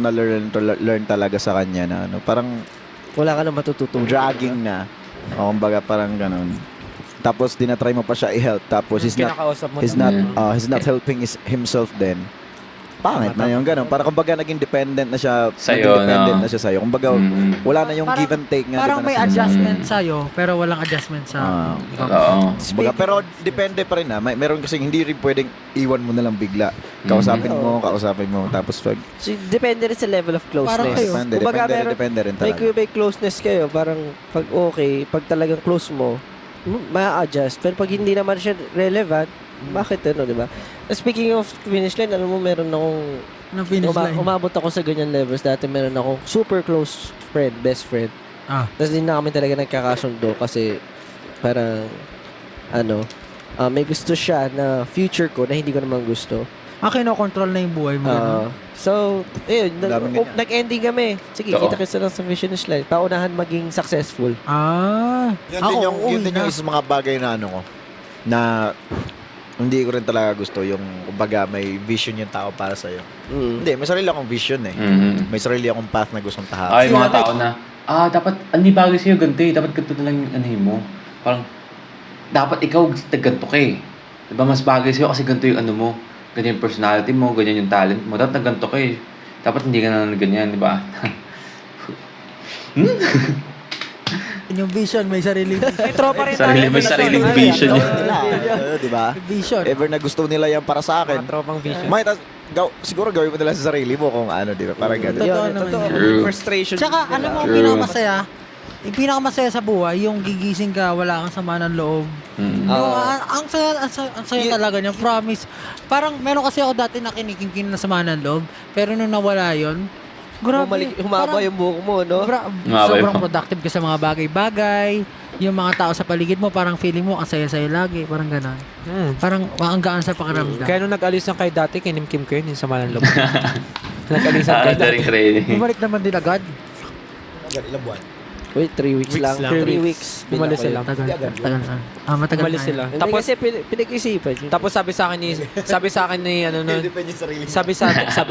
Speaker 6: learn talaga sa kanya na parang
Speaker 4: Wala ka na matututunan.
Speaker 6: dragging na. O kumbaga parang ganun. Tapos dinatry mo pa siya i-help tapos he's
Speaker 5: Kinakausap mo
Speaker 6: not helping himself then. Pangit na yung ganun. Para kumbaga naging dependent na siya.
Speaker 1: Sa'yo,
Speaker 6: Dependent
Speaker 1: no?
Speaker 6: na siya sa'yo. Kumbaga wala na yung
Speaker 2: Parang-
Speaker 6: give and take nga.
Speaker 2: Parang
Speaker 6: di ba,
Speaker 2: may
Speaker 6: na sinasabi.
Speaker 2: adjustment sa'yo, pero walang adjustment sa ikaw.
Speaker 1: Oo.
Speaker 6: Kumbaga, pero depende pa rin meron kasi hindi rin pwedeng iwan mo na lang bigla. Kausapin mo. Tapos pag
Speaker 4: So, depende rin sa level of
Speaker 2: Parang
Speaker 4: closeness.
Speaker 2: kayo.
Speaker 4: Kumbaga,
Speaker 6: depende rin
Speaker 4: may,
Speaker 6: talaga.
Speaker 4: may closeness kayo. Parang pag okay, pag talagang close mo, ma-adjust. Pero pag hindi naman siya relevant, bakit di ba? Speaking of finish line, alam mo, meron akong
Speaker 2: Na finish line.
Speaker 4: umabot ako sa ganyan levels. Dati meron akong super close friend, best friend. Tapos hindi na kami talaga nagkakasundo kasi parang may gusto siya na future ko na hindi ko naman gusto.
Speaker 2: Kinokontrol na yung buhay mo. ganun.
Speaker 4: So, ayun,
Speaker 6: Daming ganyan.
Speaker 4: nag-ending kami. Sige,
Speaker 1: Oo.
Speaker 4: kita-kita lang sa finish line. Paunahan maging successful.
Speaker 6: Yun din yung isa sa mga bagay na ko na hindi ko rin talaga gusto yung kumbaga may vision yung tao para sa'yo. Hindi, may sarili akong vision May sarili akong path na gustong tahakin.
Speaker 1: Ay, mga tao na, dapat, hindi bagay sa'yo, ganito eh. Dapat ganito na lang yung anahin mo. Parang, dapat ikaw ganito ka eh. Diba, mas bagay sa'yo kasi ganito yung mo. Ganyan yung personality mo, ganyan yung talent mo. Dapat ganito ka eh. Dapat hindi ka na ganyan, di ba?
Speaker 2: Yung vision, may sarili.
Speaker 5: May tropa rin tayo.
Speaker 1: May sariling vision yun.
Speaker 6: Di ba?
Speaker 2: Vision.
Speaker 6: Ever na gusto nila yan para sa akin.
Speaker 5: Mga tropang vision.
Speaker 6: Siguro gawin mo nila sa sarili mo kung di ba? Parang gano'n.
Speaker 2: Totoo naman
Speaker 4: Totoo.
Speaker 2: yan.
Speaker 1: True.
Speaker 4: Frustration.
Speaker 2: Tsaka, alam mo, ang
Speaker 1: True.
Speaker 2: pinakamasaya, yung pinakamasaya sa buhay, yung gigising ka, wala kang sama ng loob.
Speaker 1: Mm.
Speaker 2: Ang saya talaga niya, promise. Parang, meron kasi ako dati na kinikingkin na sama ng loob, pero nung nawala yon, grabe.
Speaker 4: Humaba yung buhok mo, no?
Speaker 2: Sobrang productive ka sa mga bagay-bagay. Yung mga tao sa paligid mo, parang feeling mo, ang saya-saya lagi. Parang gano'n. Parang, ang gaan sa pakiramdam.
Speaker 5: Kaya nung nag-alis ng kay dati, kinimkim ko yun, yung sama ng loob. Nag-alisan kay dati.
Speaker 1: Daring training.
Speaker 2: Bumalik naman din agad.
Speaker 6: Ilang buwan?
Speaker 4: Wait, 3 weeks lang. 3 weeks.
Speaker 5: Umalis sila.
Speaker 2: Tagal na. Matagal
Speaker 5: Umalis
Speaker 2: na
Speaker 5: sila.
Speaker 2: yun.
Speaker 4: Hindi
Speaker 5: Tapos,
Speaker 4: kasi pinag-isipan.
Speaker 5: tapos sabi sa akin ni ano nun,
Speaker 6: Depende sa sarili.
Speaker 5: sabi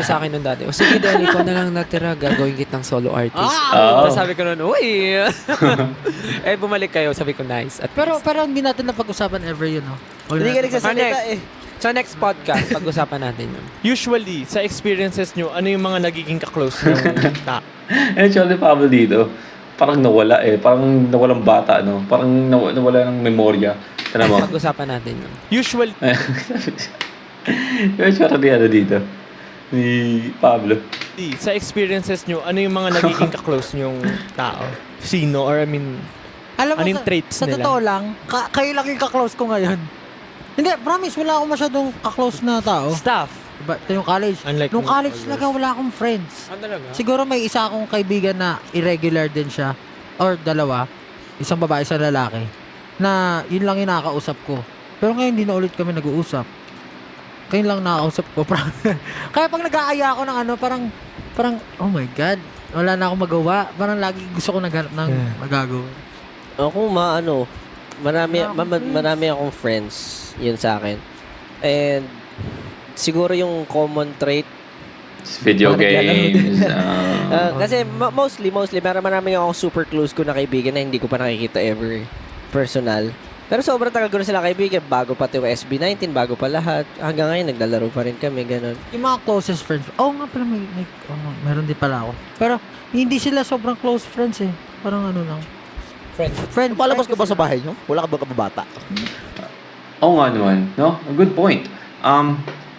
Speaker 5: sa akin nun dati, sige Del, ikaw na lang natira, gagawin kitang solo artist.
Speaker 1: Oh.
Speaker 5: Tapos sabi ko nun, uy! Bumalik kayo, sabi ko nice. At
Speaker 2: Pero hindi natin napag-usapan ever yun, no?
Speaker 4: Hindi ka nagsasalita
Speaker 5: Next.
Speaker 4: eh.
Speaker 5: sa next podcast, pag-usapan natin yun.
Speaker 3: Usually, sa experiences nyo, ano yung mga nagiging kaklose nyo?
Speaker 1: Actually, Pablo dito, parang nawala eh. Parang nawalang bata, no? Parang nawala ng memorya. Tara mo.
Speaker 5: Pag-usapan natin yun.
Speaker 3: Usually,
Speaker 1: Actually, ano dito? Ni Pablo.
Speaker 3: sa experiences nyo, ano yung mga nagiging kaklose nyong tao? Sino? Or I mean,
Speaker 2: Alam mo,
Speaker 3: Ano yung traits
Speaker 2: sa
Speaker 3: nila?
Speaker 2: totoo lang, kayo lang yung kaklose ko ngayon. Hindi, promise, wala akong masyadong kaklose na tao.
Speaker 3: staff.
Speaker 2: Diba, ito yung college.
Speaker 3: Unlike
Speaker 2: Nung
Speaker 3: nung
Speaker 2: college
Speaker 3: others.
Speaker 2: talaga, wala akong friends.
Speaker 5: talaga?
Speaker 2: Siguro may isa akong kaibigan na irregular din siya. Or dalawa. Isang babae, isang lalaki. Na yun lang yung nakakausap ko. Pero ngayon, hindi na ulit kami nag-uusap. Kayo lang nakakausap ko. Kaya pag nag-aaya ako ng parang, oh my God, wala na akong magawa. Parang lagi gusto ko naghanap ng magagawa.
Speaker 4: Ako marami akong friends yun sa akin. And siguro yung common trait
Speaker 1: Video
Speaker 4: Parang
Speaker 1: games.
Speaker 4: kasi mostly marami akong super close ko na kaibigan na hindi ko pa nakikita ever personal. Pero sobrang tagal ko na sila kaibigan. Bago pati yung SB19, bago pa lahat. Hanggang ngayon, naglalaro pa rin kami, ganun.
Speaker 2: Yung mga closest friends, nga pala, meron din pala ako. Pero, hindi sila sobrang close friends eh. Parang ano lang. Friend.
Speaker 6: Palabas ka ba sa bahay nyo? Wala ka ba kababata?
Speaker 1: Oo nga naman, no? A good point.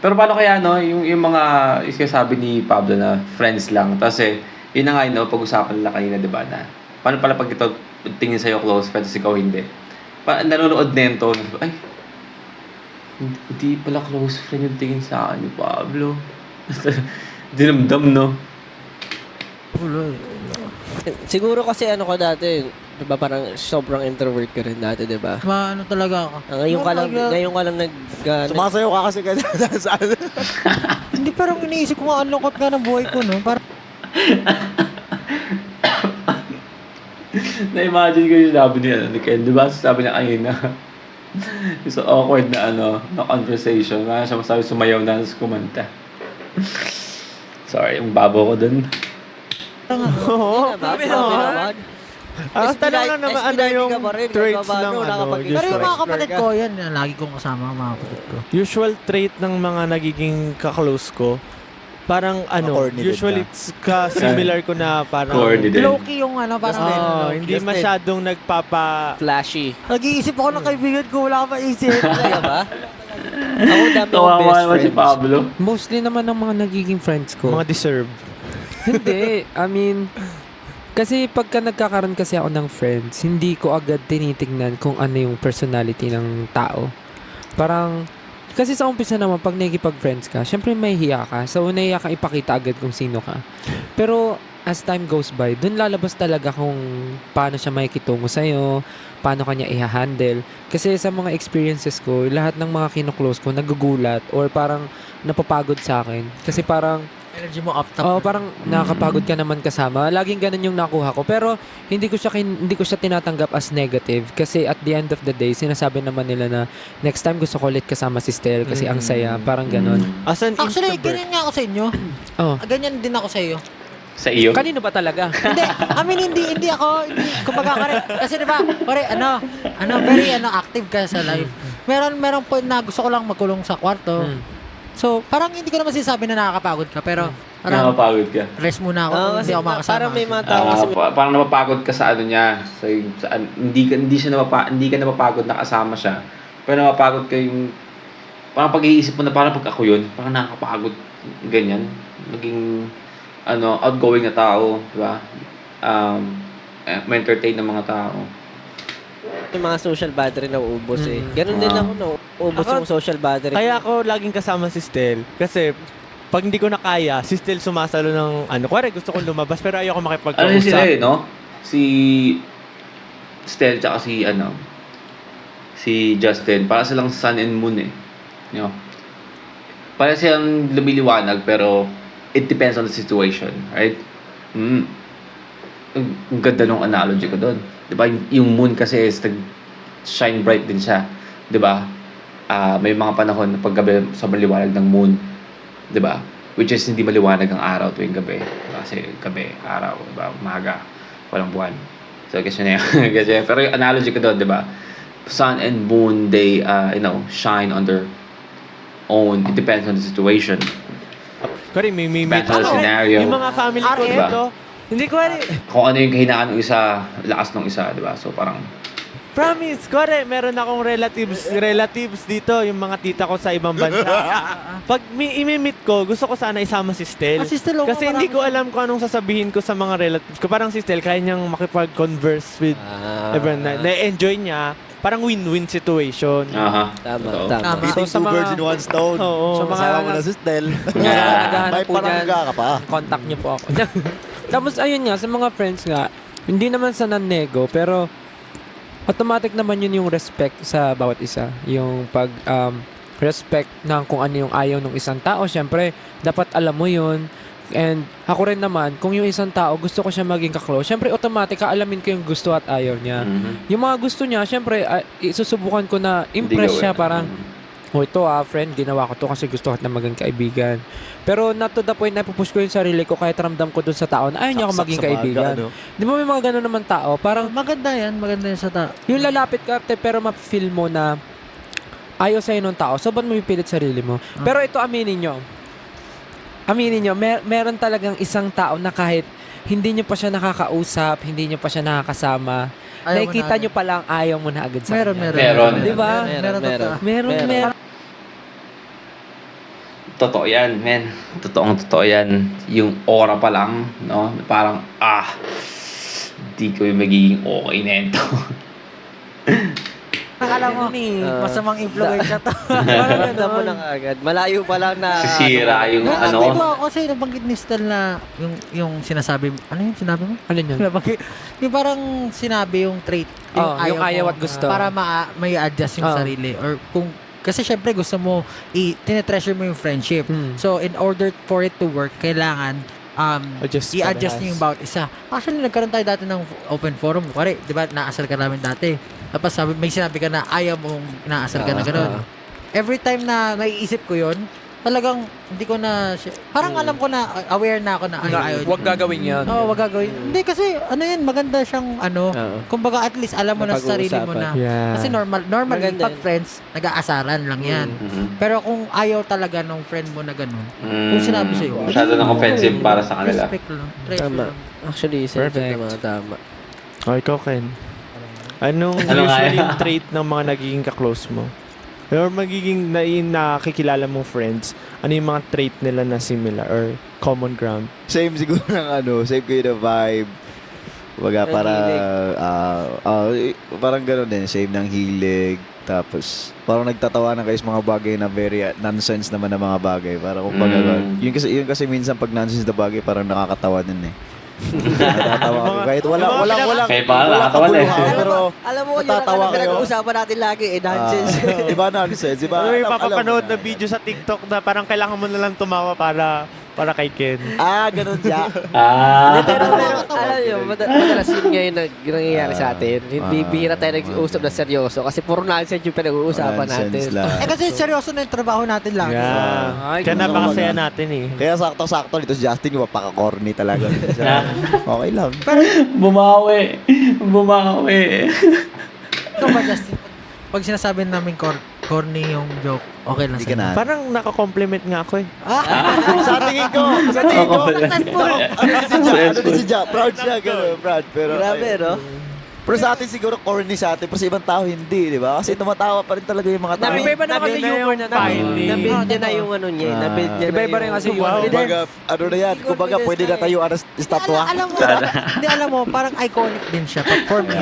Speaker 1: Pero paano kaya, no, yung mga isasabi ni Pablo na friends lang. Kasi, yun na nga, no, pag-usapan nila kanina, di ba, na paano pala pag ito tingin sa'yo close friend, tapos ikaw hindi. Nanonood nento, ay, hindi pala close friend yung tingin sa akin ni Pablo. Dinamdam, no?
Speaker 4: Siguro kasi ano ko dati, diba parang sobrang introvert ka rin dati, diba?
Speaker 2: Ano talaga ako.
Speaker 4: Ngayon ka lang
Speaker 6: Sumasayaw ka kasi sa
Speaker 2: Hindi, parang iniisip ko nga, ang lungkot nga ng buhay ko, no? Parang,
Speaker 1: Na-imagine ko yung sinabi ni Ken, di ba? Sabi niya kanina, so awkward na conversation. Kaya siya masabi sumayaw na, tapos kumanta. Sorry, yung babo ko dun.
Speaker 3: Oo. Ang tanong lang naman, ano yung traits ng
Speaker 2: pero yung mga kapatid ko, yan, lagi kong kasama ang mga kapatid ko.
Speaker 3: Usual trait ng mga nagiging kaklose ko, parang
Speaker 6: Corny din
Speaker 3: usually
Speaker 6: ka.
Speaker 3: it's similar ko na parang
Speaker 1: Corny din.
Speaker 2: Low-key yung
Speaker 3: hindi masyadong nagpapa
Speaker 4: flashy.
Speaker 2: Nag-iisip ako ng kaibigan ko, wala ka maisip.
Speaker 4: Talaga ba? Ako dami akong
Speaker 1: Kawawa
Speaker 4: best
Speaker 1: naman si
Speaker 4: friends.
Speaker 1: Pablo.
Speaker 5: Mostly naman ng mga nagiging friends ko.
Speaker 3: mga deserve.
Speaker 5: Hindi. I mean, kasi pagka nagkakaroon kasi ako ng friends, hindi ko agad tinitingnan kung ano yung personality ng tao. Parang, kasi sa umpisa naman, pag nakikipag-friends ka, syempre may hiya ka. So, nahiya ka ipakita agad kung sino ka. Pero, as time goes by, dun lalabas talaga kung paano siya makikitungo sa'yo, paano kanya i-handle. Kasi sa mga experiences ko, lahat ng mga kino-close ko, nagugulat or parang napapagod sa akin. Kasi parang,
Speaker 2: Energy mo up top.
Speaker 5: oo, parang nakakapagod ka naman kasama. Laging ganun yung nakuha ko. Pero hindi ko siya tinatanggap as negative kasi at the end of the day, sinasabi naman nila na next time gusto ko ulit kasama si Stel kasi ang saya, parang ganun.
Speaker 3: As an
Speaker 2: Actually,
Speaker 3: introvert.
Speaker 2: ganyan nga ako sa inyo.
Speaker 5: Oh.
Speaker 2: Ganyan din ako sa iyo.
Speaker 1: Sa iyo?
Speaker 5: Kanino ba talaga?
Speaker 2: hindi ako, kumbaga kare, kasi diba, kare, very active ka sa life. Meron point na gusto ko lang magkulong sa kwarto. So, parang hindi ko naman sinasabi na nakakapagod ka, pero parang
Speaker 1: Nakapagod ka.
Speaker 2: rest muna ako, hindi ako makasama.
Speaker 4: Parang may mga tao kasi
Speaker 1: Parang napapagod ka sa ano niya. Hindi ka napapagod na kasama siya. Pero napapagod ka yung parang pag-iisip mo na parang pag ako yun, parang nakakapagod ganyan. Naging outgoing na tao, di ba? Ma-entertain ng mga tao.
Speaker 4: yung mga social battery na uubos eh. Ganun din ako, no? Uubos yung social battery.
Speaker 3: Kaya ako laging kasama si Stel kasi pag hindi ko na kaya, si Stel sumasalo ng kuwari gusto kong lumabas pero ayoko
Speaker 1: Ano
Speaker 3: makipagkausap.
Speaker 1: yun sila no? Si Stel tsaka si Justin, para silang sun and moon eh. You know? Para silang lumiliwanag pero it depends on the situation, right? Ang ganda ng analogy ko doon. 'Di ba? Yung moon kasi is shine bright din siya, 'di ba? May mga panahon na paggabi sobrang liwanag ng moon, 'di ba? Which is hindi maliwanag ang araw tuwing gabi. Kasi gabi, araw, 'di ba? Umaga, walang buwan. So kasi na yun. Kasi, pero yung analogy ko doon, 'di ba? Sun and moon, they shine on their own. It depends on the situation.
Speaker 3: Kari, may
Speaker 1: Depends on the scenario.
Speaker 3: Yung mga family ko
Speaker 1: Diba?
Speaker 3: dito, hindi ko
Speaker 1: Kung ano yung kahinaan ng isa, lakas ng isa, 'di ba? So parang
Speaker 3: promise, kore, meron akong relatives dito, yung mga tita ko sa ibang bansa. Pag imi-meet ko, gusto ko sana isama si Stel.
Speaker 2: Si Stel, oo,
Speaker 3: Kasi hindi ko
Speaker 2: marami.
Speaker 3: alam kung anong sasabihin ko sa mga relatives ko. Parang si Stel, kaya niyang makipag-converse with everyone. Na-enjoy niya. Parang win-win situation.
Speaker 4: Tama,
Speaker 1: Totoo.
Speaker 4: tama.
Speaker 5: So, sa
Speaker 6: Two birds
Speaker 5: mga
Speaker 6: in one stone.
Speaker 3: Oo.
Speaker 5: So, mga-
Speaker 6: Kasama mo na si Stel.
Speaker 5: naghahanap
Speaker 6: May
Speaker 5: po
Speaker 6: parangga ka pa.
Speaker 5: contact niyo po ako. Tapos ayun nga, sa mga friends nga, hindi naman sa non-nego, pero automatic naman yun yung respect sa bawat isa. Yung respect ng kung ano yung ayaw ng isang tao. Siyempre, dapat alam mo yun. And ako rin naman, kung yung isang tao gusto ko siya maging kaklose, siyempre automatic alamin ko yung gusto at ayaw niya. Yung mga gusto niya, siyempre isusubukan ko na impress siya. Parang, ito friend, ginawa ko to kasi gusto ko na maging kaibigan. Pero not to the point na pupush ko yung sarili ko kahit ramdam ko dun sa tao na ayaw niya ako
Speaker 6: Saksak
Speaker 5: maging
Speaker 6: sa baga,
Speaker 5: kaibigan.
Speaker 6: no?
Speaker 5: Di ba may mga ganun naman tao? Parang
Speaker 2: Maganda yan sa tao.
Speaker 5: yung lalapit ka pero ma-feel mo na ayaw sa'yo ng tao. So, ba't mo pipilit sarili mo? Pero ito, aminin nyo, meron talagang isang tao na kahit hindi nyo pa siya nakakausap, hindi nyo pa siya nakakasama,
Speaker 2: Ayaw mo
Speaker 5: nakikita
Speaker 2: na
Speaker 5: nyo palang ayaw mo na agad sa
Speaker 2: Meron.
Speaker 5: kanya. Di ba?
Speaker 4: Meron.
Speaker 1: Totoo yan, men. Totoo yan. Yung aura pa lang, no? Parang, di ko magiging okay na ito.
Speaker 2: Akala mo, masamang influensya to.
Speaker 4: Maganda mo na agad. Malayo pa lang na...
Speaker 1: Sisira yung
Speaker 2: Nakakatawa
Speaker 1: ano.
Speaker 2: ako kasi nabanggit ni Stel na yung sinasabi, ano yung sinabi mo?
Speaker 5: Ano yun?
Speaker 2: Nabanggit, yung parang sinabi yung trait,
Speaker 5: Oh, yung ayaw
Speaker 2: mo,
Speaker 5: at gusto.
Speaker 2: para may adjust yung
Speaker 5: Oh.
Speaker 2: sarili. Or kung, kasi syempre gusto mo, tinetreasure mo yung friendship. So, in order for it to work, kailangan
Speaker 3: Adjust
Speaker 2: i-adjust
Speaker 3: parehas.
Speaker 2: niyo yung bawat isa. Actually, nagkaroon tayo dati ng open forum. Pare, di ba, naasar ka namin dati. Tapos may sinabi ka na ayaw mong naasar ka na gano'n. Every time na naiisip ko yon, talagang hindi ko na, parang alam ko na, aware na ako na ayaw.
Speaker 5: Huwag gagawin yan.
Speaker 2: Oo, wag gagawin. Hindi kasi, maganda siyang, kumbaga at least alam mo na sa sarili mo na.
Speaker 3: Yeah.
Speaker 2: Kasi normally
Speaker 4: Maganda
Speaker 2: pag friends, nag-aasaran lang yan.
Speaker 1: Mhm.
Speaker 2: Pero kung ayaw talaga ng friend mo na gano'n, kung sinabi sa'yo,
Speaker 1: Masyado nang offensive para sa kanila.
Speaker 2: respect lang. Treasure
Speaker 4: Tama.
Speaker 2: lang.
Speaker 4: Actually,
Speaker 5: Perfect.
Speaker 4: tama.
Speaker 3: Ikaw, Ken. Anong
Speaker 1: Ano nga
Speaker 3: usually
Speaker 1: yan?
Speaker 3: yung trait ng mga nagiging kaklose mo? Or magiging nakikilala mong friends, ano yung mga trait nila na similar or common ground?
Speaker 6: Same siguro ng same kayo na vibe. Baga,
Speaker 4: Ng
Speaker 6: para,
Speaker 4: hilig.
Speaker 6: parang gano'n din, same ng hilig. Tapos, parang nagtatawanan kayo sa mga bagay na very nonsense naman na mga bagay. Para kung baga, yun kasi minsan pag nonsense na bagay, parang nakakatawa din eh. Natatawa ko. Kahit walang
Speaker 1: Kaya pa, nakakatawa na eh.
Speaker 6: kabuluhan, pero
Speaker 4: Alam mo, yun
Speaker 6: natatawa
Speaker 4: ang
Speaker 6: kayo.
Speaker 4: pinag-uusapan natin lagi, nonsense.
Speaker 6: Diba nonsense? Diba?
Speaker 3: Ano yung
Speaker 6: Alam
Speaker 3: papapanood
Speaker 6: mo
Speaker 3: na video sa TikTok na parang kailangan mo na lang tumawa para kay Ken?
Speaker 6: Ganun siya.
Speaker 4: Pero alam nyo, madalas yun ngayon nangyayari sa atin. Hindi bihira tayo nag-uusap na seryoso kasi puro nonsense yung pinag-uusapan
Speaker 6: Nonsense
Speaker 4: natin.
Speaker 6: lang.
Speaker 2: Kasi seryoso na yung trabaho natin lang.
Speaker 3: Yeah. Kaya napakasaya natin eh.
Speaker 6: Kaya sakto-sakto dito si Justin, yung mapaka-corny talaga. Okay lang.
Speaker 1: Bumawi.
Speaker 2: Ikaw ba, Justin? Pag sinasabi namin corny yung joke, okay lang
Speaker 6: Hindi ka na.
Speaker 3: Parang naka-compliment nga ako eh.
Speaker 6: Sa tingin ko. Ano si Ja? Proud siya, gano'n. Proud. Pero,
Speaker 4: Grabe, no?
Speaker 6: pero sa atin siguro corny sa atin, pero sa ibang tao hindi, di ba? Kasi tumatawa pa rin talaga yung mga tao.
Speaker 5: Iba-iba naman kasi humor na
Speaker 3: finding.
Speaker 4: Nabuild niya na yung ano niya. Nabuild niya na
Speaker 5: Iba-iba rin kasi
Speaker 3: Wow.
Speaker 5: humor.
Speaker 6: Kumbaga, ano na yan? Kumbaga, pwede na tayo estatwa.
Speaker 2: Alam mo, parang iconic din siya. For me.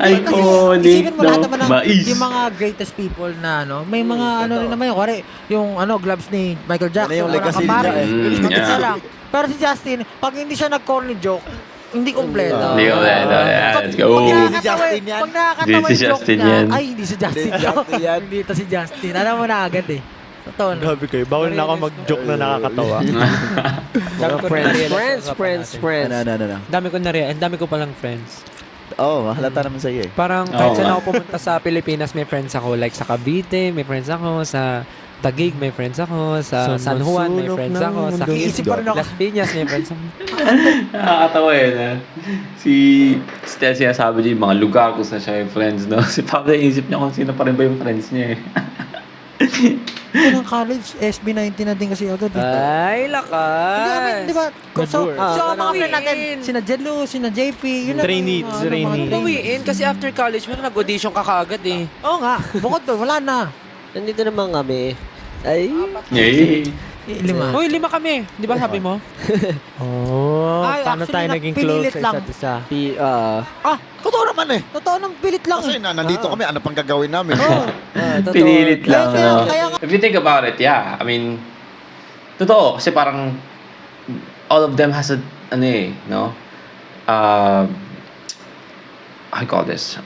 Speaker 1: Iconic,
Speaker 2: Isipin mo lahat
Speaker 1: no?
Speaker 2: naman ng
Speaker 1: Mais.
Speaker 2: yung mga greatest people na may mga rin naman yun. Kuwari, yung gloves ni Michael Jackson.
Speaker 6: Ano yung
Speaker 2: parang
Speaker 6: legacy
Speaker 2: kapare.
Speaker 6: niya eh.
Speaker 2: Mag-isa
Speaker 1: Yeah.
Speaker 2: lang. Pero si Justin, pag hindi siya nag-corny joke, hindi kompleto.
Speaker 1: Hindi kompleto. Yeah, let's go.
Speaker 2: Pag
Speaker 6: Hindi si
Speaker 2: nakakatawa-
Speaker 6: Justin yan.
Speaker 2: Pag nakakatawa
Speaker 1: Hindi si
Speaker 2: yung joke
Speaker 1: Justin
Speaker 2: niya,
Speaker 1: yan.
Speaker 2: ay, hindi si Justin.
Speaker 6: Hindi si Justin yan.
Speaker 2: Hindi ito si Justin. Alam mo na agad eh. Totoo na.
Speaker 3: Grabe kayo. Bawal na ako mag-joke na nakakatawa.
Speaker 4: Friends.
Speaker 6: Ano.
Speaker 5: Dami ko palang friends.
Speaker 6: Halata naman sa'yo eh.
Speaker 5: Parang
Speaker 1: Oo
Speaker 5: kahit saan
Speaker 1: nga.
Speaker 5: ako pumunta sa Pilipinas, may friends ako. Like sa Cavite, may friends ako. Sa Taguig, may friends ako. Sa San Juan, may friends ako. Sa
Speaker 2: Iisip pa rin ako.
Speaker 5: Las Piñas, may friends ako.
Speaker 1: Nakakatawa na. Si Stel sinasabi niya yung mga lugar kung saan siya yung friends, no? Si Pablo, inisip niya kung sino pa rin ba yung friends niya eh.
Speaker 2: Ng college, SB19 na din kasi agad.
Speaker 5: Ay,
Speaker 2: Hindi kami, di
Speaker 5: lakas.
Speaker 2: ba? So,
Speaker 3: work.
Speaker 2: mga friend natin, sina Jello, sina JP, yun lang.
Speaker 3: Trainee,
Speaker 2: yung mga-
Speaker 3: trainee.
Speaker 2: mga trainee.
Speaker 5: Bawiin kasi after college mo na nag-audition ka kaagad eh.
Speaker 2: Oo nga, bukod doon, wala na.
Speaker 4: Nandito naman kami. Ay,
Speaker 1: Yay!
Speaker 2: 5.
Speaker 5: Uy, 5 kami. Di ba sabi mo?
Speaker 3: Oh,
Speaker 2: Ay,
Speaker 3: paano
Speaker 2: actually,
Speaker 3: tayo naging
Speaker 2: pinilit
Speaker 3: close sa
Speaker 2: lang.
Speaker 3: isa't isa?
Speaker 6: Totoo naman eh.
Speaker 2: Totoo nang pilit lang.
Speaker 6: Kasi nandito kami, ano pang gagawin namin?
Speaker 4: totoo.
Speaker 1: Pinilit lang, no?
Speaker 2: Kaya nga,
Speaker 1: If you think about it, yeah. I mean, totoo. Kasi parang all of them has a, no? I call this,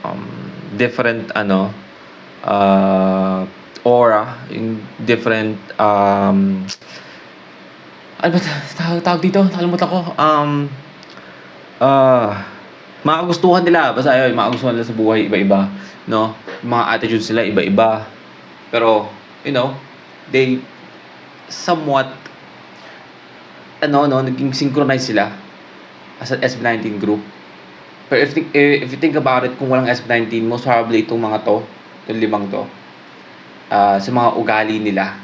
Speaker 1: different, aura, in different, ano ba tawag dito? Nakalimutan ko. Makagustuhan nila. Basta ayun, makagustuhan nila sa buhay, iba-iba. No? Mga attitudes nila, iba-iba. Pero, they somewhat, naging synchronize sila as an SB19 group. Pero if you think about it, kung walang SB19, most probably itong mga to, itong 5 to, sa mga ugali nila,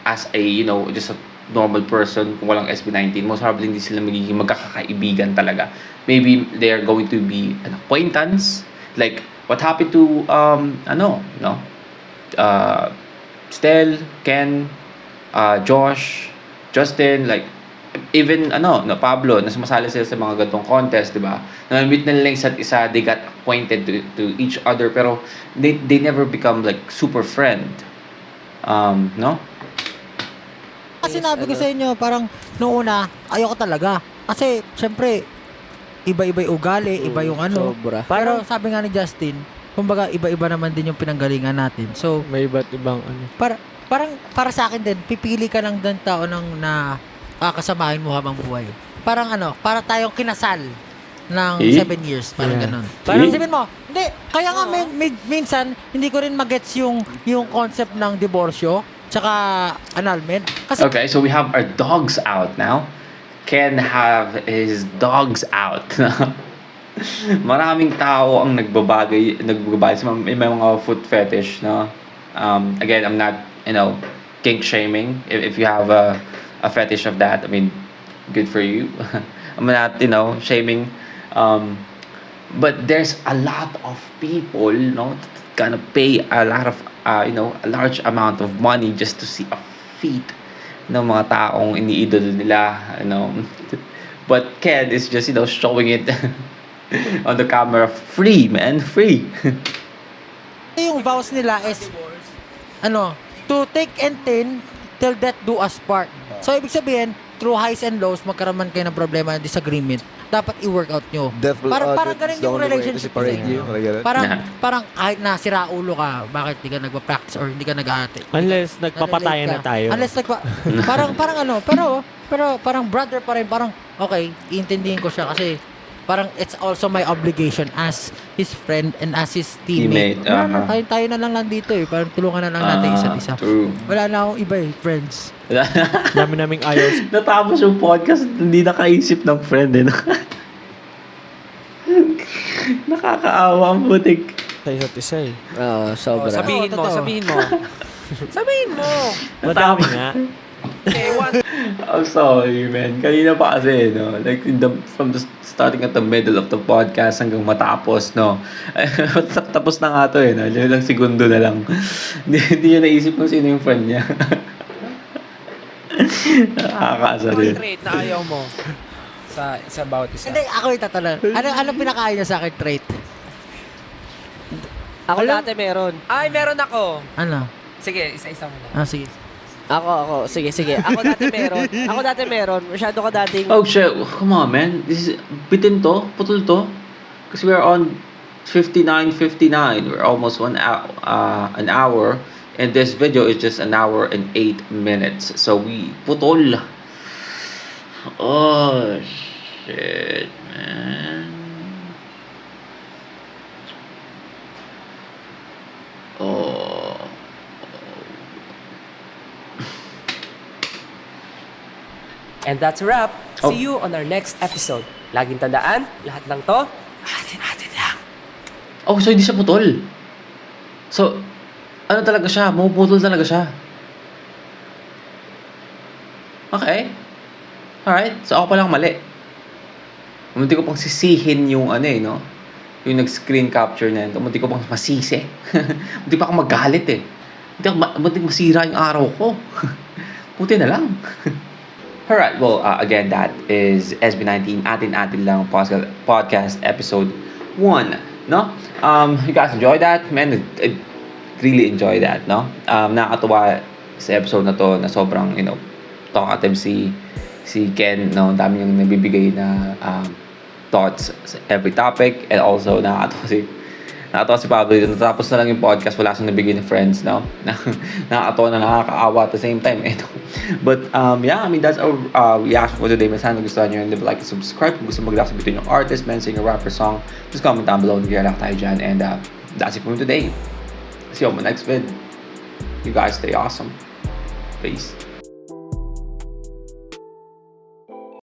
Speaker 1: as a, just a normal person, kung walang SB19, most probably hindi sila magiging magkakaibigan talaga. Maybe they are going to be an acquaintance, like what happened to Stel, Ken, Josh, Justin, like even Pablo, na sumasali sila sa mga ganitong contest, di ba? Na-meet na nila yung isa't isa, they got acquainted to each other, pero they never become like super friend. No?
Speaker 2: Kasi sinabi ko sa inyo, parang noong una, ayoko talaga. Kasi, syempre, iba-iba yung ugali, iba yung
Speaker 4: Sobra.
Speaker 2: Pero sabi nga ni Justin, kumbaga, iba-iba naman din yung pinanggalingan natin. So,
Speaker 3: May iba't ibang
Speaker 2: parang para sa akin din, pipili ka lang ng tao na kakasamahin mo habang buhay. Parang para tayong kinasal ng 7 years, parang ganun. Parang sabihin mo, hindi, kaya nga minsan, hindi ko rin magets yung concept ng diborsyo, tsaka annulment. Kasi,
Speaker 1: Okay, so we have our dogs out now. Ken have his dogs out. Maraming tao ang nagbabagay may mga foot fetish, no? Again, I'm not, kink shaming. If you have a fetish of that, I mean, good for you. I'm not, shaming. But there's a lot of people, gonna pay a lot of, a large amount of money just to see a feet ng mga taong iniidolo nila, But Ken is just, showing it on the camera. Free, man. Free.
Speaker 2: yung vows nila is, to take and thin till death do us part. So, ibig sabihin, through highs and lows, magkaroon man kayo ng problema and disagreement, dapat i-work out nyo. Parang ganun yung relationship niyo. Parang kahit na sira ulo ka, bakit hindi ka nagpa-practice or hindi ka nag-aate?
Speaker 3: Unless nagpapatayan na tayo.
Speaker 2: Pero parang brother pa rin, parang okay, iintindihin ko siya kasi parang it's also my obligation as his friend and as his teammate. Tayo na lang dito parang tulungan na lang natin isa't isa.
Speaker 1: True.
Speaker 2: Wala na akong iba friends.
Speaker 3: Dami naming ayos.
Speaker 1: Natapos yung podcast, hindi nakaisip ng friend Nakakaawa ang putik.
Speaker 3: Sa isa't isa
Speaker 4: Sobra.
Speaker 5: Sabihin mo.
Speaker 3: Madami nga.
Speaker 5: Okay,
Speaker 1: I'm sorry, man. Kanina pa kasi, like from the starting at the middle of the podcast hanggang matapos, tapos na nga to, ilang segundo na lang. Hindi niya naisip kung sino yung friend niya. Nakakaasa rin.
Speaker 5: trait na ayaw mo sa bawat isa.
Speaker 2: Hindi, ako itatanong. Ano pinakain niya sa akin trait?
Speaker 4: Ako dati meron.
Speaker 5: Ay, meron ako.
Speaker 2: Ano?
Speaker 5: Sige, isa-isa mo na.
Speaker 2: Sige.
Speaker 4: Ako. Sige. Ako dati meron. Masyado ka dating...
Speaker 1: Oh shit, come on, man. Bitin to, putol to. Because we're on 59:59. We're almost an hour. And this video is just 1 hour and 8 minutes. So we putol. Oh shit, man. Oh.
Speaker 5: And that's a wrap. See you on our next episode. Laging tandaan, lahat ng to, atin lang.
Speaker 1: Oh, so hindi siya putol. So, ano talaga siya? Mapuputol talaga siya. Okay. Alright. So, ako palang mali. Munti ko pang sisihin yung yung nag-screen capture na yun. Munti ko pang masisi. Munti pa ako magalit Munti masira yung araw ko. Puti na lang. Alright, well, again, that is SB19 Atin Lang podcast episode 1, no? You guys enjoy that? Man, I really enjoy that, no? Nakakatuwa sa episode na to na sobrang, talkative si Ken, no? Dami yung nabibigay na thoughts sa every topic, and also nakakatawa si Pablo dito. Natapos na lang yung podcast, wala siyang nabigay na friends, no? Nakakatawa na nakakaawa at the same time, But, yeah, I mean, that's our reaction for today. Sana gusto nyo yun, like and subscribe. Kung gusto mag-react between yung artist, man, singer, rapper, song, just comment down below. Nag-react tayo dyan. And that's it for me today. See you on my next vid. You guys stay awesome. Peace.